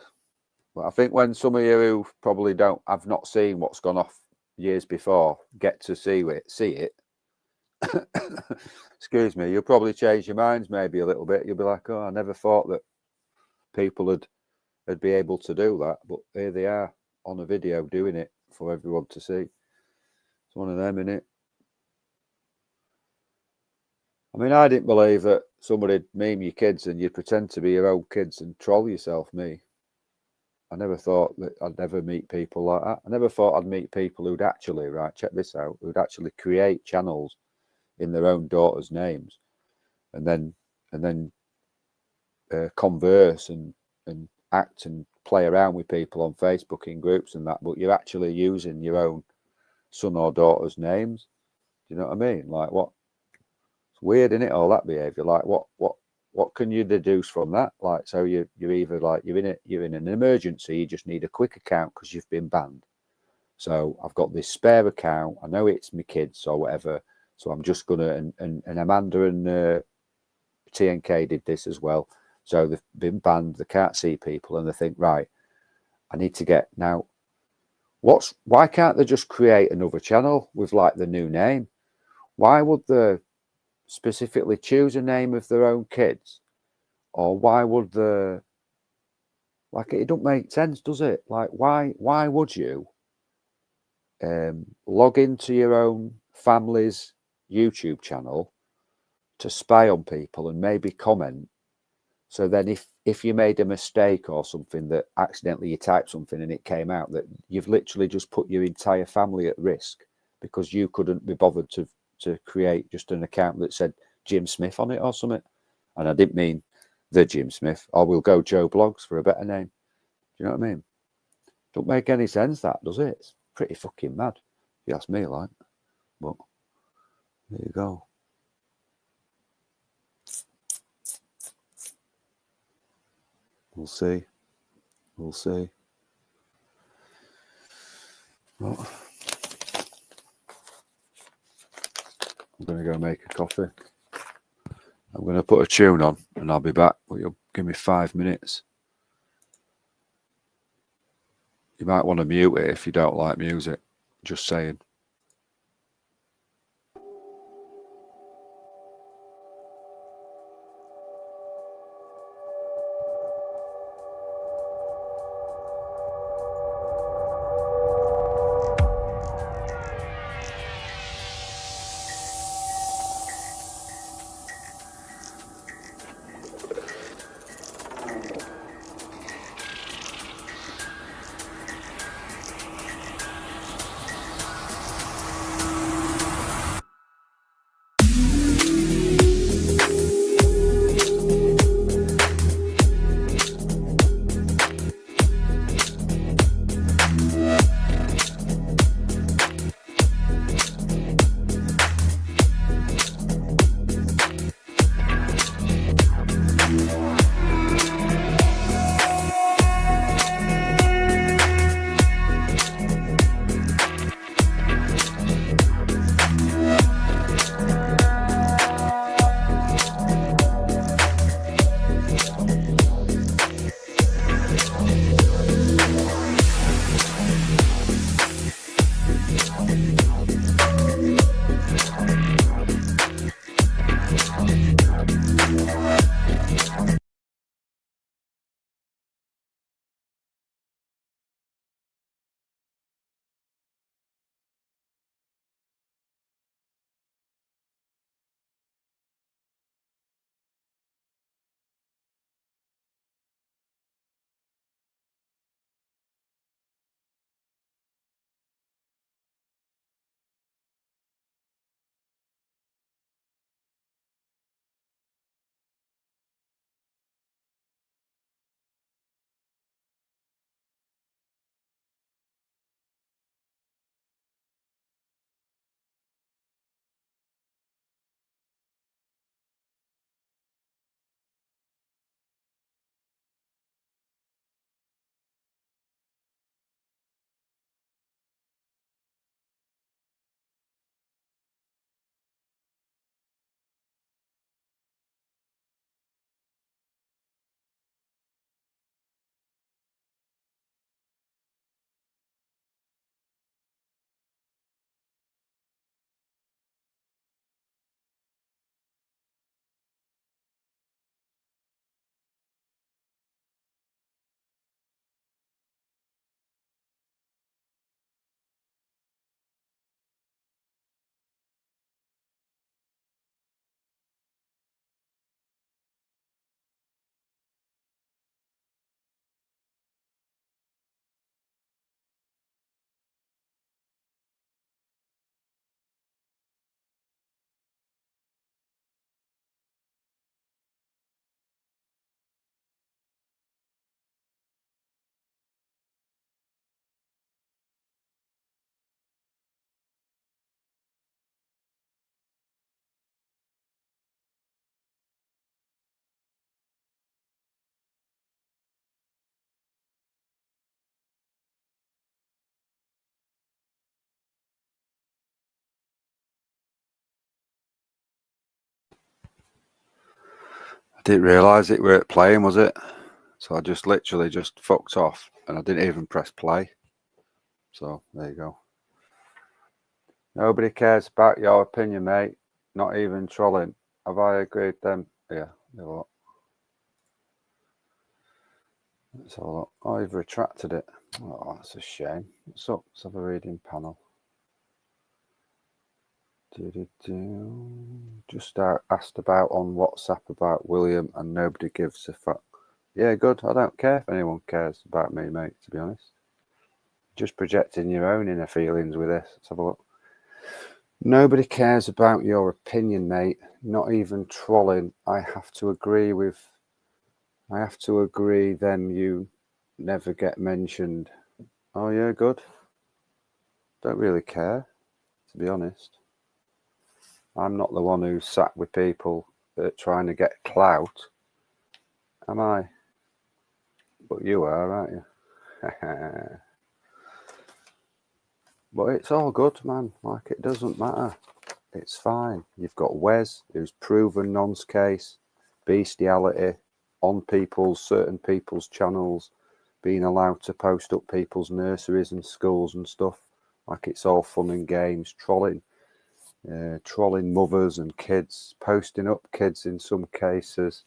But I think when some of you who probably have not seen what's gone off years before get to see it, excuse me, you'll probably change your minds maybe a little bit. You'll be like, oh, I never thought that people would be able to do that. But here they are on a video doing it for everyone to see. It's one of them, innit? I mean, I didn't believe that somebody'd meme your kids and you'd pretend to be your own kids and troll yourself, me. I never thought that I'd ever meet people like that. I never thought I'd meet people who'd actually, right, check this out, who'd actually create channels in their own daughters' names and then converse and act and play around with people on Facebook in groups and that, but you're actually using your own son or daughter's names. Do you know what I mean? Like what? It's weird, isn't it? All that behaviour. Like what what can you deduce from that? Like, so you're either like you're in an emergency, you just need a quick account because you've been banned. So I've got this spare account. I know it's my kids or whatever. So I'm just gonna and Amanda and TNK did this as well. So they've been banned. They can't see people, and they think, right, I need to get now. Why can't they just create another channel with like the new name? Why would they specifically choose a name of their own kids? Or why would they, like, it don't make sense, does it? Like, why would you log into your own family's YouTube channel to spy on people and maybe comment? So then if you made a mistake or something, that accidentally you typed something and it came out, that you've literally just put your entire family at risk because you couldn't be bothered to create just an account that said Jim Smith on it or something. And I didn't mean the Jim Smith, or we'll go Joe Blogs for a better name. Do you know what I mean? Don't make any sense, that, does it? It's pretty fucking mad, if you ask me, like. But there you go. We'll see. We'll see. Well, I'm going to go make a coffee. I'm going to put a tune on and I'll be back. But you'll give me 5 minutes. You might want to mute it if you don't like music. Just saying. Didn't realise it weren't playing, was it? So I just literally just fucked off and I didn't even press play. So there you go. Nobody cares about your opinion, mate. Not even trolling. Have I agreed them? Yeah. Let's have a look. Oh, you've retracted it. Oh, that's a shame. What's up? Let's have a reading panel. Just asked about on WhatsApp about William and nobody gives a fuck. Yeah, good. I don't care if anyone cares about me, mate, to be honest. Just projecting your own inner feelings with this. Let's have a look. Nobody cares about your opinion, mate. Not even trolling. I have to agree, then you never get mentioned. Oh, yeah, good. Don't really care, to be honest. I'm not the one who's sat with people trying to get clout, am I? But you are, aren't you? But it's all good, man. Like, it doesn't matter. It's fine. You've got Wes, who's proven nonce case, bestiality on certain people's channels, being allowed to post up people's nurseries and schools and stuff. Like, it's all fun and games, trolling mothers and kids, posting up kids in some cases,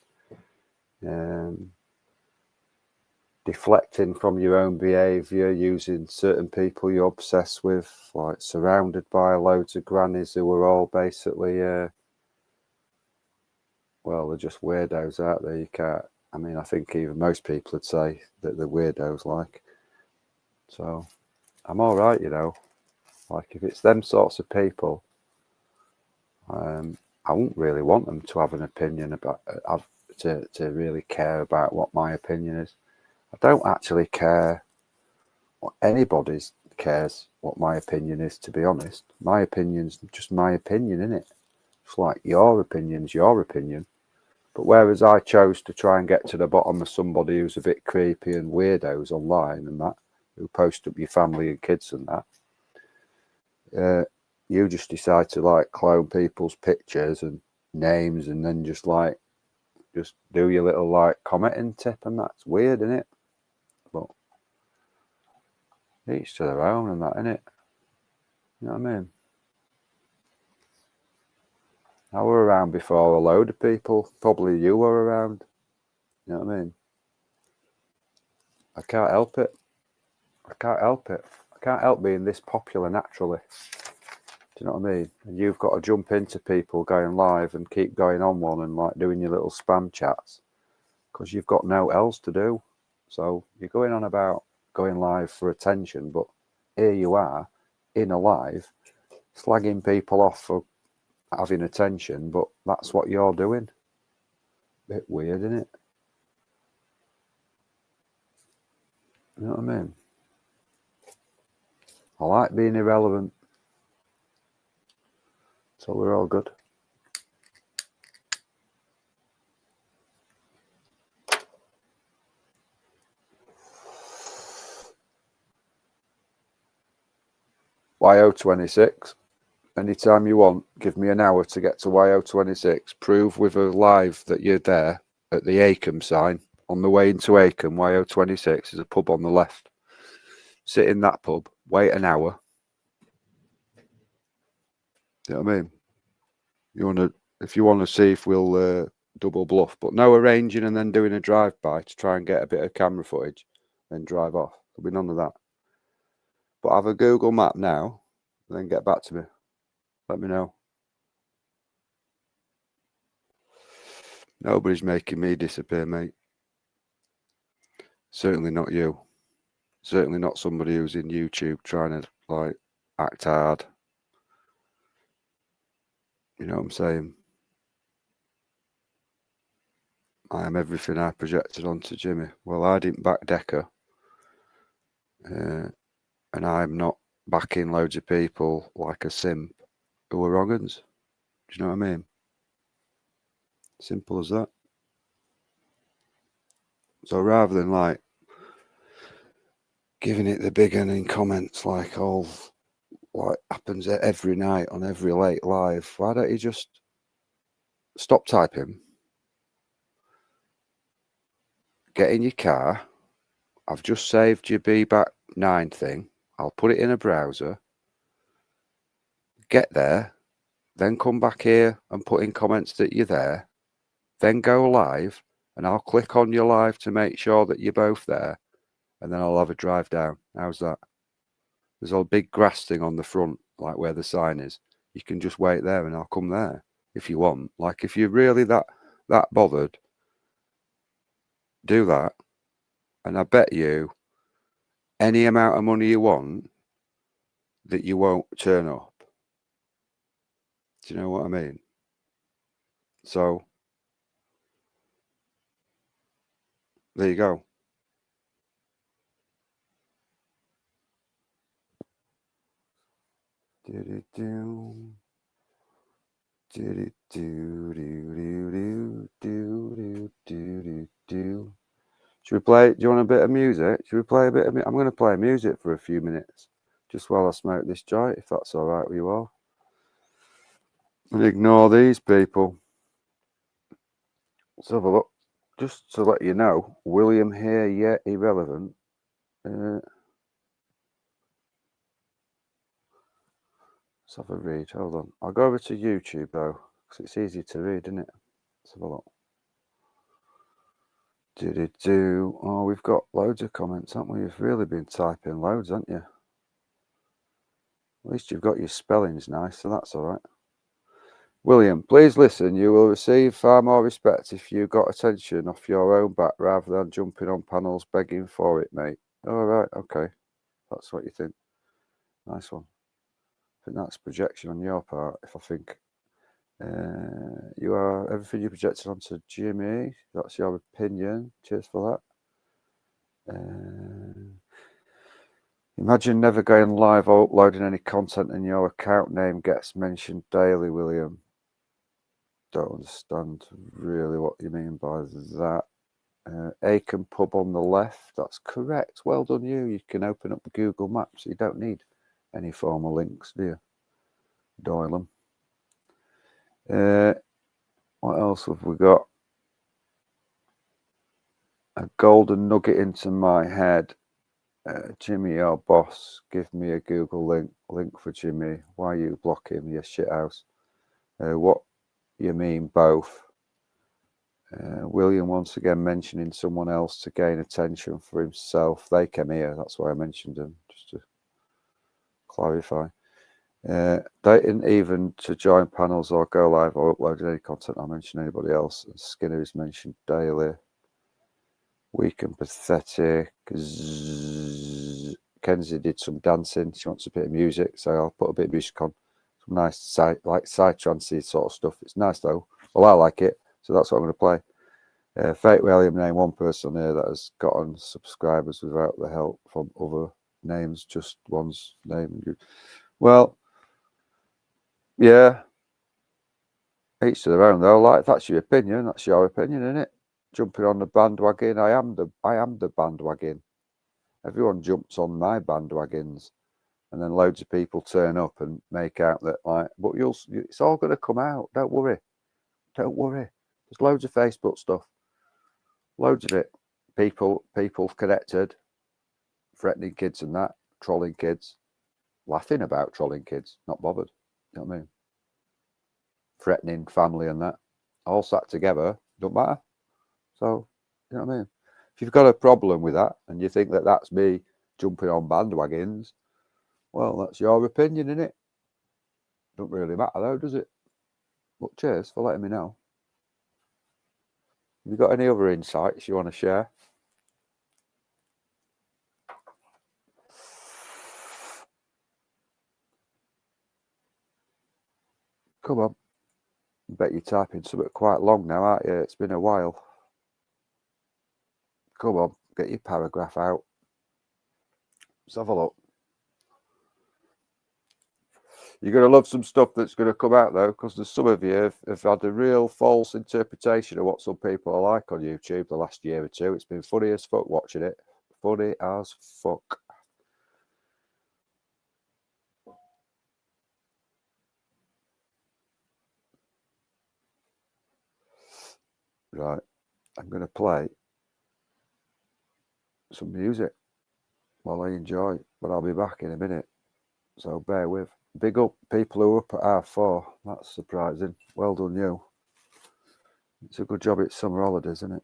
deflecting from your own behaviour, using certain people you're obsessed with, like surrounded by loads of grannies who are all basically, well, they're just weirdos out there. You can't, I mean, I think even most people would say that they're weirdos, like. So, I'm all right, you know. Like, if it's them sorts of people, I wouldn't really want them to have an opinion about, to really care about what my opinion is. I don't actually care what anybody cares what my opinion is, to be honest. My opinion's just my opinion, innit? It's like your opinion's your opinion. But whereas I chose to try and get to the bottom of somebody who's a bit creepy and weirdos online and that, who post up your family and kids and that, you just decide to like clone people's pictures and names and then just do your little like commenting tip, and that's weird, isn't it? But each to their own and that, innit? You know what I mean? I were around before a load of people. Probably you were around. You know what I mean? I can't help it. I can't help being this popular naturally. Do you know what I mean? And you've got to jump into people going live and keep going on one and like doing your little spam chats because you've got no else to do. So you're going on about going live for attention, but here you are in a live slagging people off for having attention, but that's what you're doing. Bit weird, isn't it? You know what I mean? I like being irrelevant. So we're all good. YO26. Anytime you want, give me an hour to get to YO26. Prove with a live that you're there at the Acom sign. On the way into Acom, YO26 is a pub on the left. Sit in that pub, wait an hour. You know what I mean? If you want to see if we'll double bluff, but no arranging and then doing a drive-by to try and get a bit of camera footage, then drive off. There'll be none of that. But have a Google map now, and then get back to me. Let me know. Nobody's making me disappear, mate. Certainly not you. Certainly not somebody who's in YouTube trying to like act hard. You know what I'm saying? I am everything I projected onto Jimmy. Well, I didn't back Decker. And I'm not backing loads of people like a simp who are wrong uns. Do you know what I mean? Simple as that. So rather than like giving it the big one in comments like all like happens every night on every late live, why don't you just stop typing, get in your car. I've just saved your Be Back 9 thing. I'll put it in a browser. Get there. Then come back here and put in comments that you're there. Then go live. And I'll click on your live to make sure that you're both there. And then I'll have a drive down. How's that? There's a big grass thing on the front, like where the sign is. You can just wait there and I'll come there if you want. Like, if you're really that bothered, do that. And I bet you any amount of money you want that you won't turn up. Do you know what I mean? So, there you go. Should we play? Do you want a bit of music? Should we play a bit of? I'm going to play music for a few minutes, just while I smoke this joint, if that's all right with you all. And ignore these people. Let's have a look. Just to let you know, William here, yeah, irrelevant. Let's have a read. Hold on. I'll go over to YouTube though, because it's easy to read, isn't it? Let's have a look. Oh, we've got loads of comments, haven't we? You've really been typing loads, haven't you? At least you've got your spellings nice, so that's all right. William, please listen. You will receive far more respect if you got attention off your own back rather than jumping on panels begging for it, mate. All right, okay. That's what you think. Nice one. I think that's projection on your part, if I think. You are everything you projected onto Jimmy. That's your opinion. Cheers for that. Imagine never going live or uploading any content and your account name gets mentioned daily, William. Don't understand really what you mean by that. Aiken pub on the left. That's correct. Well done, you. You can open up Google Maps. You don't need any formal links, do you? Doyle them. What else have we got? A golden nugget into my head. Jimmy, your boss, give me a Google link for Jimmy. Why you block him, you shithouse? What you mean, both? William once again mentioning someone else to gain attention for himself. They came here, that's why I mentioned them, just to clarify. They didn't even to join panels or go live or upload any content or mention anybody else. Skinner is mentioned daily. Weak and pathetic. Kenzie did some dancing. She wants a bit of music, so I'll put a bit of music on. Some nice psytrance sort of stuff. It's nice though. Well, I like it, so that's what I'm going to play. Fate William named one person here that has gotten subscribers without the help from other names, just one's name. Well, yeah. Each to their own though. Like, that's your opinion. That's your opinion, isn't it? Jumping on the bandwagon. I am the bandwagon. Everyone jumps on my bandwagons, and then loads of people turn up and make out that like, but it's all going to come out. Don't worry. Don't worry. There's loads of Facebook stuff. Loads of it. People connected, threatening kids and that, trolling kids, laughing about trolling kids, not bothered. You know what I mean? Threatening family and that, all sat together, don't matter. So, you know what I mean? If you've got a problem with that and you think that that's me jumping on bandwagons, well, that's your opinion, innit? Don't really matter though, does it? But cheers for letting me know. Have you got any other insights you want to share? Come on. I bet you're typing something quite long now, aren't you? It's been a while. Come on, get your paragraph out. Let's have a look. You're going to love some stuff that's going to come out, though, because there's some of you have had a real false interpretation of what some people are like on YouTube the last year or two. It's been funny as fuck watching it. Funny as fuck. Right. I'm going to play some music while I enjoy. But I'll be back in a minute, so bear with. Big up people who are up at R4. That's surprising. Well done, you. It's a good job it's summer holidays, isn't it?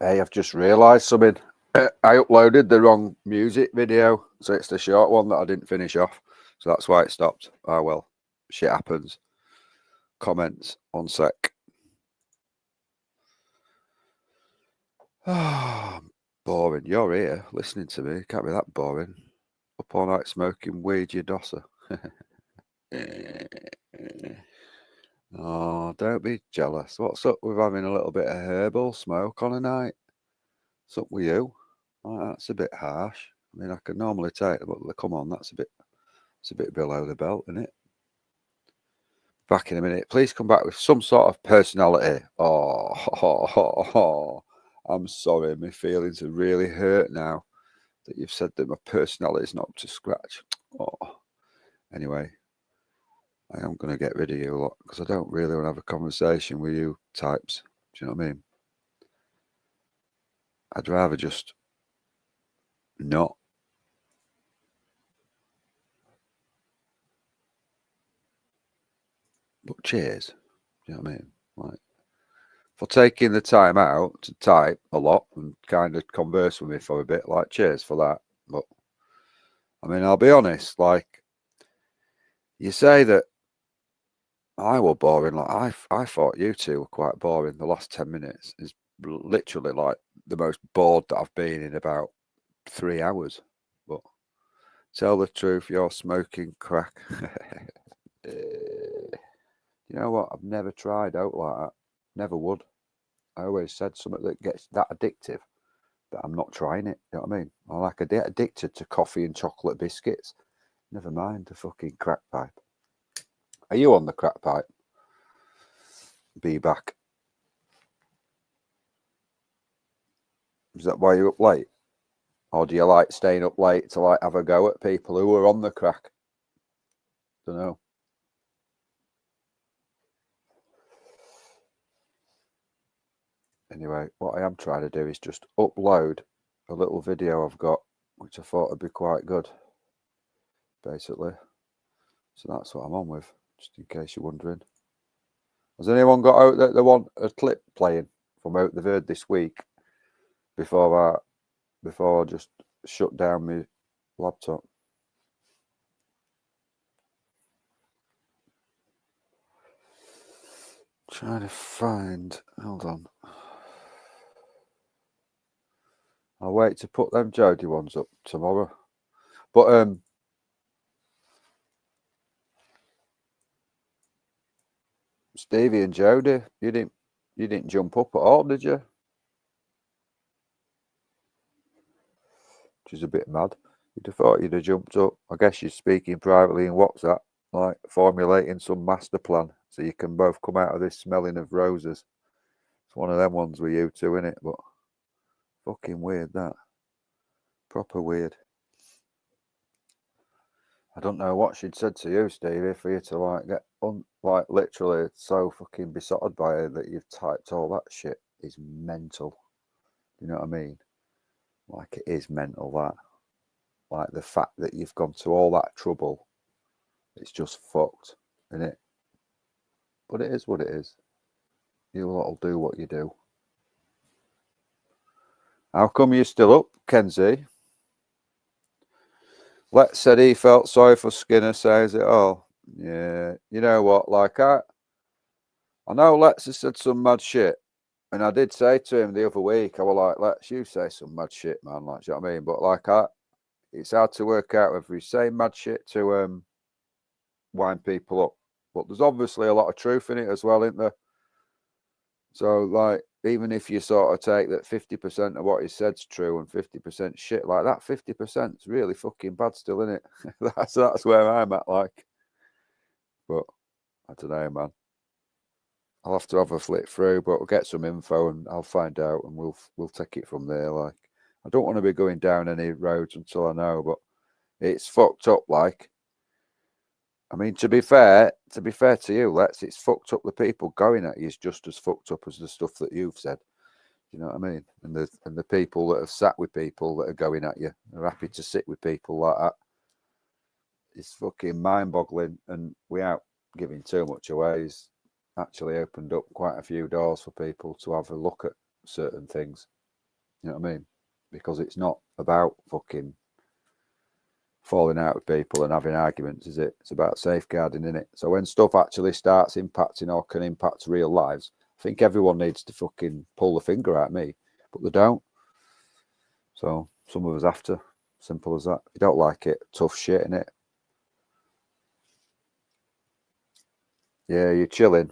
Hey, I've just realised something. I uploaded the wrong music video, so it's the short one that I didn't finish off. So that's why it stopped. Oh well, shit happens. Comments, 1 sec. Oh, boring. You're here listening to me. Can't be that boring. Up all night smoking weed, you dosser. Oh, don't be jealous. What's up with having a little bit of herbal smoke on a night? What's up with you? Oh, that's a bit harsh. I mean, I could normally take it, but come on, it's a bit below the belt, isn't it? Back in a minute. Please come back with some sort of personality. Oh, I'm sorry. My feelings are really hurt now that you've said that my personality is not up to scratch. Oh, anyway. I am going to get rid of you a lot because I don't really want to have a conversation with you types. Do you know what I mean? I'd rather just not. But cheers. Do you know what I mean? Like, for taking the time out to type a lot and kind of converse with me for a bit, like, cheers for that. But, I mean, I'll be honest, like, you say that I were boring. Like, I thought you two were quite boring. The last 10 minutes is literally like the most bored that I've been in about 3 hours. But tell the truth, you're smoking crack. You know what? I've never tried out like that. Never would. I always said something that gets that addictive that I'm not trying it. You know what I mean? I'm like addicted to coffee and chocolate biscuits. Never mind the fucking crack pipe. Are you on the crack pipe? Be back. Is that why you're up late? Or do you like staying up late to like have a go at people who are on the crack? Don't know. Anyway, what I am trying to do is just upload a little video I've got, which I thought would be quite good, basically. So that's what I'm on with, just in case you're wondering. Has anyone got out that they want a clip playing from out they've heard this week before I just shut down my laptop? Trying to find, hold on. I'll wait to put them Jodie ones up tomorrow. But Stevie and Jodie, you didn't jump up at all, did you? which is a bit mad. You'd have thought you'd have jumped up. I guess you're speaking privately in WhatsApp, like formulating some master plan so you can both come out of this smelling of roses. It's one of them ones with you two, innit? But fucking weird, that. Proper weird. I don't know what she'd said to you, Stevie, for you to like get like literally so fucking besotted by her that you've typed all that shit is mental. You know what I mean? Like, it is mental, that. Like, the fact that you've gone to all that trouble, it's just fucked, innit? But it is what it is. You lot'll do what you do. How come you're still up, Kenzie? Lex said he felt sorry for Skinner, says it all. Yeah, you know what, like, I know Lex has said some mad shit, and I did say to him the other week, I was like, Lex, you say some mad shit, man, like, do you know what I mean? But like, it's hard to work out whether he's saying mad shit to wind people up. But there's obviously a lot of truth in it as well, isn't there? So, like, even if you sort of take that 50% of what he said's true and 50% shit, like, that 50% is really fucking bad still, isn't it? that's where I'm at, like. But I don't know, man. I'll have to have a flick through, but we'll get some info and I'll find out, and we'll take it from there. Like, I don't want to be going down any roads until I know, but it's fucked up. Like, I mean, to be fair to you, Lex, it's fucked up. The people going at you is just as fucked up as the stuff that you've said. You know what I mean? And the people that have sat with people that are going at you are happy to sit with people like that. It's fucking mind-boggling, and without giving too much away, he's actually opened up quite a few doors for people to have a look at certain things. You know what I mean? Because it's not about fucking falling out with people and having arguments, is it? It's about safeguarding, isn't it? So when stuff actually starts impacting or can impact real lives, I think everyone needs to fucking pull the finger at me, but they don't. So some of us have to. Simple as that. If you don't like it, tough shit, innit? Yeah, you're chilling.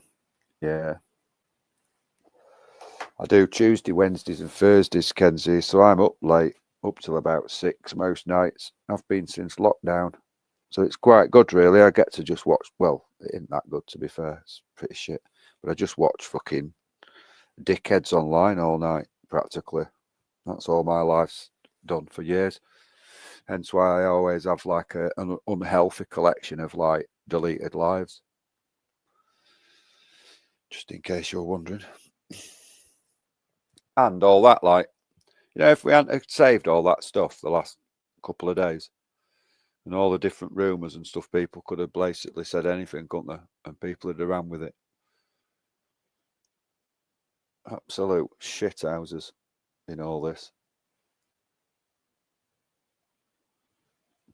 Yeah. I do Tuesday, Wednesdays and Thursdays, Kenzie, so I'm up late, up till about 6 most nights. I've been since lockdown. So it's quite good, really. I get to just watch, well, it isn't that good, to be fair. It's pretty shit. But I just watch fucking dickheads online all night, practically. That's all my life's done for years. Hence why I always have like an unhealthy collection of like deleted lives. Just in case you're wondering. And all that, like, you know, if we hadn't saved all that stuff the last couple of days and all the different rumours and stuff, people could have basically said anything, couldn't they? And people had ran with it. Absolute shit houses in all this.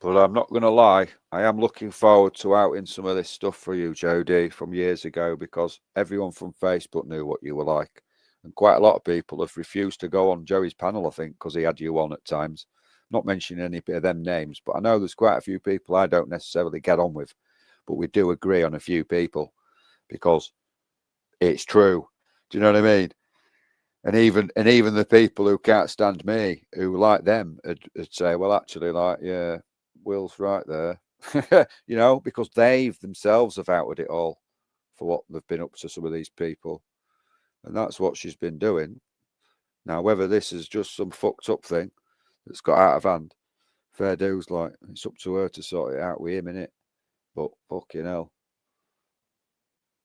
But I'm not going to lie, I am looking forward to outing some of this stuff for you, Jodie, from years ago, because everyone from Facebook knew what you were like. And quite a lot of people have refused to go on Joey's panel, I think, because he had you on at times. Not mentioning any of them names, but I know there's quite a few people I don't necessarily get on with, but we do agree on a few people because it's true. Do you know what I mean? And even the people who can't stand me, who like them, would say, well, actually, like, yeah, Will's right there. You know, because they've themselves have outed it all for what they've been up to some of these people. And that's what she's been doing. Now, whether this is just some fucked up thing that's got out of hand, fair dues, like, it's up to her to sort it out with him, innit? But fucking hell,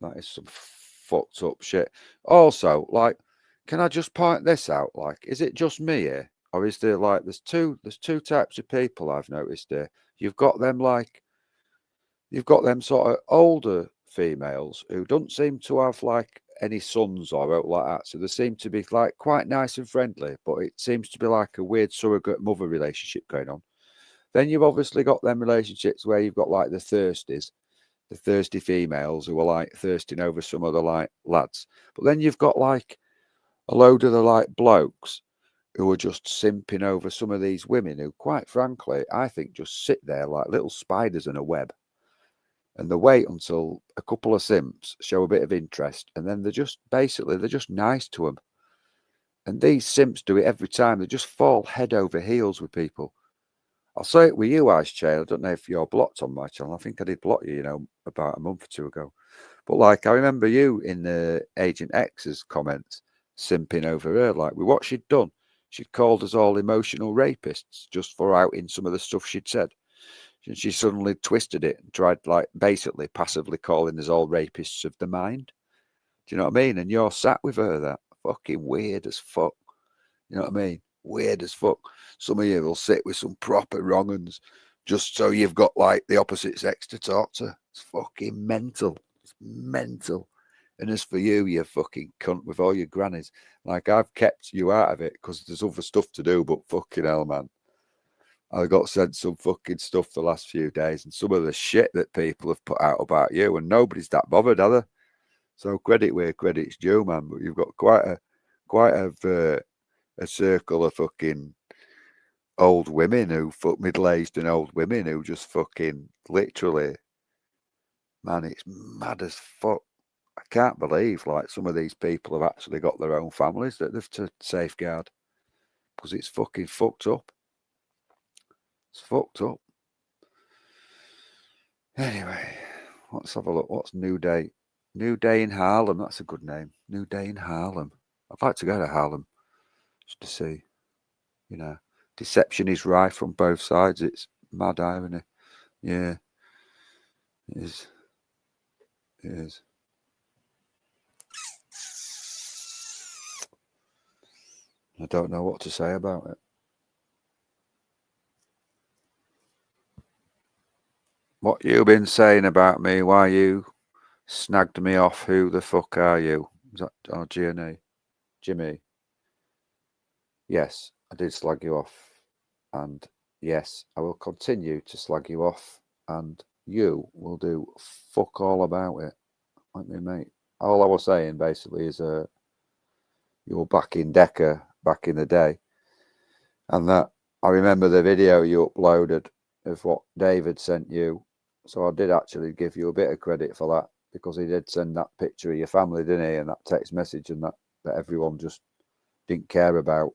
that is some fucked up shit. Also, like, can I just point this out? Like, is it just me here? Or is there, like, there's two types of people I've noticed here. You've got them sort of older females who don't seem to have, like, any sons or out like that. So they seem to be, like, quite nice and friendly, but it seems to be like a weird surrogate mother relationship going on. Then you've obviously got them relationships where you've got, like, the thirsty females who are, like, thirsting over some other, like, lads. But then you've got, like, a load of the, like, blokes who are just simping over some of these women who, quite frankly, I think just sit there like little spiders in a web. And they wait until a couple of simps show a bit of interest, and then they're just nice to them. And these simps do it every time. They just fall head over heels with people. I'll say it with you, Ice Chain. I don't know if you're blocked on my channel. I think I did block you, about a month or two ago. But like, I remember you in the Agent X's comments simping over her, like, with what she'd done. She'd called us all emotional rapists just for outing some of the stuff she'd said. And she suddenly twisted it and tried, like, basically passively calling us all rapists of the mind. Do you know what I mean? And you're sat with her, that fucking weird as fuck. You know what I mean? Weird as fuck. Some of you will sit with some proper wrong uns just so you've got, like, the opposite sex to talk to. It's fucking mental. It's mental. And as for you, you fucking cunt with all your grannies, like, I've kept you out of it because there's other stuff to do, but fucking hell, man. I got sent some fucking stuff the last few days, and some of the shit that people have put out about you, and nobody's that bothered, are they? So credit where credit's due, man. But you've got quite a circle of fucking old women who middle-aged and old women who just fucking literally, man, it's mad as fuck. I can't believe, like, some of these people have actually got their own families that they've to safeguard, because it's fucking fucked up. It's fucked up. Anyway, let's have a look. What's New Day? New Day in Harlem. That's a good name. New Day in Harlem. I'd like to go to Harlem just to see. Deception is rife on both sides. It's mad irony. Yeah, it is. It is. I don't know what to say about it. What you been saying about me? Why you snagged me off? Who the fuck are you? Is that G&A? Jimmy? Yes, I did slag you off. And yes, I will continue to slag you off. And you will do fuck all about it. Like me, mate. All I was saying, basically, is you were back in Decker back in the day. And that I remember the video you uploaded of what David sent you. So I did actually give you a bit of credit for that, because he did send that picture of your family, didn't he? And that text message and that everyone just didn't care about.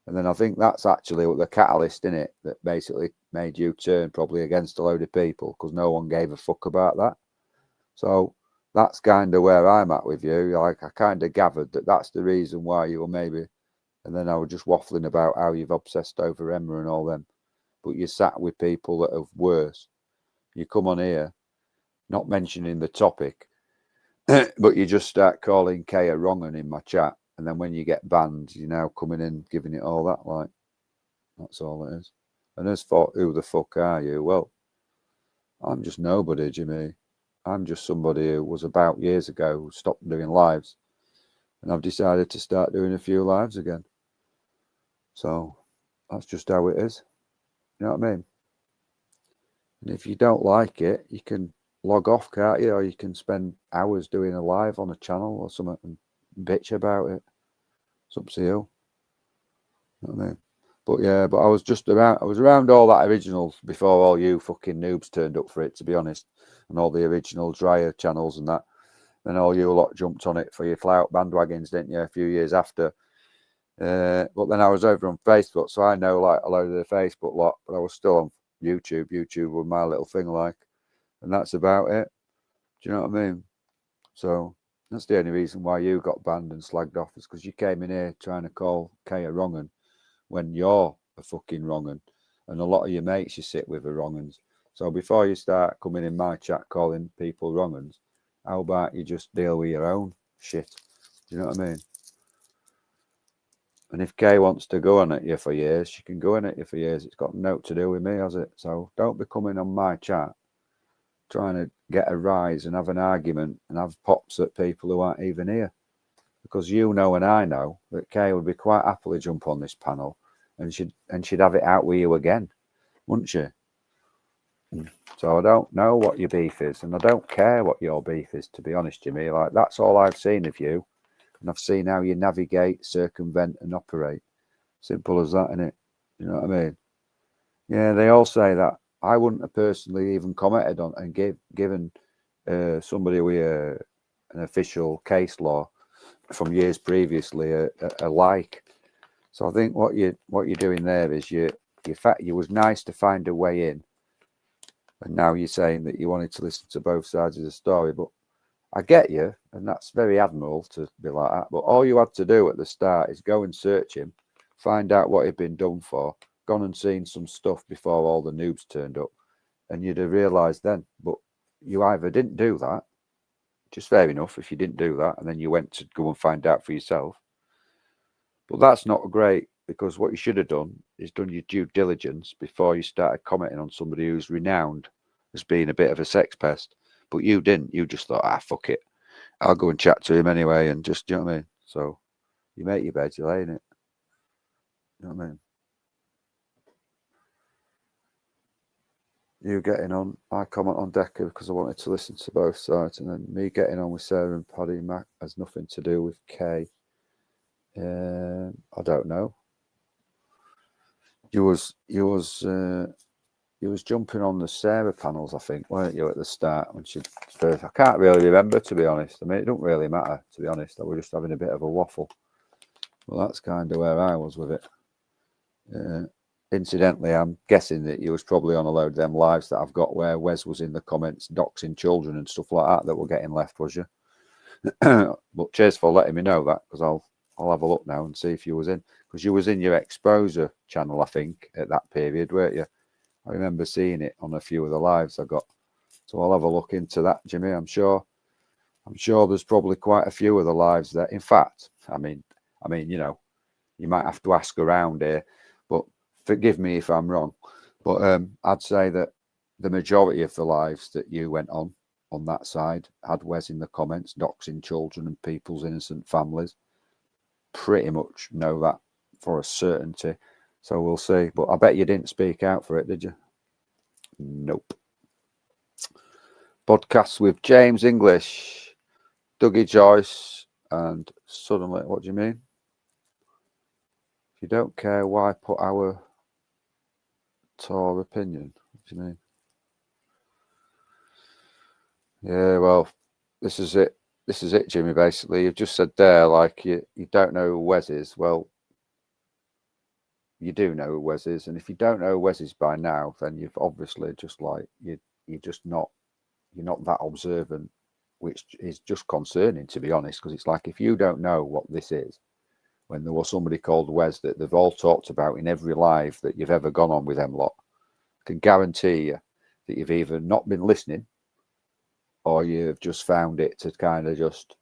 And then I think that's actually the catalyst in it that basically made you turn probably against a load of people, because no one gave a fuck about that. So that's kind of where I'm at with you. Like, I kind of gathered that that's the reason why you were maybe. And then I was just waffling about how you've obsessed over Emma and all them. But you sat with people that are worse. You come on here, not mentioning the topic, but you just start calling Kaya wrong in my chat. And then when you get banned, you're now coming in, giving it all that, like, that's all it is. And as for who the fuck are you? Well, I'm just nobody, Jimmy. I'm just somebody who was about years ago who stopped doing lives. And I've decided to start doing a few lives again. So that's just how it is. You know what I mean? And if you don't like it, you can log off, can't you? Or you can spend hours doing a live on a channel or something and bitch about it. It's up to you. You know what I mean? But yeah, I was around all that original before all you fucking noobs turned up for it, to be honest. And all the original Dryer channels and that. And all you lot jumped on it for your flout bandwagons, didn't you, a few years after. But then I was over on Facebook, so I know, like, a load of the Facebook lot, but I was still on YouTube. YouTube was my little thing, like, and that's about it. Do you know what I mean? So that's the only reason why you got banned and slagged off, is because you came in here trying to call Kaya wrong'un when you're a fucking wrong'un, and a lot of your mates you sit with are wrong'uns. So before you start coming in my chat calling people wrong'uns, how about you just deal with your own shit? Do you know what I mean? And if Kay wants to go on at you for years, she can go on at you for years. It's got no to do with me, has it? So don't be coming on my chat trying to get a rise and have an argument and have pops at people who aren't even here. Because you know and I know that Kay would be quite happily jump on this panel and she'd have it out with you again, wouldn't she? So I don't know what your beef is, and I don't care what your beef is, to be honest, Jimmy. Like, that's all I've seen of you. And I've seen how you navigate, circumvent, and operate. Simple as that, innit? You know what I mean? Yeah, they all say that. I wouldn't have personally even commented on and given somebody with an official case law from years previously a like. So I think what you're doing there is you're you was nice to find a way in, and now you're saying that you wanted to listen to both sides of the story. But I get you, and that's very admirable to be like that. But all you had to do at the start is go and search him, find out what he'd been done for, gone and seen some stuff before all the noobs turned up, and you'd have realised then. But you either didn't do that, just fair enough if you didn't do that, and then you went to go and find out for yourself. But that's not great, because what you should have done is done your due diligence before you started commenting on somebody who's renowned as being a bit of a sex pest. But you didn't. You just thought, fuck it. I'll go and chat to him anyway, and just, you know what I mean? So you make your bed, you lay in it. You know what I mean? You getting on, I comment on Decker because I wanted to listen to both sides, and then me getting on with Sarah and Paddy Mac has nothing to do with Kay. I don't know. You was jumping on the Sarah panels, I think, weren't you, at the start when she first? I can't really remember, to be honest. I mean, it don't really matter, to be honest. I was just having a bit of a waffle. Well, that's kind of where I was with it. Incidentally, I'm guessing that you was probably on a load of them lives that I've got where Wes was in the comments doxing children and stuff like that were getting left, was you? But cheers for letting me know that, because I'll have a look now and see if you was in, because you was in your exposure channel, I think, at that period, weren't you? I remember seeing it on a few of the lives I got, so I'll have a look into that, Jimmy. I'm sure there's probably quite a few of the lives there. In fact, I mean, you know, you might have to ask around here, but forgive me if I'm wrong. But I'd say that the majority of the lives that you went on that side had Wes in the comments doxing children and people's innocent families. Pretty much know that for a certainty. So we'll see. But I bet you didn't speak out for it, did you? Nope. Podcasts with James English, Dougie Joyce, and suddenly, what do you mean? If you don't care, why put our tour opinion? What do you mean? Yeah, well, this is it. This is it, Jimmy, basically. You've just said there, like, you don't know who Wes is. Well, you do know who Wes is, and if you don't know who Wes is by now, then you've obviously just like you're not that observant, which is just concerning, to be honest, because it's like, if you don't know what this is, when there was somebody called Wes that they've all talked about in every live that you've ever gone on with them lot, I can guarantee you that you've either not been listening or you've just found it to kind of just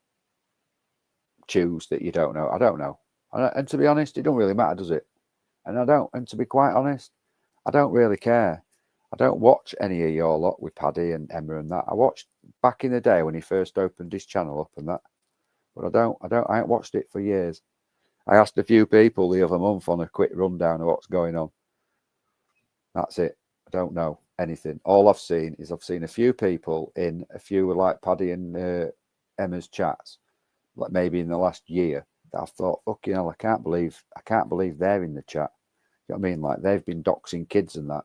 choose that you don't know. I don't know, and to be honest, it don't really matter, does it? And to be quite honest, I don't really care. I don't watch any of your lot with Paddy and Emma and that. I watched back in the day when he first opened his channel up and that, but I ain't watched it for years. I asked a few people the other month on a quick rundown of what's going on. That's it. I don't know anything. All I've seen a few people in a few like Paddy and Emma's chats, like maybe in the last year, that I thought, fucking hell, I can't believe they're in the chat. You know what I mean? Like, they've been doxing kids and that,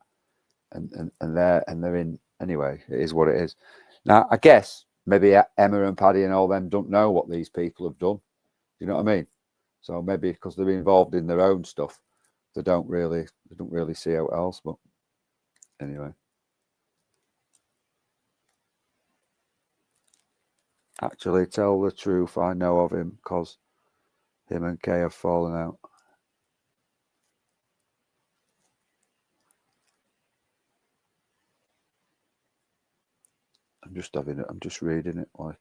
and they're in anyway. It is what it is. Now, I guess maybe Emma and Paddy and all them don't know what these people have done. You know what I mean? So maybe because they're involved in their own stuff, they don't really see how else. But anyway, actually, tell the truth. I know of him because him and Kay have fallen out. I'm just reading it like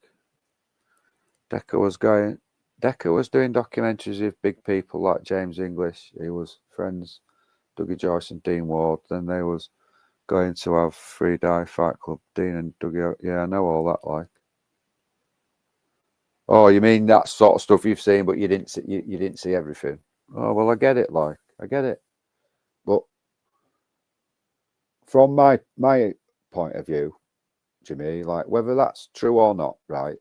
Decker was doing documentaries with big people like James English. He was friends, Dougie Joyce and Dean Ward. Then they was going to have Free Die Fight Club. Dean and Dougie, yeah, I know all that. Like, oh, you mean that sort of stuff you've seen, but you didn't see everything. Oh, well, I get it. Like, I get it, but from my point of view, Jimmy, like, whether that's true or not, right,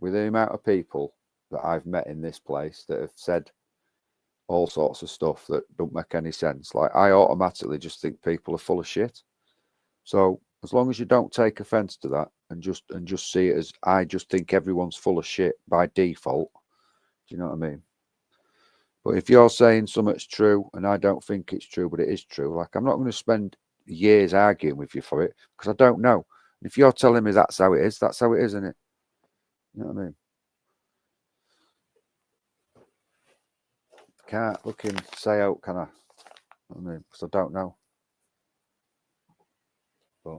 with the amount of people that I've met in this place that have said all sorts of stuff that don't make any sense, like, I automatically just think people are full of shit. So as long as you don't take offense to that and just see it as, I just think everyone's full of shit by default, do you know what I mean? But if you're saying something's true and I don't think it's true, but it is true, like I'm not going to spend years arguing with you for it because I don't know. If you're telling me that's how it is, that's how it is, isn't it? You know what I mean? Can't fucking say out, can I? I mean, because I don't know. But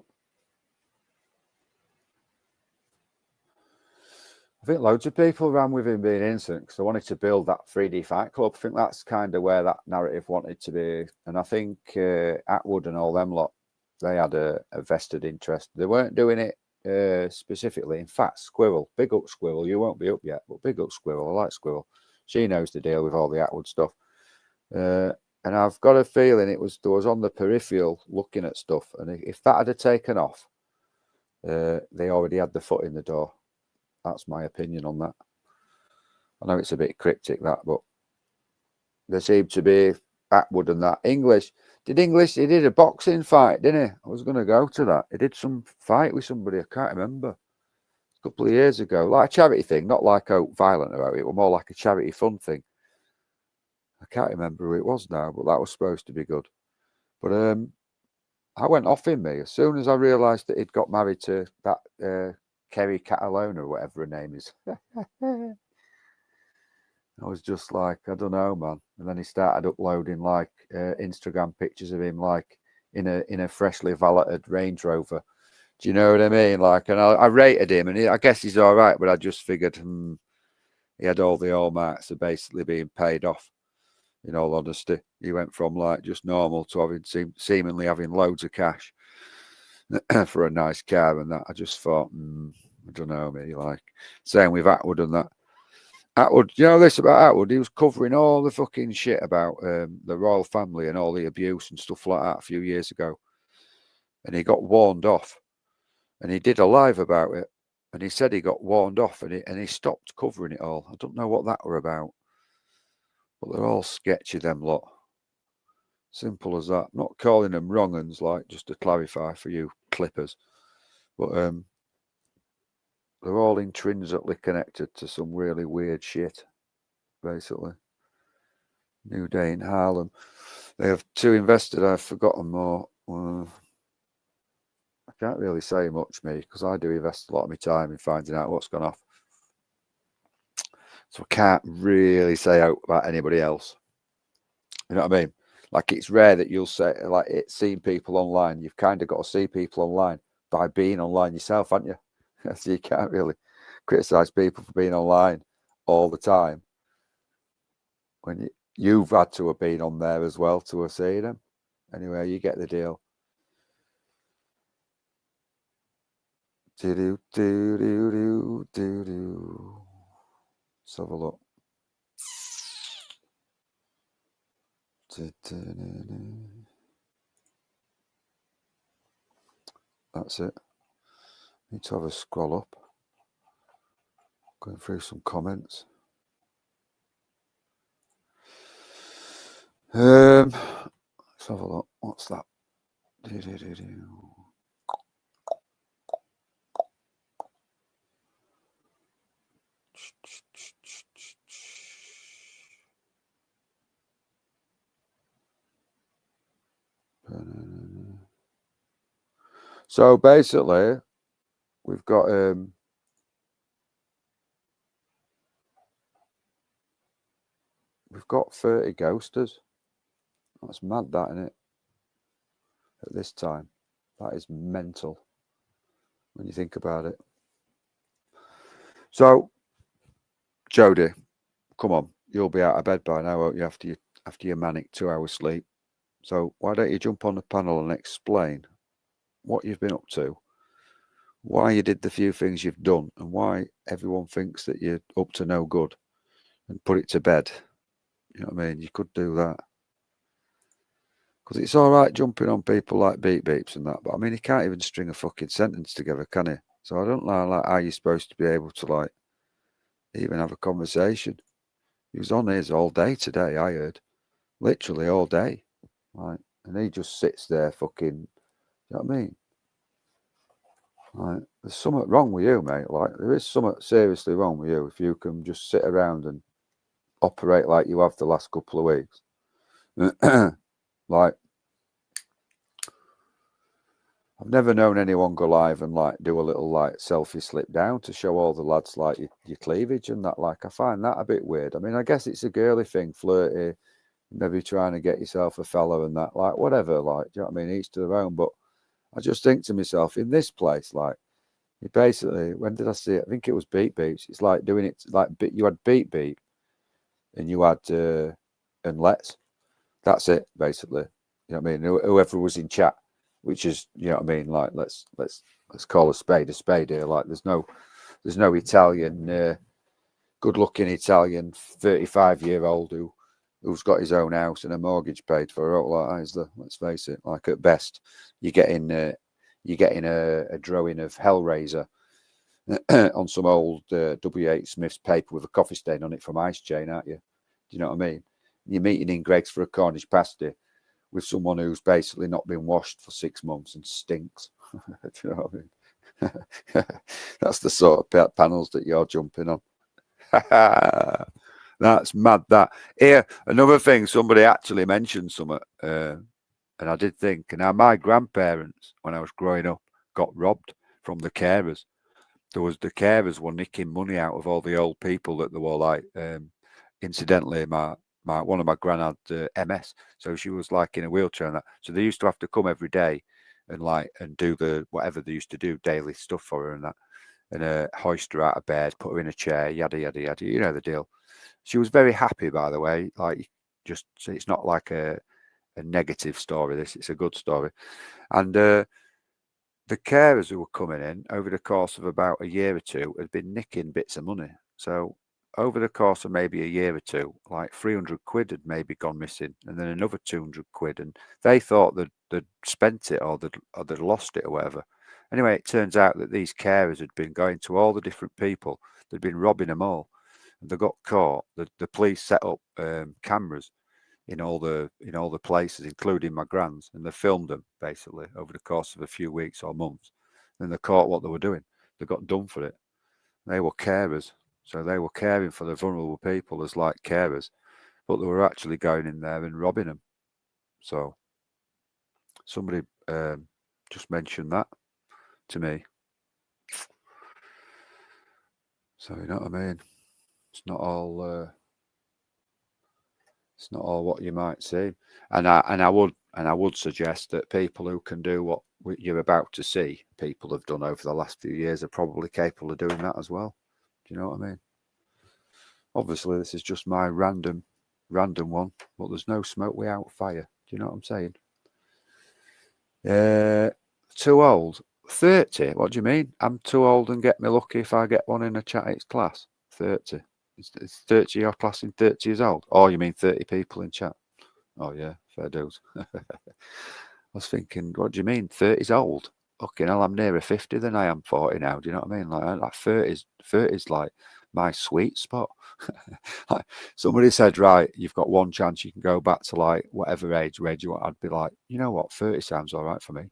I think loads of people ran with him being innocent because they wanted to build that 3D Fight Club. I think that's kind of where that narrative wanted to be. And I think Atwood and all them lot, they had a vested interest. They weren't doing it specifically. In fact, Squirrel, big up Squirrel. You won't be up yet, but big up Squirrel. I like Squirrel. She knows the deal with all the Atwood stuff. And I've got a feeling there was on the peripheral looking at stuff. And if that had taken off, they already had the foot in the door. That's my opinion on that. I know it's a bit cryptic, that, but there seemed to be Atwood and that. He did a boxing fight, didn't he? I was going to go to that. He did some fight with somebody, I can't remember. A couple of years ago. Like a charity thing, not like violent about it, but more like a charity fun thing. I can't remember who it was now, but that was supposed to be good. But I went off in me as soon as I realised that he'd got married to that Kerry Catalona or whatever her name is. I was just like, I don't know, man. And then he started uploading like Instagram pictures of him like in a freshly valeted Range Rover. Do you know what I mean? Like, and I rated him, and I guess he's all right, but I just figured he had all the hallmarks of basically being paid off. In all honesty, he went from like just normal to having seemingly having loads of cash for a nice car and that. I just thought, I don't know, me, like same with Atwood and that. Atwood, you know this about Atwood? He was covering all the fucking shit about the royal family and all the abuse and stuff like that a few years ago, and he got warned off, and he did a live about it, and he said he got warned off, and he stopped covering it all. I don't know what that were about. But they're all sketchy, them lot. Simple as that. Not calling them wrong uns, like, just to clarify for you clippers. But they're all intrinsically connected to some really weird shit, basically. New Day in Harlem. They have 2 invested. I've forgotten more. I can't really say much, me, because I do invest a lot of my time in finding out what's gone off. So I can't really say out about anybody else. You know what I mean? Like, it's rare that you'll say, like, it's seeing people online. You've kind of got to see people online by being online yourself, haven't you? So you can't really criticize people for being online all the time when you've had to have been on there as well to have seen them. Anyway, you get the deal. Do do do do do do. Let's have a look. That's it. Need to have a scroll up. Going through some comments. Let's have a look. What's that? So basically, we've got 30 ghosters. That's mad, that, isn't it? At this time, that is mental when you think about it. So, Jodie, come on, you'll be out of bed by now, won't you? After your manic 2 hours sleep. So why don't you jump on the panel and explain what you've been up to, why you did the few things you've done, and why everyone thinks that you're up to no good, and put it to bed. You know what I mean? You could do that. Because it's all right jumping on people like Beep Beeps and that, but I mean, he can't even string a fucking sentence together, can he? So I don't know like how you're supposed to be able to like even have a conversation. He was on his all day today, I heard. Literally all day. Like, and he just sits there fucking, you know what I mean? Like, there's something wrong with you, mate. Like, there is something seriously wrong with you if you can just sit around and operate like you have the last couple of weeks. Like, I've never known anyone go live and like do a little like selfie slip down to show all the lads like your cleavage and that. Like, I find that a bit weird. I mean, I guess it's a girly thing, flirty, maybe trying to get yourself a fella and that, like, whatever, like, do you know what I mean? Each to their own. But I just think to myself, in this place, like, you basically, when did I see it? I think it was Beat Beeps. It's like doing it like you had Beat Beep and you had and Let's. That's it, basically. You know what I mean? Whoever was in chat, which is, you know what I mean? Like, let's call a spade here. Like, there's no Italian, good-looking Italian 35-year-old who's got his own house and a mortgage paid for. Like, is the, let's face it. Like, at best, you're getting a drawing of Hellraiser on some old W.H. Smith's paper with a coffee stain on it from Ice Chain, aren't you? Do you know what I mean? You're meeting in Greg's for a Cornish pasty with someone who's basically not been washed for 6 months and stinks. Do you know what I mean? That's the sort of panels that you're jumping on. That's mad. That here, another thing, somebody actually mentioned something, and I did think. Now, my grandparents, when I was growing up, got robbed from the carers. The carers were nicking money out of all the old people that they were like. Incidentally, one of my gran had MS, so she was like in a wheelchair and that. So they used to have to come every day and do the whatever they used to do, daily stuff for her and that, and hoist her out of bed, put her in a chair, yada yada yada. You know the deal. She was very happy, by the way. Like, just it's not like a negative story. It's a good story, and the carers who were coming in over the course of about a year or two had been nicking bits of money. So over the course of maybe a year or two, like 300 quid had maybe gone missing, and then another 200 quid, and they thought that they'd spent it or they'd lost it or whatever. Anyway, it turns out that these carers had been going to all the different people. They'd been robbing them all, and they got caught. The police set up cameras in all the places, including my grand's, and they filmed them basically over the course of a few weeks or months. Then they caught what they were doing. They got done for it. They were carers. So they were caring for the vulnerable people as like carers, but they were actually going in there and robbing them. So somebody just mentioned that to me. So you know what I mean? It's not all what you might see. And I would suggest that people who can do what you're about to see people have done over the last few years are probably capable of doing that as well. Do you know what I mean? Obviously, this is just my random one, but there's no smoke without fire. Do you know what I'm saying? Too old? 30? What do you mean? I'm too old and get me lucky if I get one in a chat class. 30. Is 30 your class in 30 years old? Oh, you mean 30 people in chat? Oh, yeah, fair dues. I was thinking, what do you mean? 30's old? Fucking hell, I'm nearer 50 than I am 40 now. Do you know what I mean? Like 30's like my sweet spot. Like, somebody said, right, you've got one chance, you can go back to like whatever age you want. I'd be like, you know what, 30 sounds all right for me.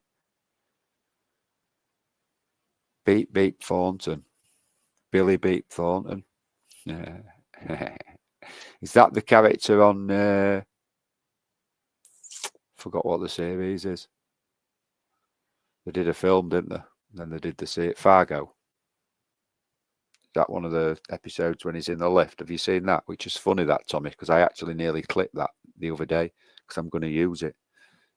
Beep Beep Thornton. Billy Beep Thornton. Yeah. Is that the character on forgot what the series is? They did a film, didn't they? And then they did the Fargo. Is that one of the episodes when he's in the lift? Have you seen that? Which is funny, that, Tommy, because I actually nearly clipped that the other day because I'm going to use it.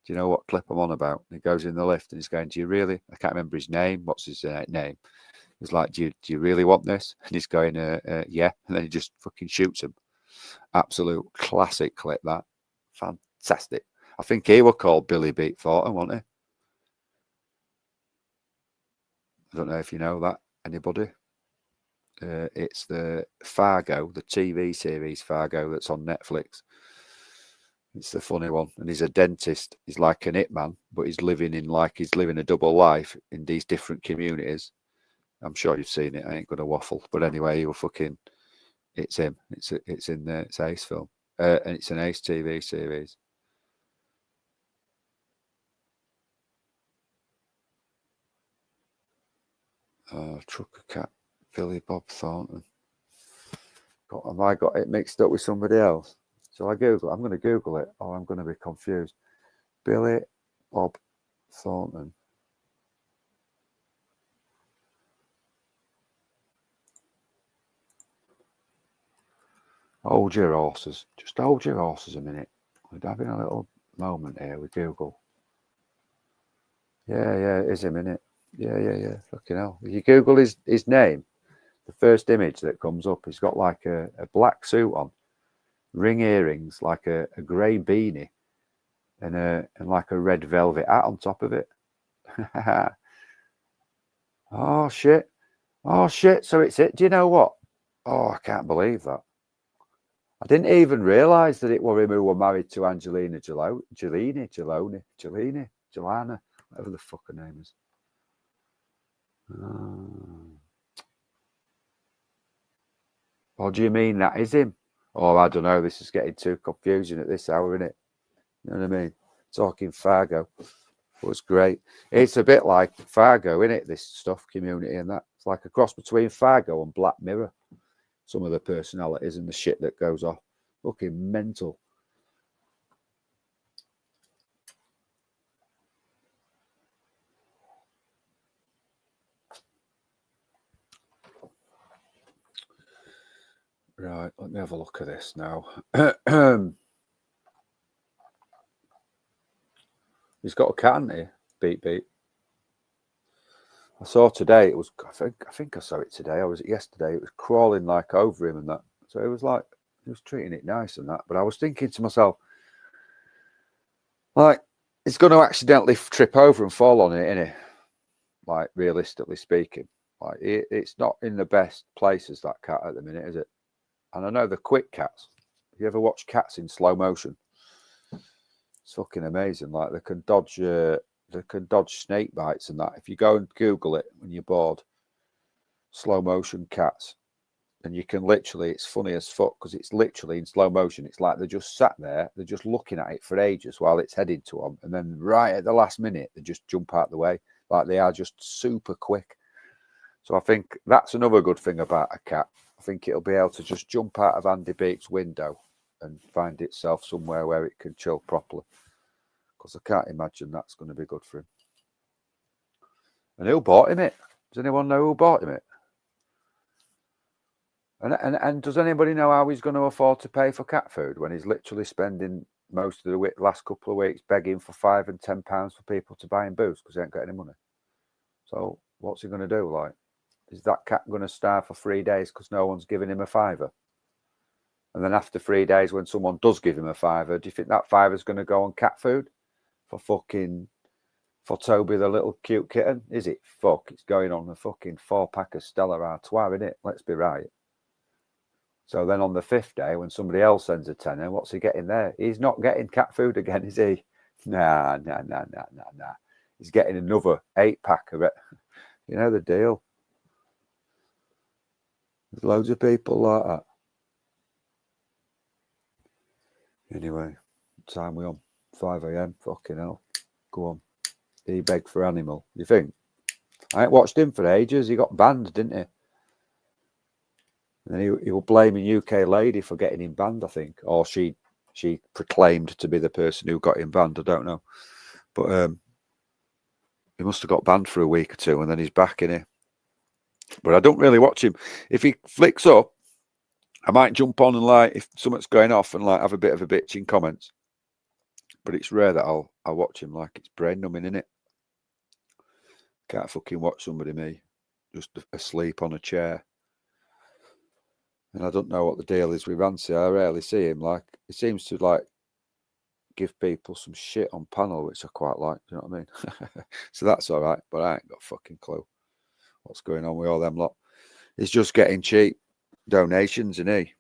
Do you know what clip I'm on about? He goes in the lift and he's going, do you really? I can't remember his name. What's his name? He's like, do you really want this? And he's going, yeah. And then he just fucking shoots him. Absolute classic clip, that. Fantastic. I think he was called Billy Beat Thornton, wasn't he? I don't know if you know that. Anybody? It's the Fargo, the TV series Fargo that's on Netflix. It's the funny one. And he's a dentist. He's like an hitman, but he's living a double life in these different communities. I'm sure you've seen it. I ain't gonna waffle. But anyway, it's him. It's in there. It's Ace film. And it's an Ace TV series. Trucker Cat, Billy Bob Thornton. Have I got it mixed up with somebody else? Shall I Google? I'm going to Google it, or I'm going to be confused. Billy Bob Thornton. Hold your horses. Just hold your horses a minute. We're having a little moment here with Google. Yeah, it is him, innit? Yeah. Fucking hell. If you Google his name, the first image that comes up, he's got like a black suit on, ring earrings, like a grey beanie, and like a red velvet hat on top of it. Oh shit. So it's it. Do you know what? Oh, I can't believe that. I didn't even realise that it were him who were married to Angelina Jolie, Jelana, whatever the fuck her name is. Or do you mean that is him? Oh, I don't know. This is getting too confusing at this hour, isn't it? You know what I mean? Talking Fargo was great. It's a bit like Fargo, isn't it? This stuff, Community and that. It's like a cross between Fargo and Black Mirror. Some of the personalities and the shit that goes off. Fucking mental. Right, let me have a look at this now. He's got a cat, hasn't he? Beep. I saw today, it was, I think I saw it today, or was it yesterday? It was crawling like over him and that. So it was like, he was treating it nice and that. But I was thinking to myself, like, it's going to accidentally trip over and fall on it, isn't it? Like, realistically speaking. Like, it's not in the best places, that cat, at the minute, is it? And I know the quick cats. Have you ever watched cats in slow motion? It's fucking amazing. Like, they can dodge snake bites and that. If you go and Google it when you're bored, slow motion cats, and you can literally, it's funny as fuck because it's literally in slow motion. It's like they're just sat there, they're just looking at it for ages while it's heading to them, and then right at the last minute they just jump out the way. Like, they are just super quick. So I think that's another good thing about a cat. I think it'll be able to just jump out of Andy Beep's window and find itself somewhere where it can chill properly. Because I can't imagine that's going to be good for him. And who bought him it? Does anyone know who bought him it? And does anybody know how he's going to afford to pay for cat food when he's literally spending most of the last couple of weeks begging for £5 and £10 for people to buy him booze because he ain't got any money? So what's he going to do? Like, is that cat going to starve for 3 days because no one's giving him a £5? And then after 3 days, when someone does give him a £5, do you think that £5 is going to go on cat food for Toby, the little cute kitten? Is it? Fuck, it's going on a fucking 4-pack of Stella Artois, isn't it? Let's be right. So then on the 5th day, when somebody else sends a tenner, what's he getting there? He's not getting cat food again, is he? Nah. He's getting another 8-pack of it. You know the deal. There's loads of people like that. Anyway, time we on? 5 a.m. Fucking hell. Go on. He begged for Animal. You think? I ain't watched him for ages. He got banned, didn't he? And then he was blaming UK Lady for getting him banned, I think. Or she proclaimed to be the person who got him banned. I don't know. But he must have got banned for a week or two and then he's back in here. But I don't really watch him. If he flicks up, I might jump on and, like, if something's going off, and, like, have a bit of a bitch in comments. But it's rare that I'll watch him. Like, it's brain numbing, innit? Can't fucking watch somebody, me, just asleep on a chair. And I don't know what the deal is with Rancy. I rarely see him. Like, he seems to, like, give people some shit on panel, which I quite like. Do you know what I mean? So that's all right. But I ain't got a fucking clue what's going on with all them lot. He's just getting cheap donations, isn't he?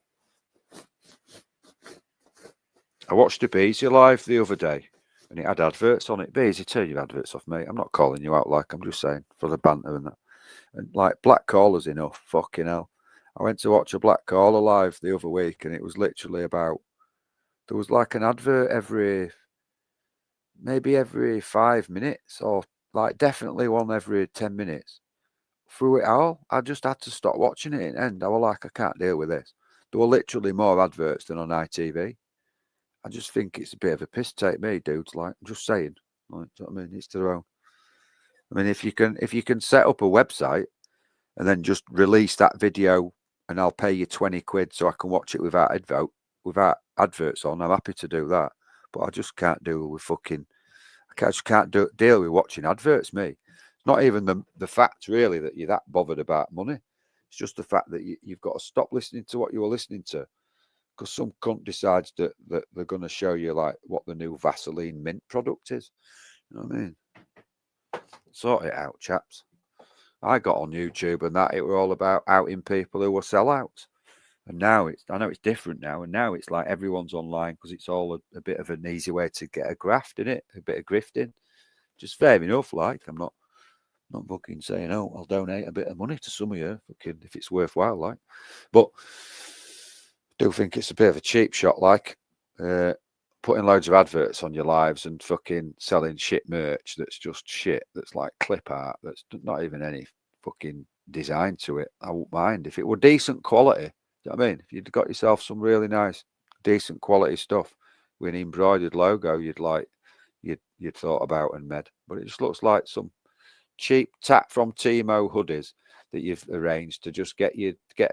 I watched a Beezy live the other day, and it had adverts on it. Beezy, turn your adverts off, mate. I'm not calling you out, like, I'm just saying for the banter and that. And, like, Black Caller's enough. Fucking hell. I went to watch a Black Caller live the other week, and it was literally about, there was like an advert maybe every 5 minutes, or like definitely one every 10 minutes. Through it all, I just had to stop watching it and end. I was like, I can't deal with this. There were literally more adverts than on ITV. I just think it's a bit of a piss take, me, dudes. Like, I'm just saying. Like, you know what I mean? It's their own. I mean, if you can set up a website and then just release that video, and I'll pay you 20 quid so I can watch it without adverts on, I'm happy to do that. But I just can't do with fucking. I just can't deal with watching adverts, me. It's not even the fact really that you're that bothered about money. It's just the fact that you've got to stop listening to what you were listening to, because some cunt decides that they're going to show you like what the new Vaseline mint product is. You know what I mean? Sort it out, chaps. I got on YouTube and that it were all about outing people who were sellouts. And now I know it's different now, and now it's like everyone's online because it's all a bit of an easy way to get a graft in it, a bit of grifting. Just fair enough, like I'm not fucking saying, oh, I'll donate a bit of money to some of you, fucking, if it's worthwhile, like. But I do think it's a bit of a cheap shot, like putting loads of adverts on your lives and fucking selling shit merch that's just shit, that's like clip art, that's not even any fucking design to it. I wouldn't mind if it were decent quality. You know what I mean? If you'd got yourself some really nice, decent quality stuff with an embroidered logo, you'd thought about and made. But it just looks like some cheap tap from Timo hoodies that you've arranged to just get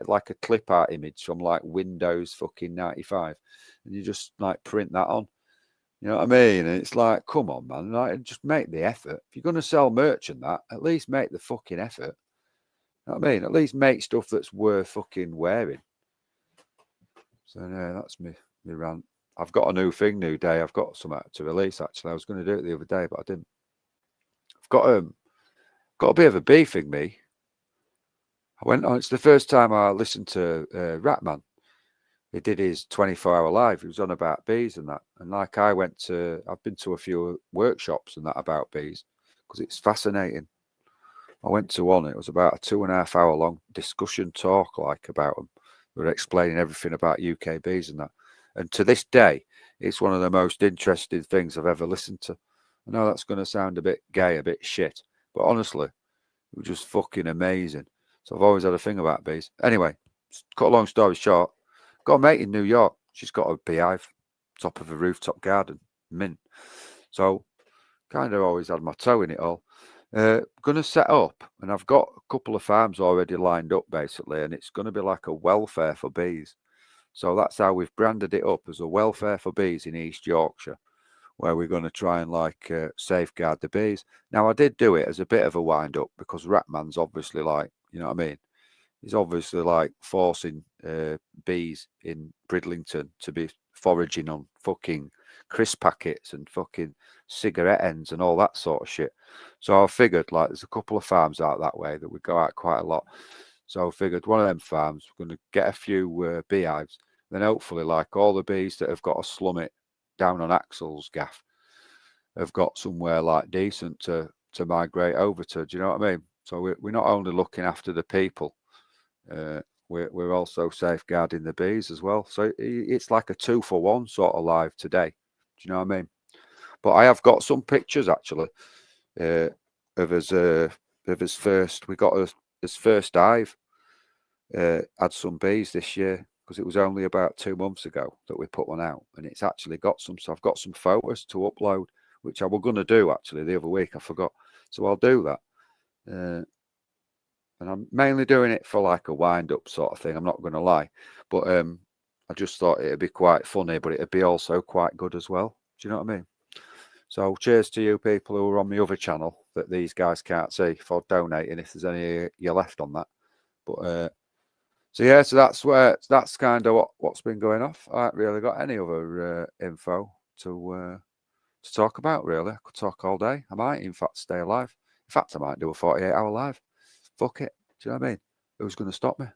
like a clip art image from like Windows fucking 95, and you just like print that on. You know what I mean? And it's like, come on, man, like, just make the effort. If you're going to sell merch and that, at least make the fucking effort. You know what I mean? At least make stuff that's worth fucking wearing. So no, that's me rant. I've got a new day. I've got something to release. Actually, I was going to do it the other day, but I didn't. I've got a bit of a beefing, me. I went on. It's the first time I listened to Ratman. He did his 24-hour live. He was on about bees and that. And like I've been to a few workshops and that about bees because it's fascinating. I went to one. It was about a 2.5 hour long discussion talk like about them. We were explaining everything about UK bees and that. And to this day, it's one of the most interesting things I've ever listened to. I know that's going to sound a bit gay, a bit shit, but honestly, it was just fucking amazing. So I've always had a thing about bees. Anyway, cut a long story short, got a mate in New York. She's got a beehive, top of a rooftop garden, mint. So kind of always had my toe in it all. Going to set up, and I've got a couple of farms already lined up basically, and it's going to be like a welfare for bees. So that's how we've branded it up, as a welfare for bees in East Yorkshire, where we're going to try and like safeguard the bees. Now I did do it as a bit of a wind up because Ratman's obviously like, you know what I mean? He's obviously like forcing bees in Bridlington to be foraging on fucking crisp packets and fucking cigarette ends and all that sort of shit. So I figured like there's a couple of farms out that way that we go out quite a lot. So I figured one of them farms, we're going to get a few beehives. Then hopefully like all the bees that have got a slummet down on Axel's gaff have got somewhere like decent to migrate over to. Do you know what I mean? So we're not only looking after the people, we're also safeguarding the bees as well. So it's like a 2-for-1 sort of live today. Do you know what I mean? But I have got some pictures actually of his first. We got his first hive. Had some bees this year because it was only about 2 months ago that we put one out, and it's actually got some. So I've got some photos to upload, which I was going to do actually the other week. I forgot, so I'll do that. And I'm mainly doing it for like a wind-up sort of thing. I'm not going to lie, but I just thought it'd be quite funny, but it'd be also quite good as well. Do you know what I mean? So cheers to you people who are on the other channel that these guys can't see for donating, if there's any you left on that. But so yeah, so that's kind of what's been going off. I haven't really got any other info to talk about, really. I could talk all day. I might, in fact, stay alive. In fact, I might do a 48-hour live. Fuck it. Do you know what I mean? Who's going to stop me?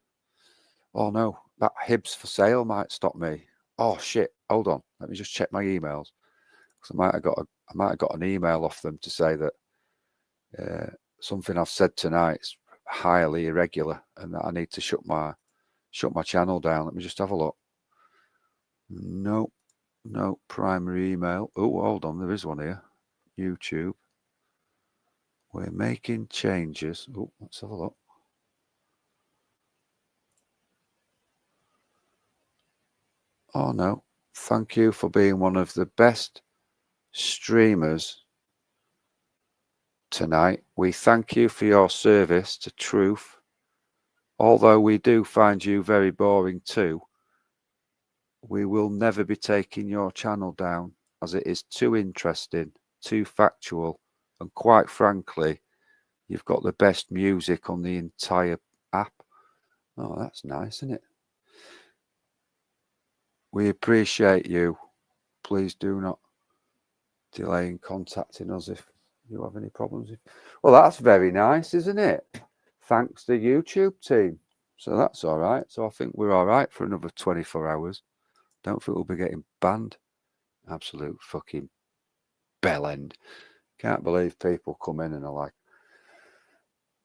Oh no, that Hibs for sale might stop me. Oh shit! Hold on. Let me just check my emails, because I might have got an email off them to say that something I've said tonight's highly irregular and that I need to shut my channel down. Let me just have a look. No primary email. Oh, hold on, there is one here. YouTube. We're making changes. Oh, let's have a look. Oh no. Thank you for being one of the best streamers tonight. We thank you for your service to truth. Although we do find you very boring too, we will never be taking your channel down, as it is too interesting, too factual, and quite frankly, you've got the best music on the entire app. Oh, that's nice, isn't it? We appreciate you. Please do not delay in contacting us if you have any problems. Well, that's very nice, isn't it? Thanks to YouTube team. So that's all right. So I think we're all right for another 24 hours. Don't think we'll be getting banned. Absolute fucking bellend. Can't believe people come in and are like,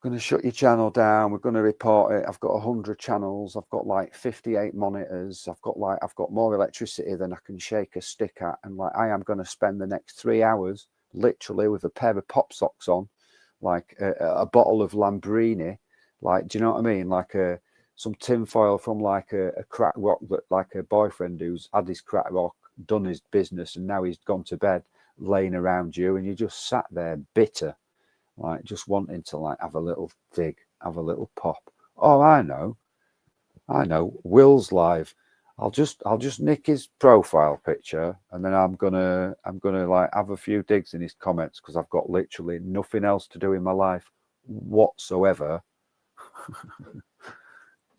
going to shut your channel down. We're going to report it. I've got 100 channels. I've got like 58 monitors. I've got more electricity than I can shake a stick at. And like, I am going to spend the next 3 hours literally with a pair of pop socks on, like a bottle of Lambrini. Like, do you know what I mean? Like some tinfoil from like a crack rock, that like a boyfriend who's had his crack rock, done his business, and now he's gone to bed, laying around you, and you just sat there bitter. Like just wanting to like have a little fig, have a little pop. Oh, I know. Will's live. I'll just nick his profile picture, and then I'm gonna like have a few digs in his comments, because I've got literally nothing else to do in my life whatsoever.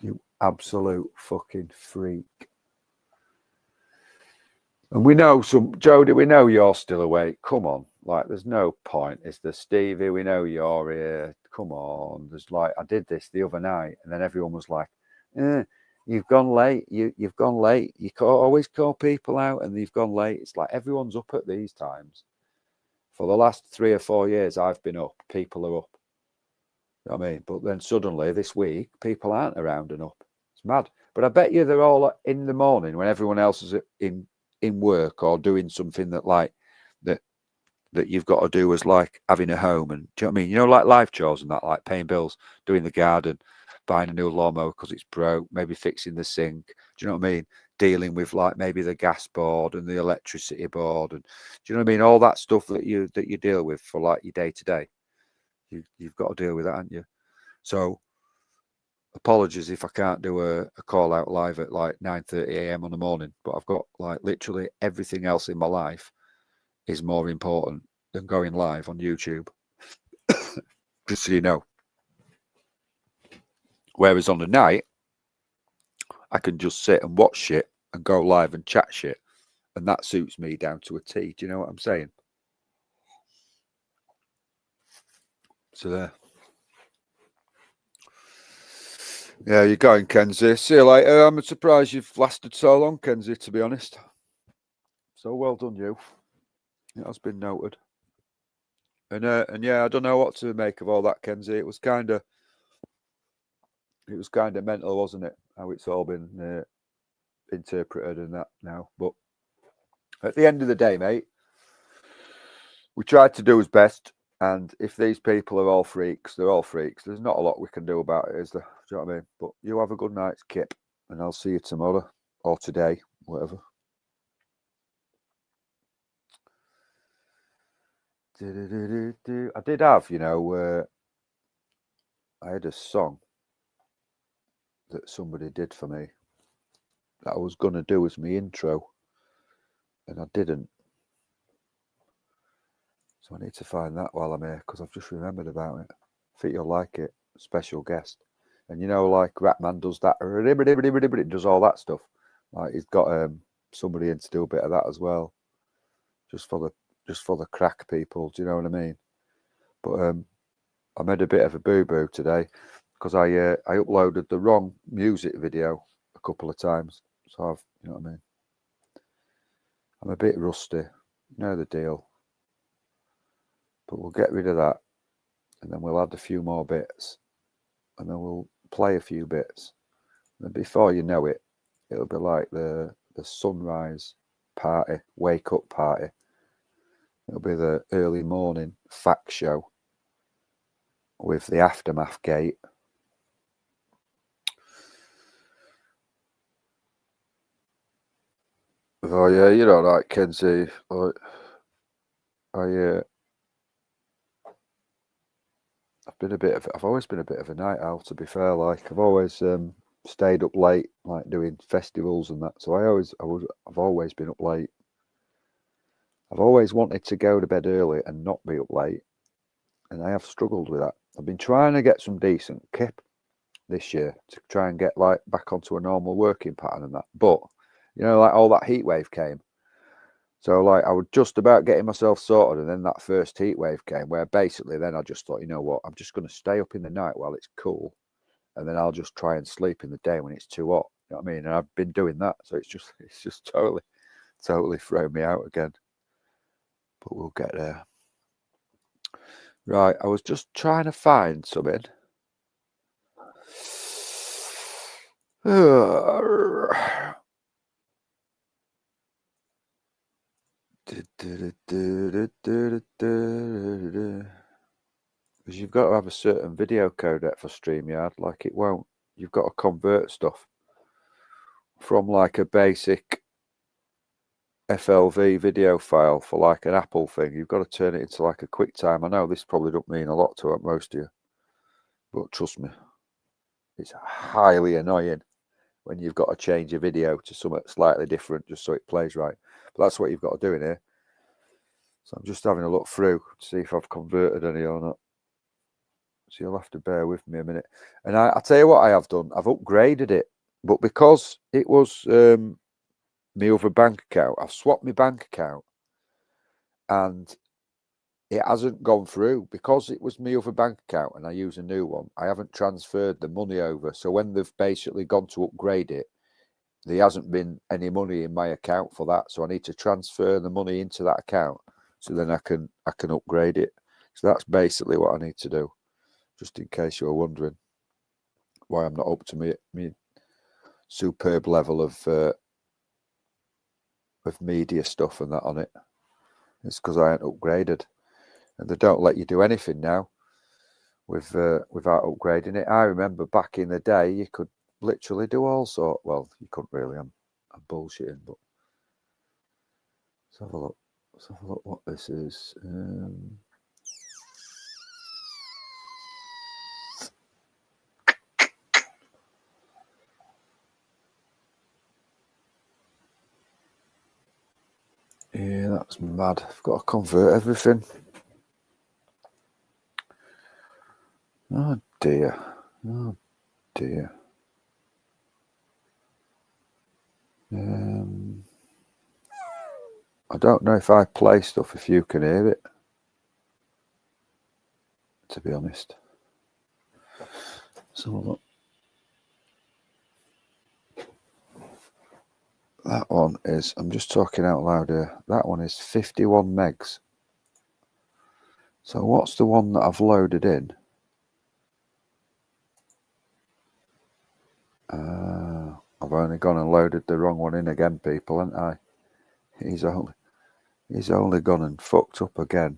You absolute fucking freak. And we know Jodie, we know you're still awake. Come on. Like, there's no point. Is there, Stevie? We know you're here. Come on. There's like, I did this the other night, and then everyone was like, you've gone late. You've gone late. You always call people out, and you've gone late. It's like everyone's up at these times. For the last 3 or 4 years, I've been up. People are up. You know what I mean? But then suddenly this week, people aren't around and up. It's mad. But I bet you they're all in the morning when everyone else is in work or doing something that you've got to do as like having a home, and do you know what I mean? You know, like life chores and that, like paying bills, doing the garden, buying a new lawnmower because it's broke, maybe fixing the sink. Do you know what I mean? Dealing with like maybe the gas board and the electricity board, and do you know what I mean? All that stuff that you deal with for like your day to day. You've got to deal with that, haven't you? So apologies if I can't do a call out live at like 9:30 a.m. on the morning, but I've got like literally everything else in my life is more important than going live on YouTube. Just so you know. Whereas on the night, I can just sit and watch shit and go live and chat shit, and that suits me down to a T. Do you know what I'm saying? So there. Yeah, you're going, Kenzie. See you later. I'm surprised you've lasted so long, Kenzie, to be honest. So well done, you. It has been noted. And yeah, I don't know what to make of all that, Kenzie. It was kind of mental, wasn't it? How it's all been interpreted and that now. But at the end of the day, mate, we tried to do his best. And if these people are all freaks, they're all freaks. There's not a lot we can do about it, is there? Do you know what I mean? But you have a good night's kip, and I'll see you tomorrow or today, whatever. I did have, you know, I had a song that somebody did for me that I was going to do as my intro, and I didn't. So I need to find that while I'm here, because I've just remembered about it. I think you'll like it. Special guest. And you know, like Ratman does that, it does all that stuff. Like he's got somebody in to do a bit of that as well. Just for the crack people, do you know what I mean? But I made a bit of a boo-boo today because I uploaded the wrong music video a couple of times. So I've, you know what I mean? I'm a bit rusty. You know the deal. But we'll get rid of that, and then we'll add a few more bits, and then we'll play a few bits. And before you know it, it'll be like the sunrise party, wake up party. It'll be the early morning fact show with the aftermath gate. Oh yeah, you know, like Kenzie. Like, I've always been a bit of a night owl. To be fair, like I've always stayed up late, like doing festivals and that. So I've always been up late. I've always wanted to go to bed early and not be up late, and I have struggled with that. I've been trying to get some decent kip this year to try and get like back onto a normal working pattern and that. But you know, like all that heat wave came. So like I was just about getting myself sorted, and then that first heat wave came, where basically then I just thought, you know what, I'm just going to stay up in the night while it's cool, and then I'll just try and sleep in the day when it's too hot. You know what I mean? And I've been doing that, so it's just totally thrown me out again. But we'll get there. Right, I was just trying to find something. Because you've got to have a certain video codec for StreamYard. Like it won't. You've got to convert stuff from like a basic FLV video file for like an Apple thing. You've got to turn it into like a QuickTime. I know this probably don't mean a lot to most of you, but trust me, it's highly annoying when you've got to change a video to something slightly different just so it plays right. But that's what you've got to do in here. So I'm just having a look through to see if I've converted any or not. So you'll have to bear with me a minute. And I'll tell you what I have done. I've upgraded it. But because it was my other bank account, I've swapped my bank account. And it hasn't gone through. Because it was my other bank account and I use a new one, I haven't transferred the money over. So when they've basically gone to upgrade it, there hasn't been any money in my account for that. So I need to transfer the money into that account. So then I can upgrade it. So that's basically what I need to do. Just in case you were wondering why I'm not up to me superb level of media stuff and that on it. It's because I ain't upgraded, and they don't let you do anything now without upgrading it. I remember back in the day, you could literally do all sorts. Well, you couldn't really. I'm bullshitting, but let's have a look. Let's have a look what this is. Yeah, that's mad. I've got to convert everything. Oh dear. Oh dear. I don't know if I play stuff if you can hear it, to be honest. So look. That one is, I'm just talking out loud here, that one is 51 megs. So what's the one that I've loaded in? I've only gone and loaded the wrong one in again, people, haven't I? He's only gone and fucked up again.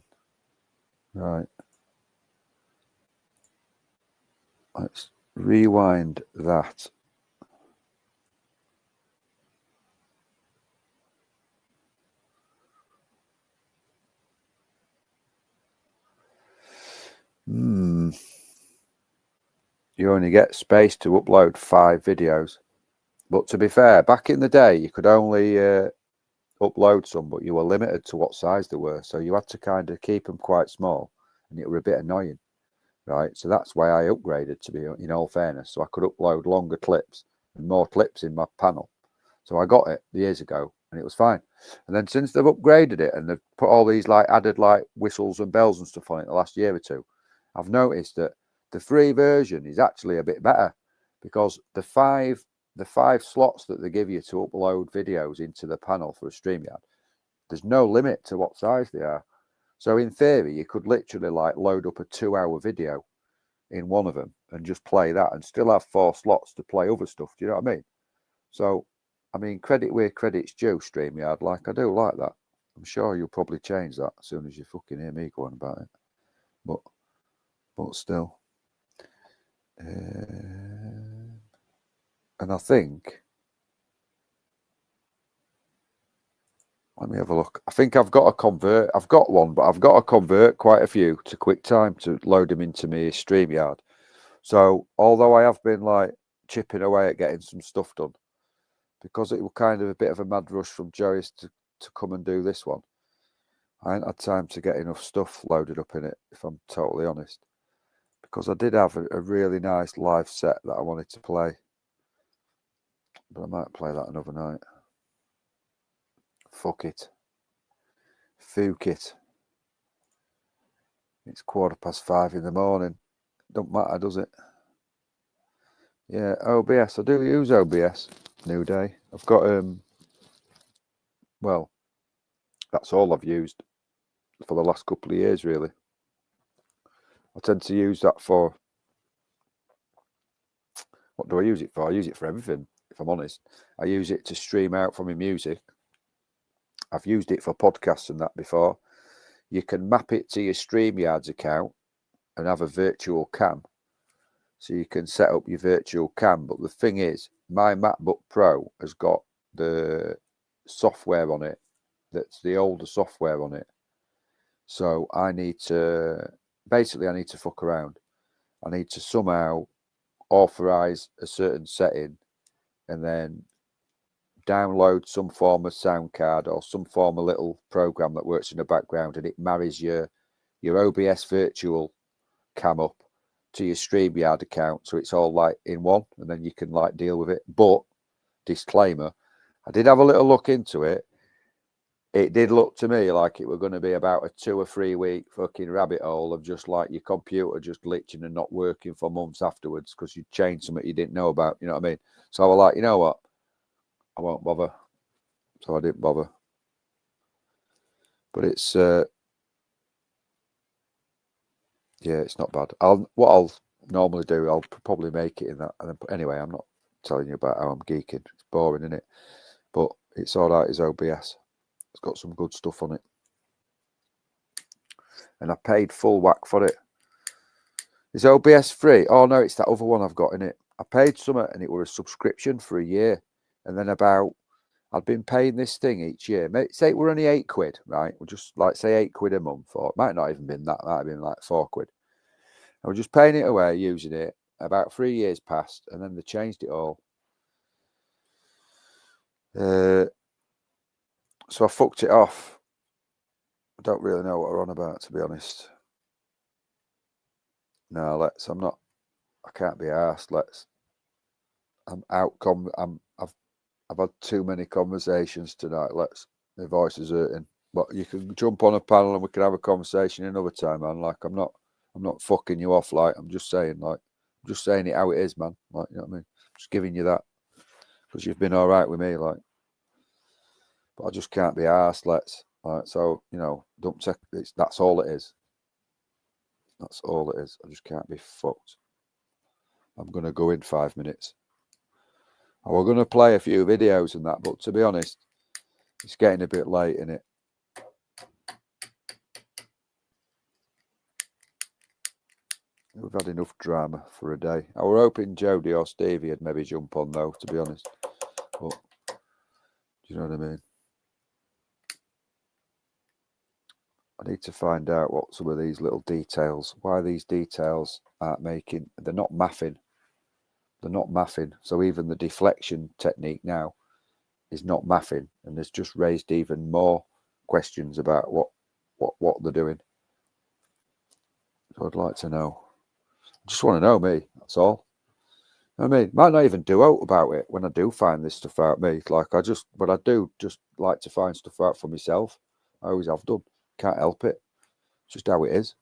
Right. Let's rewind that. You only get space to upload 5 videos. But to be fair, back in the day, you could only upload some, but you were limited to what size they were. So you had to kind of keep them quite small, and it were a bit annoying, right? So that's why I upgraded, to be in all fairness, so I could upload longer clips and more clips in my panel. So I got it years ago, and it was fine. And then since they've upgraded it and they've put all these like added like whistles and bells and stuff on it the last year or two, I've noticed that the free version is actually a bit better, because the five slots that they give you to upload videos into the panel for a StreamYard, there's no limit to what size they are. So in theory, you could literally like load up a 2-hour video in one of them and just play that and still have 4 slots to play other stuff. Do you know what I mean? So, I mean, credit where credit's due, StreamYard. Like, I do like that. I'm sure you'll probably change that as soon as you fucking hear me going about it. But still. And I think Let me have a look. I think I've got a convert. I've got one, but I've got to convert quite a few to QuickTime to load them into my StreamYard. So although I have been like chipping away at getting some stuff done, because it was kind of a bit of a mad rush from Joyce to come and do this one, I ain't had time to get enough stuff loaded up in it, if I'm totally honest. Because I did have a really nice live set that I wanted to play. But I might play that another night. Fuck it. Fuck it. It's 5:15 in the morning. Don't matter, does it? Yeah, OBS. I do use OBS. New day. I've got well, that's all I've used for the last couple of years, really. I tend to use that for, what do I use it for? I use it for everything, if I'm honest. I use it to stream out from my music. I've used it for podcasts and that before. You can map it to your StreamYards account and have a virtual cam. So you can set up your virtual cam. But the thing is, my MacBook Pro has got the software on it that's the older software on it. So I need to, basically I need to fuck around. I need to somehow authorize a certain setting and then download some form of sound card or some form of little program that works in the background, and it marries your OBS virtual cam up to your StreamYard account, so it's all like in one, and then you can like deal with it. But disclaimer, I did have a little look into it. It did look to me like it were going to be about a 2 or 3 week fucking rabbit hole of just like your computer just glitching and not working for months afterwards because you changed something you didn't know about. You know what I mean? So I was like, you know what? I won't bother. So I didn't bother. But it's yeah, it's not bad. What I'll normally do, I'll probably make it in that. And then, anyway, I'm not telling you about how I'm geeking. It's boring, isn't it? But it's all right. It's OBS. It's got some good stuff on it. And I paid full whack for it. Is OBS free? Oh no, it's that other one I've got in it. I paid something and it was a subscription for a year. And then I'd been paying this thing each year. Say it were only £8, right? We'll just like say £8 a month, or it might not even been that. It might have been like £4. I was just paying it away, using it. About 3 years passed, and then they changed it all. So I fucked it off. I don't really know what we're on about, to be honest. No, I can't be arsed. I've had too many conversations tonight. My voice is hurting. But you can jump on a panel and we can have a conversation another time, man. Like I'm not fucking you off. Like I'm just saying it how it is, man. Like, you know what I mean? Just giving you that because you've been all right with me, like. But I just can't be arsed. So you know, don't take it. That's all it is. That's all it is. I just can't be fucked. I'm gonna go in 5 minutes. We're going to play a few videos and that, but to be honest, it's getting a bit late, isn't it? We've had enough drama for a day. I were hoping Jodie or Stevie would maybe jump on, though, to be honest. But, do you know what I mean? I need to find out what some of these little details, why these details aren't making, they're not mathing. They're not mathing. So even the deflection technique now is not mathing, and it's just raised even more questions about what they're doing. So I'd like to know. I just want to know me. That's all. I mean, might not even do out about it when I do find this stuff out. Me, but I do just like to find stuff out for myself. I always have done. Can't help it. It's just how it is.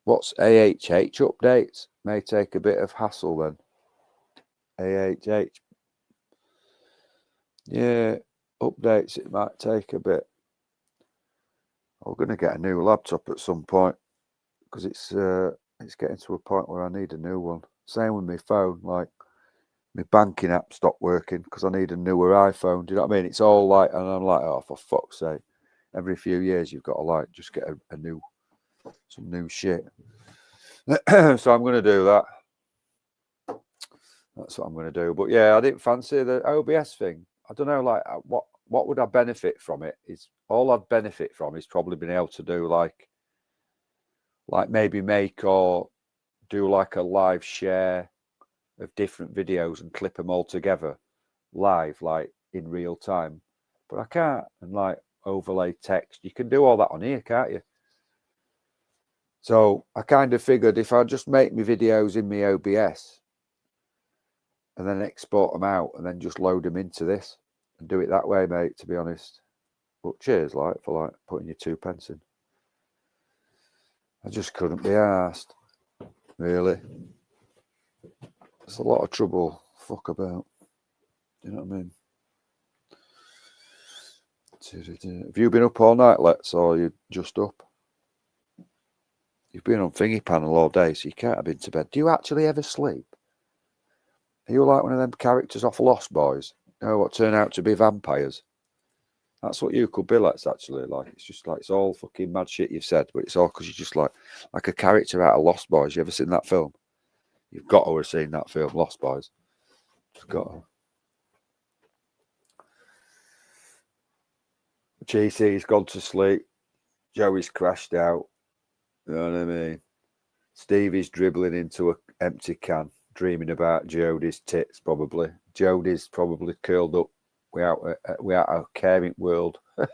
What's AHH updates? May take a bit of hassle then. AHH. Yeah, updates, it might take a bit. I'm going to get a new laptop at some point because it's getting to a point where I need a new one. Same with my phone, like my banking app stopped working because I need a newer iPhone. Do you know what I mean? It's all like, and I'm like, oh, for fuck's sake. Every few years you've got to like just get some new shit. So I'm going to do that. That's what I'm going to do. But yeah, I didn't fancy the OBS thing. I don't know, like what would I benefit from it? Is all I'd benefit from is probably being able to do like maybe make or do like a live share of different videos and clip them all together live, like in real time. But I can't, and like overlay text. You can do all that on here, can't you? So I kind of figured if I just make my videos in my OBS and then export them out and then just load them into this and do it that way, mate, to be honest. But cheers, like, for like putting your 2 pence in. I just couldn't be asked, really. There's a lot of trouble, fuck about. You know what I mean? Have you been up all night, Lex, or are you just up? You've been on thingy panel all day, so you can't have been to bed. Do you actually ever sleep? Are you like one of them characters off Lost Boys? You know, what turn out to be vampires? That's what you could be, Lex, actually. Like, it's just like, it's all fucking mad shit you've said, but it's all because you're just like a character out of Lost Boys. You ever seen that film? You've got to have seen that film, Lost Boys. You've got to. GC's gone to sleep. Joey's crashed out. You know what I mean? Stevie's dribbling into an empty can, dreaming about Jodie's tits, probably. Jodie's probably curled up without a caring world. You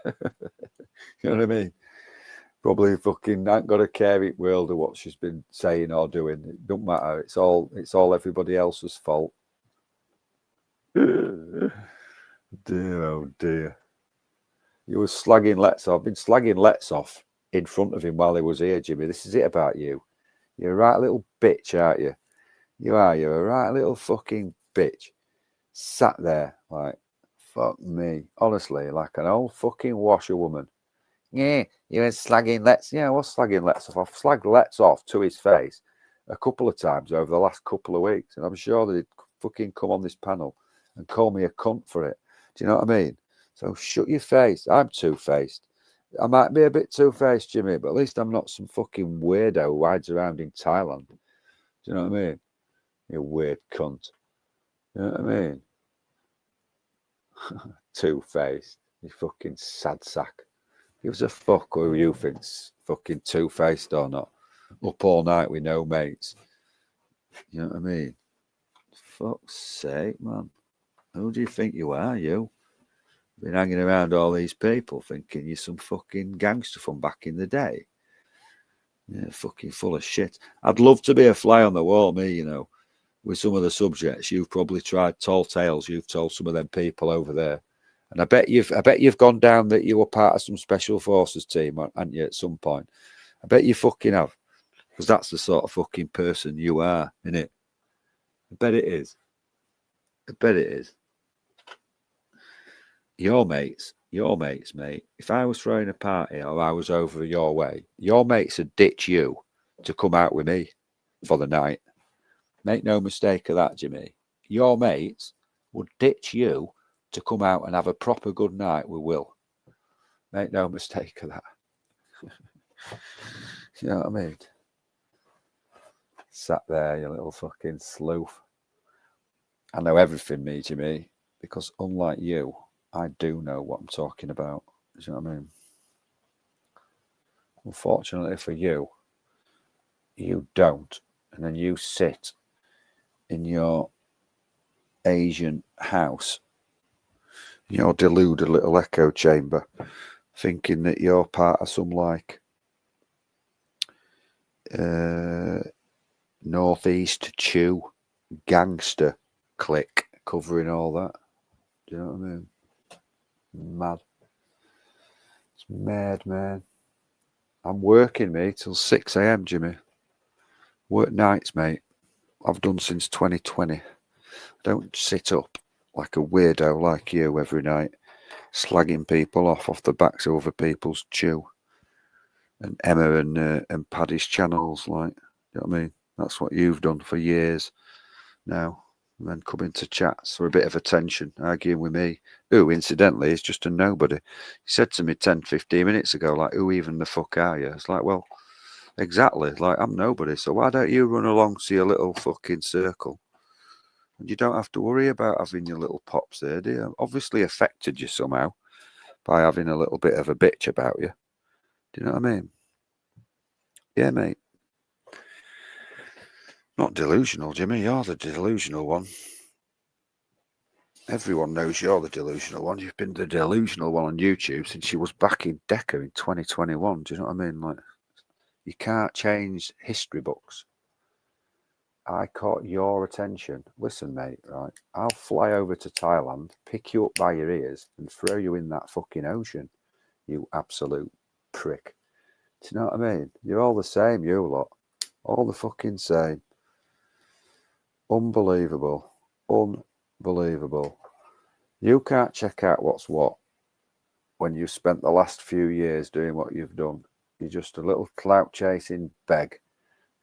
know what I mean? Probably fucking ain't got a caring world of what she's been saying or doing. It don't matter. It's all everybody else's fault. Dear, oh dear. You were slagging Let's off. I've been slagging Let's off in front of him while he was here, Jimmy. This is it about you. You're a right little bitch, aren't you? You are. You're a right little fucking bitch. Sat there like, fuck me. Honestly, like an old fucking washerwoman. Yeah, you were slagging Let's. Yeah, I was slagging Let's off. I've slagged Let's off to his face a couple of times over the last couple of weeks. And I'm sure that he'd fucking come on this panel and call me a cunt for it. Do you know what I mean? So shut your face. I'm two-faced. I might be a bit two-faced, Jimmy, but at least I'm not some fucking weirdo who hides around in Thailand. Do you know what I mean? You weird cunt. You know what I mean? Two-faced. You fucking sad sack. Gives a fuck who you think's fucking two-faced or not. Up all night with no mates. You know what I mean? Fuck's sake, man. Who do you think you are, you? Been hanging around all these people thinking you're some fucking gangster from back in the day. Yeah, fucking full of shit. I'd love to be a fly on the wall, me, you know, with some of the subjects. You've probably tried tall tales. You've told some of them people over there. And I bet you've gone down that you were part of some special forces team, haven't you, at some point? I bet you fucking have. Because that's the sort of fucking person you are, innit? I bet it is. I bet it is. Your mates, mate. If I was throwing a party or I was over your way, your mates would ditch you to come out with me for the night. Make no mistake of that, Jimmy. Your mates would ditch you to come out and have a proper good night with Will. Make no mistake of that. You know what I mean? Sat there, you little fucking sleuth. I know everything, me, Jimmy, because unlike you, I do know what I'm talking about. Do you know what I mean? Unfortunately for you, you don't. And then you sit in your Asian house, your deluded little echo chamber, thinking that you're part of some like Northeast Chew gangster clique covering all that. Do you know what I mean? Mad. It's mad, man. I'm working, mate, till 6 a.m, Jimmy. Work nights, mate. I've done since 2020. I don't sit up like a weirdo like you every night, slagging people off the backs of other people's chew. And Emma and Paddy's channels, like, you know what I mean? That's what you've done for years now. And then coming to chats for a bit of attention, arguing with me, who, incidentally, is just a nobody. He said to me 10, 15 minutes ago, like, who even the fuck are you? It's like, well, exactly, like, I'm nobody, so why don't you run along to your little fucking circle? And you don't have to worry about having your little pops there, do you? Obviously affected you somehow by having a little bit of a bitch about you. Do you know what I mean? Yeah, mate. Not delusional, Jimmy. You're the delusional one. Everyone knows you're the delusional one. You've been the delusional one on YouTube since you was back in Decca in 2021. Do you know what I mean? Like, you can't change history books. I caught your attention. Listen, mate, right? I'll fly over to Thailand, pick you up by your ears, and throw you in that fucking ocean. You absolute prick. Do you know what I mean? You're all the same, you lot. All the fucking same. Unbelievable. Unbelievable. You can't check out what's what when you've spent the last few years doing what you've done. You're just a little clout chasing beg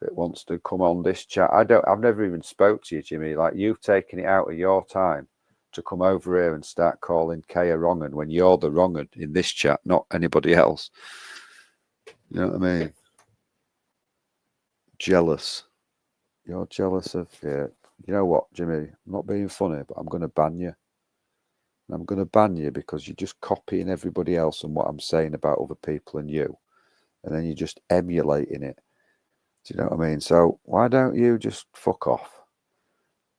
that wants to come on this chat. I've never even spoke to you, Jimmy. Like, you've taken it out of your time to come over here and start calling Kay a wrong un when you're the wrong un in this chat, not anybody else. You know what I mean? Jealous. You're jealous of it. You know what, Jimmy? I'm not being funny, but I'm going to ban you. And I'm going to ban you because you're just copying everybody else and what I'm saying about other people and you. And then you're just emulating it. Do you know what I mean? So why don't you just fuck off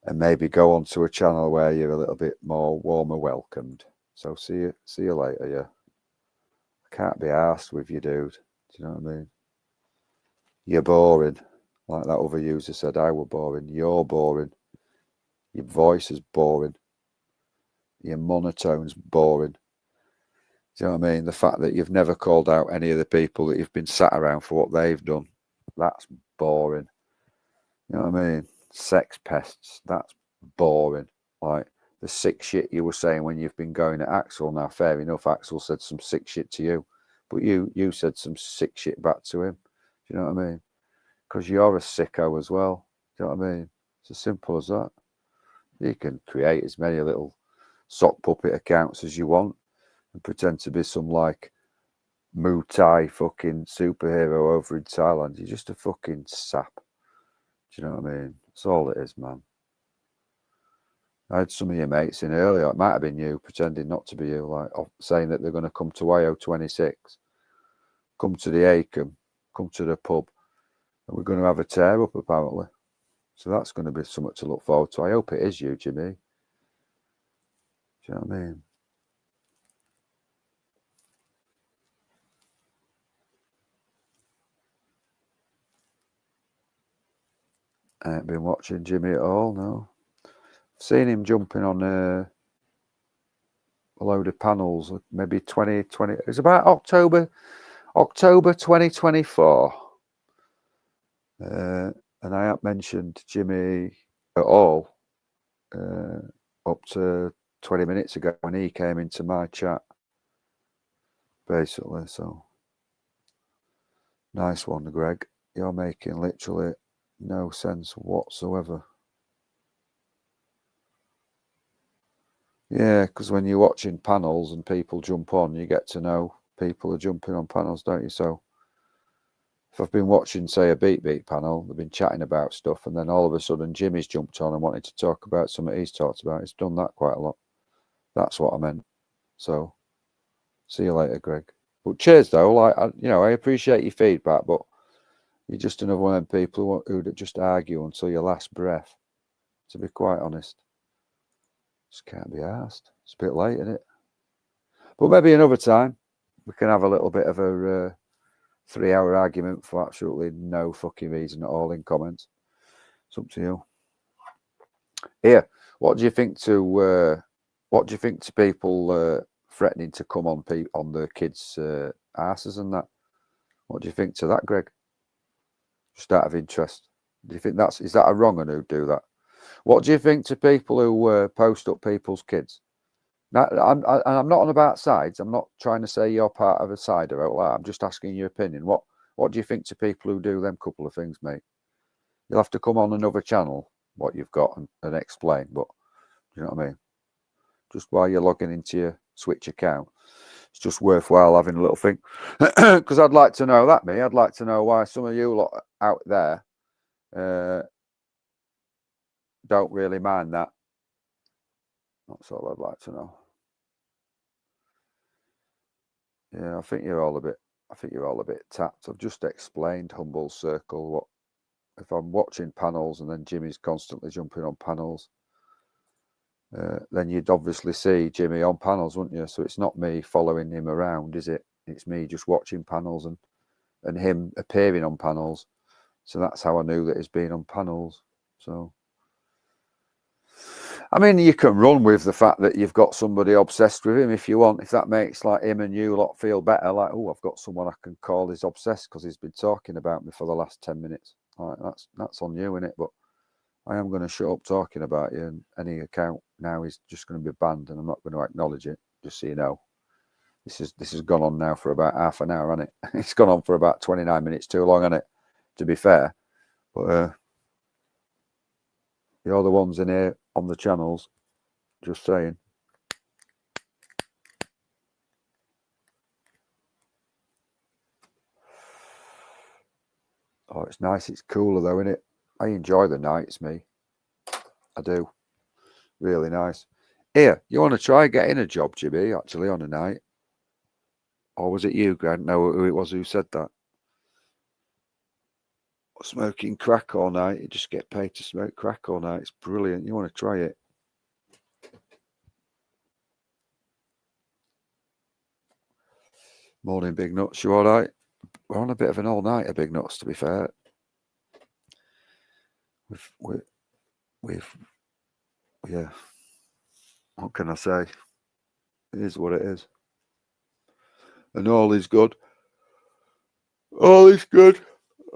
and maybe go on to a channel where you're a little bit more warmer welcomed. So see you later, yeah. I can't be arsed with you, dude. Do you know what I mean? You're boring. Like that other user said, I were boring. You're boring. Your voice is boring. Your monotone's boring. Do you know what I mean? The fact that you've never called out any of the people that you've been sat around for what they've done, that's boring. You know what I mean? Sex pests, that's boring. Like the sick shit you were saying when you've been going at Axel. Now, fair enough, Axel said some sick shit to you, but you said some sick shit back to him. Do you know what I mean? Because you're a sicko as well. Do you know what I mean? It's as simple as that. You can create as many little sock puppet accounts as you want and pretend to be some like Muay Thai fucking superhero over in Thailand. You're just a fucking sap. Do you know what I mean? That's all it is, man. I had some of your mates in earlier. It might have been you pretending not to be you, like saying that they're going to come to IO26, come to the Acom, come to the pub, and we're going to have a tear up apparently. So that's going to be something to look forward to. I hope it is you, Jimmy. Do you know what I mean? I ain't been watching Jimmy at all, no. I've seen him jumping on a load of panels, maybe 2020. It's about October 2024. And I haven't mentioned Jimmy at all up to 20 minutes ago when he came into my chat, basically. So, nice one, Greg. You're making literally no sense whatsoever. Yeah, because when you're watching panels and people jump on, you get to know people are jumping on panels, don't you? So if I've been watching, say, a Beat panel, they've been chatting about stuff, and then all of a sudden Jimmy's jumped on and wanted to talk about something he's talked about. He's done that quite a lot. That's what I meant. So see you later, Greg. But cheers, though. I appreciate your feedback, but you're just another one of them people who just argue until your last breath, to be quite honest. Just can't be asked. It's a bit late, isn't it? But maybe another time we can have a little bit of a 3-hour argument for absolutely no fucking reason at all in comments. It's up to you. Here, what do you think to people threatening to come on the kids' asses and that? What do you think to that, Greg? Just out of interest, do you think is that a wrong one who'd do that? What do you think to people who post up people's kids? Now, I'm not on about sides. I'm not trying to say you're part of a side or out loud. I'm just asking your opinion. What do you think to people who do them couple of things, mate? You'll have to come on another channel, what you've got, and explain. But you know what I mean? Just while you're logging into your Switch account, it's just worthwhile having a little think. Because I'd like to know that, me. I'd like to know why some of you lot out there don't really mind that. That's all I'd like to know. Yeah, I think you're all a bit tapped. I've just explained Humble Circle. What if I'm watching panels and then Jimmy's constantly jumping on panels? Then you'd obviously see Jimmy on panels, wouldn't you? So it's not me following him around, is it? It's me just watching panels and him appearing on panels. So that's how I knew that he's been on panels. So, I mean, you can run with the fact that you've got somebody obsessed with him if you want. If that makes like him and you lot feel better, like, oh, I've got someone I can call is obsessed because he's been talking about me for the last 10 minutes. Like, that's on you, innit? But I am going to shut up talking about you, and any account now is just going to be banned, and I'm not going to acknowledge it, just so you know. This has gone on now for about half an hour, hasn't it? It's gone on for about 29 minutes too long, hasn't it? To be fair. But you're the ones in here on the channels, just saying. Oh, it's nice. It's cooler though, isn't it? I enjoy the nights, me. I do. Really nice. Here, you want to try getting a job, Jimmy, actually, on a night? Or was it you, Grant? No, who it was who said that? Smoking crack all night. You just get paid to smoke crack all night. It's brilliant. You want to try it? Morning, Big Nuts. You all right? We're on a bit of an all-nighter, Big Nuts, to be fair. Yeah. What can I say? It is what it is. And all is good. All is good.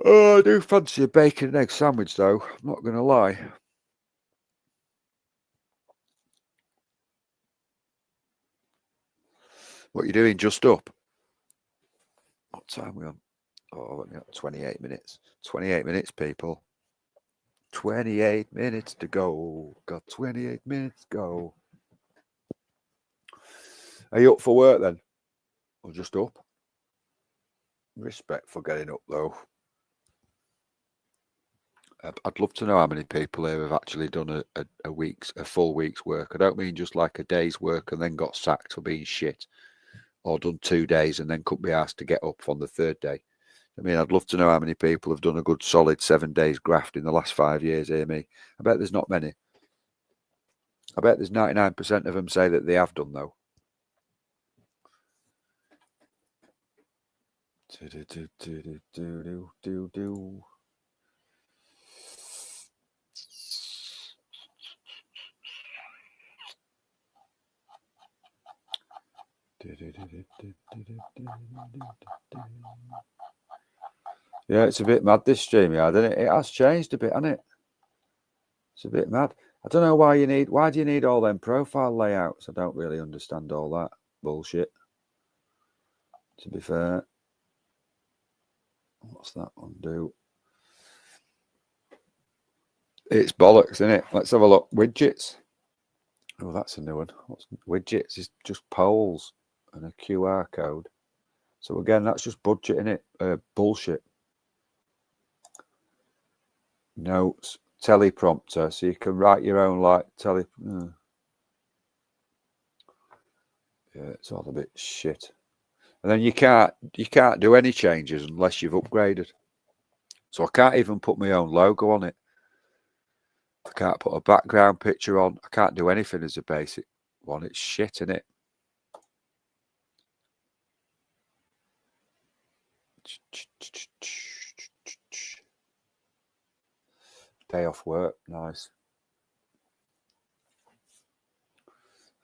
Oh, I do fancy a bacon and egg sandwich, though. I'm not going to lie. What are you doing? Just up? What time are we on? Oh, we got 28 minutes. 28 minutes, people. 28 minutes to go. Got 28 minutes to go. Are you up for work then? Or just up? Respect for getting up, though. I'd love to know how many people here have actually done a full week's work. I don't mean just like a day's work and then got sacked for being shit, or done 2 days and then couldn't be asked to get up on the third day. I mean, I'd love to know how many people have done a good solid 7 days graft in the last 5 years, hear me. I bet there's not many. I bet there's 99% of them say that they have done, though. Yeah, it's a bit mad, this stream, yeah, isn't it? It has changed a bit, hasn't it? It's a bit mad. I don't know why do you need all them profile layouts? I don't really understand all that bullshit, to be fair. What's that one do? It's bollocks, isn't it? Let's have a look. Widgets. Oh, that's a new one. What's widgets? Is just polls and a QR code. So again, that's just budget, isn't it? Bullshit. Notes, teleprompter, so you can write your own like Yeah, it's all a bit shit. And then you can't do any changes unless you've upgraded. So I can't even put my own logo on it. I can't put a background picture on. I can't do anything as a basic one. It's shit, isn't it? Day off work, nice.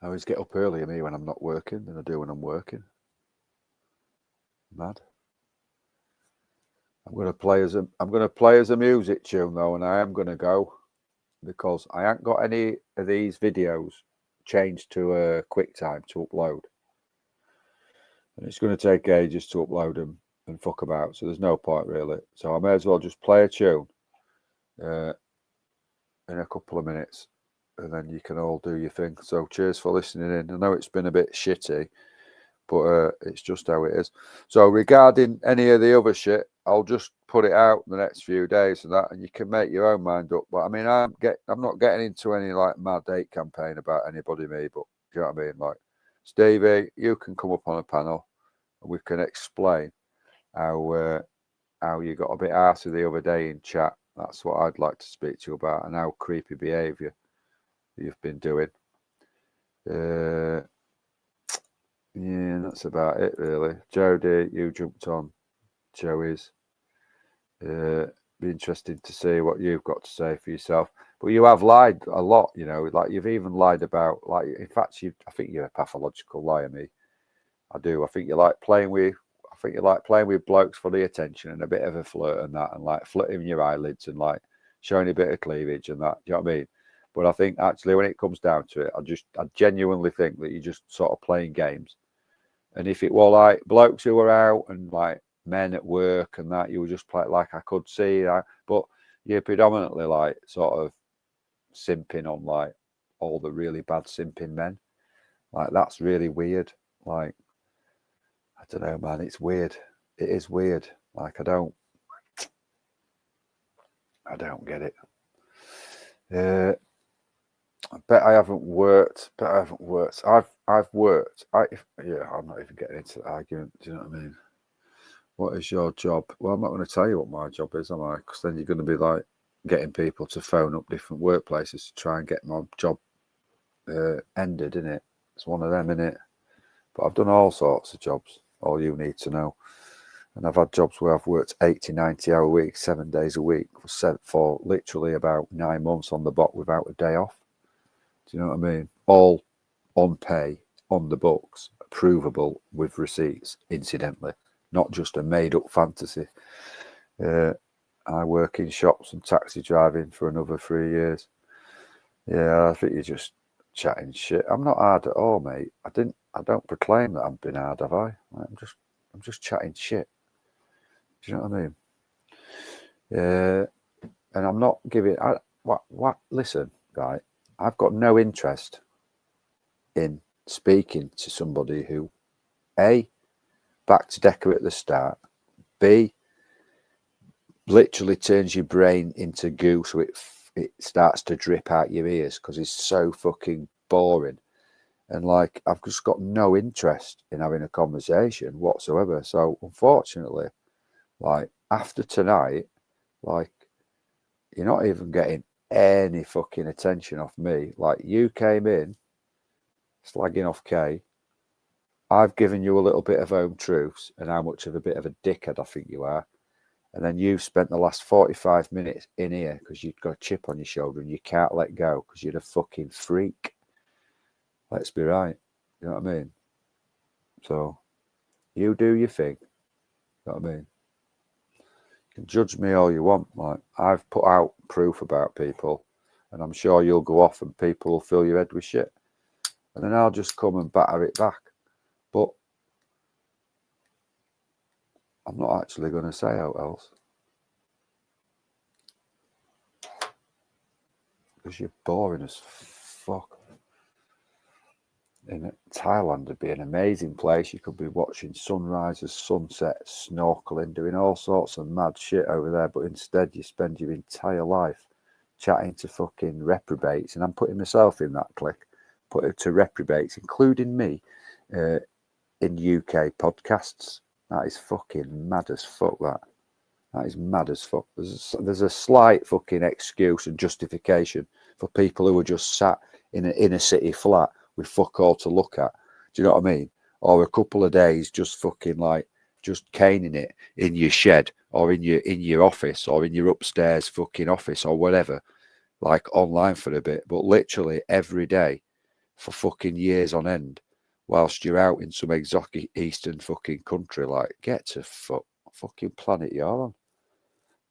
I always get up earlier me when I'm not working than I do when I'm working. Mad. I'm gonna play as a music tune though, and I am gonna go because I ain't got any of these videos changed to QuickTime to upload, and it's going to take ages to upload them and fuck about. So there's no point really. So I may as well just play a tune in a couple of minutes, and then you can all do your thing. So cheers for listening in. I know it's been a bit shitty, but it's just how it is. So regarding any of the other shit, I'll just put it out the next few days and that, and you can make your own mind up. But I mean, I'm not getting into any like mad hate campaign about anybody, me. But do you know what I mean? Like, Stevie, you can come up on a panel and we can explain how you got a bit arsey the other day in chat. That's what I'd like to speak to you about, and how creepy behaviour you've been doing. Yeah, that's about it, really. Jodie, you jumped on. Joey's. Be interesting to see what you've got to say for yourself. But you have lied a lot, you know. Like, you've even lied about, like, in fact, I think you're a pathological liar, me. I do. I think you like playing with blokes for the attention and a bit of a flirt and that, and like flirting your eyelids and like showing a bit of cleavage and that. Do you know what I mean? But I think actually when it comes down to it, I genuinely think that you're just sort of playing games. And if it were like blokes who were out and like men at work and that, you were just like I could see that. But you're predominantly like sort of simping on like all the really bad simping men. Like, that's really weird. Like, I don't know, man. It's weird. It is weird. Like, I don't get it. I bet I haven't worked. I've worked. I'm not even getting into the argument. Do you know what I mean? What is your job? Well, I'm not going to tell you what my job is, am I? Because then you're going to be like getting people to phone up different workplaces to try and get my job ended, innit? It's one of them, innit? But I've done all sorts of jobs. All you need to know. And I've had jobs where I've worked 80, 90-hour weeks, 7 days a week for literally about 9 months on the bot without a day off. Do you know what I mean? All on pay, on the books, provable with receipts, incidentally. Not just a made-up fantasy. I work in shops and taxi driving for another 3 years. Yeah, I think you're just chatting shit. I'm not hard at all, mate. I don't proclaim that I've been hard, have I? I'm just chatting shit. Do you know what I mean? And I'm not giving. Listen, right? I've got no interest in speaking to somebody who, A, back to Decker at the start, B, literally turns your brain into goo so it starts to drip out your ears because it's so fucking boring. And like, I've just got no interest in having a conversation whatsoever. So unfortunately, like, after tonight, like, you're not even getting any fucking attention off me. Like, you came in slagging off Kay. I've given you a little bit of home truths and how much of a bit of a dickhead I think you are. And then you've spent the last 45 minutes in here because you've got a chip on your shoulder and you can't let go because you're a fucking freak. Let's be right. You know what I mean? So, you do your thing. You know what I mean? You can judge me all you want. Like, I've put out proof about people, and I'm sure you'll go off and people will fill your head with shit. And then I'll just come and batter it back. But I'm not actually going to say how else. Because you're boring as fuck. In Thailand would be an amazing place. You could be watching sunrises, sunsets, snorkeling, doing all sorts of mad shit over there. But instead, you spend your entire life chatting to fucking reprobates. And I'm putting myself in that clique. Put it to reprobates, including me, in UK podcasts. That is fucking mad as fuck, that is mad as fuck. There's a slight fucking excuse and justification for people who are just sat in an inner city flat with fuck all to look at. Do you know what I mean? Or a couple of days just fucking like just caning it in your shed or in your office or in your upstairs fucking office or whatever, like online for a bit, but literally every day for fucking years on end whilst you're out in some exotic eastern fucking country. Like, get to fucking planet you're on.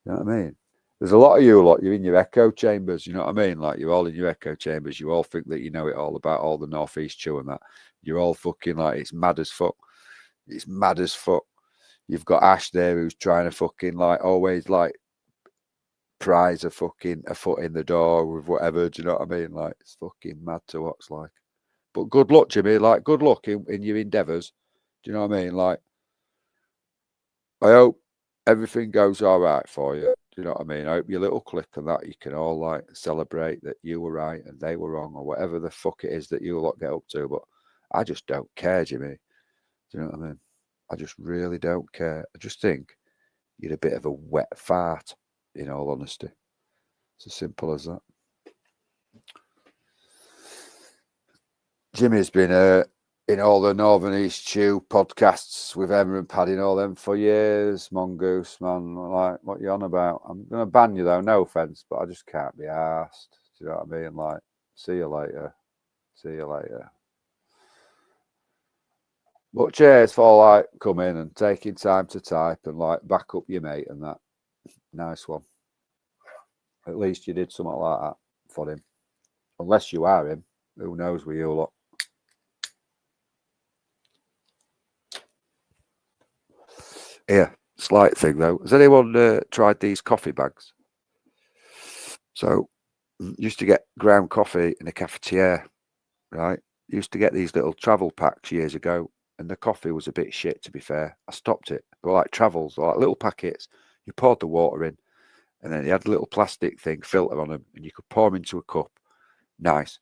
You know what I mean? There's a lot of you lot, you're in your echo chambers, you know what I mean? Like, you're all in your echo chambers. You all think that you know it all about all the Northeast Chew and that. You're all fucking like, it's mad as fuck. It's mad as fuck. You've got Ash there who's trying to fucking like always like prize a foot in the door with whatever. Do you know what I mean? Like, it's fucking mad to watch. Like, but good luck, Jimmy. Like, good luck in your endeavours. Do you know what I mean? Like, I hope everything goes all right for you. Do you know what I mean? I hope your little clique and that you can all like celebrate that you were right and they were wrong, or whatever the fuck it is that you lot get up to. But I just don't care, Jimmy. Do you know what I mean? I just really don't care. I just think you're a bit of a wet fart, in all honesty. It's as simple as that. Jimmy's been in all the Northern East Chew podcasts with Emma and Paddy and all them for years. Mongoose, man, like, what you on about? I'm going to ban you, though, no offence, but I just can't be arsed. Do you know what I mean? Like, see you later. See you later. But cheers for, like, coming and taking time to type and, like, back up your mate and that. Nice one. At least you did something like that for him. Unless you are him. Who knows with you lot. Yeah, slight thing though. Has anyone tried these coffee bags? So, used to get ground coffee in a cafetiere, right? Used to get these little travel packs years ago, and the coffee was a bit shit, to be fair. I stopped it. They were like travels, or like little packets. You poured the water in, and then you had a little plastic thing, filter on them, and you could pour them into a cup. Nice.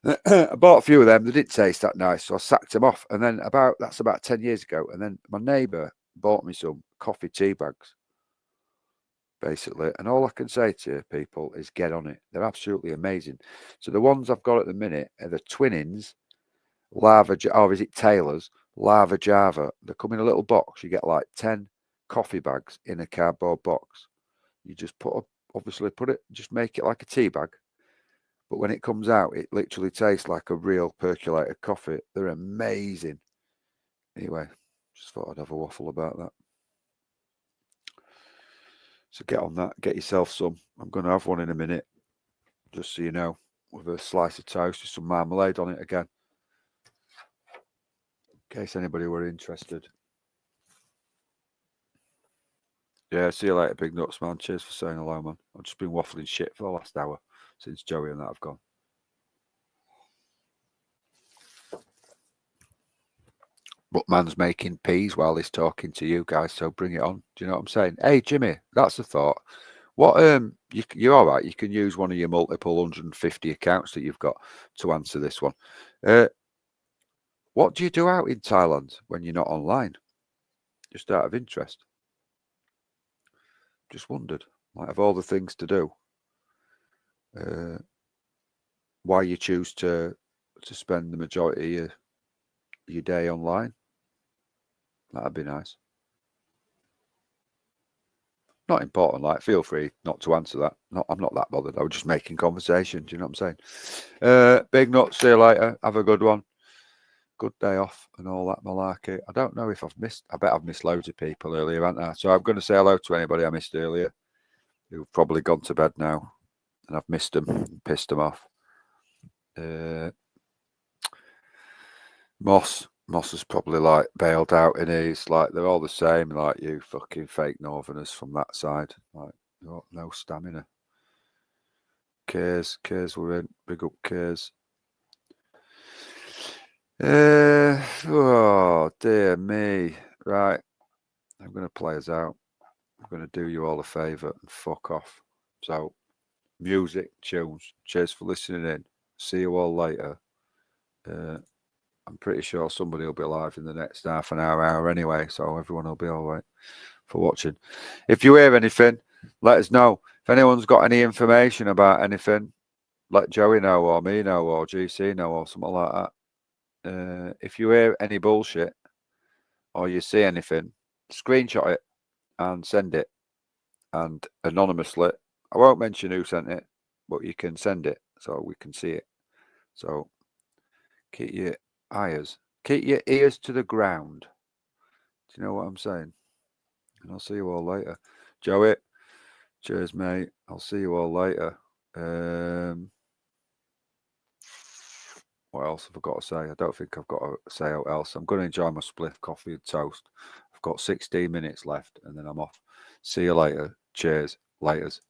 I bought a few of them. They didn't taste that nice, so I sacked them off. And then that's about 10 years ago. And then my neighbour bought me some coffee tea bags, basically. And all I can say to people is get on it. They're absolutely amazing. So the ones I've got at the minute are the Twinings, or is it Taylor's, Lava Java. They come in a little box. You get like 10 coffee bags in a cardboard box. You just just make it like a tea bag. But when it comes out, it literally tastes like a real percolated coffee. They're amazing. Anyway, just thought I'd have a waffle about that. So get on that. Get yourself some. I'm going to have one in a minute, just so you know, with a slice of toast with some marmalade on it again, in case anybody were interested. Yeah, see you later, big nuts, man. Cheers for saying hello, man. I've just been waffling shit for the last hour since Joey and that have gone. But man's making peas while he's talking to you guys, so bring it on. Do you know what I'm saying? Hey, Jimmy, that's a thought. What you're all right. You can use one of your multiple 150 accounts that you've got to answer this one. What do you do out in Thailand when you're not online? Just out of interest. Just wondered, like, of all the things to do, why you choose to spend the majority of your day online. That'd be nice. Not important, like, feel free not to answer that. I'm not that bothered. I was just making conversation. Do you know what I'm saying? Big nuts, see you later. Have a good one. Good day off and all that malarkey. I don't know if I've missed. I bet I've missed loads of people earlier, haven't I? So I'm going to say hello to anybody I missed earlier who've probably gone to bed now, and I've missed them and pissed them off. Moss has probably like bailed out, and he's like, they're all the same, like you fucking fake Northerners from that side. Like, no stamina. Cares we're in. Big up Cares. Oh dear me. Right. I'm gonna play us out. I'm gonna do you all a favour and fuck off. So, music, tunes. Cheers for listening in. See you all later. I'm pretty sure somebody will be live in the next half an hour anyway, so everyone will be all right for watching. If you hear anything, let us know. If anyone's got any information about anything, let Joey know, or me know, or GC know, or something like that. If you hear any bullshit or you see anything, screenshot it and send it, and anonymously. I won't mention who sent it, but you can send it so we can see it. So keep your ears to the ground. Do you know what I'm saying? And I'll see you all later. Joey, cheers, mate. I'll see you all later. What else have I got to say? I don't think I've got to say what else. I'm going to enjoy my spliff, coffee and toast. I've got 16 minutes left and then I'm off. See you later. Cheers. Laters.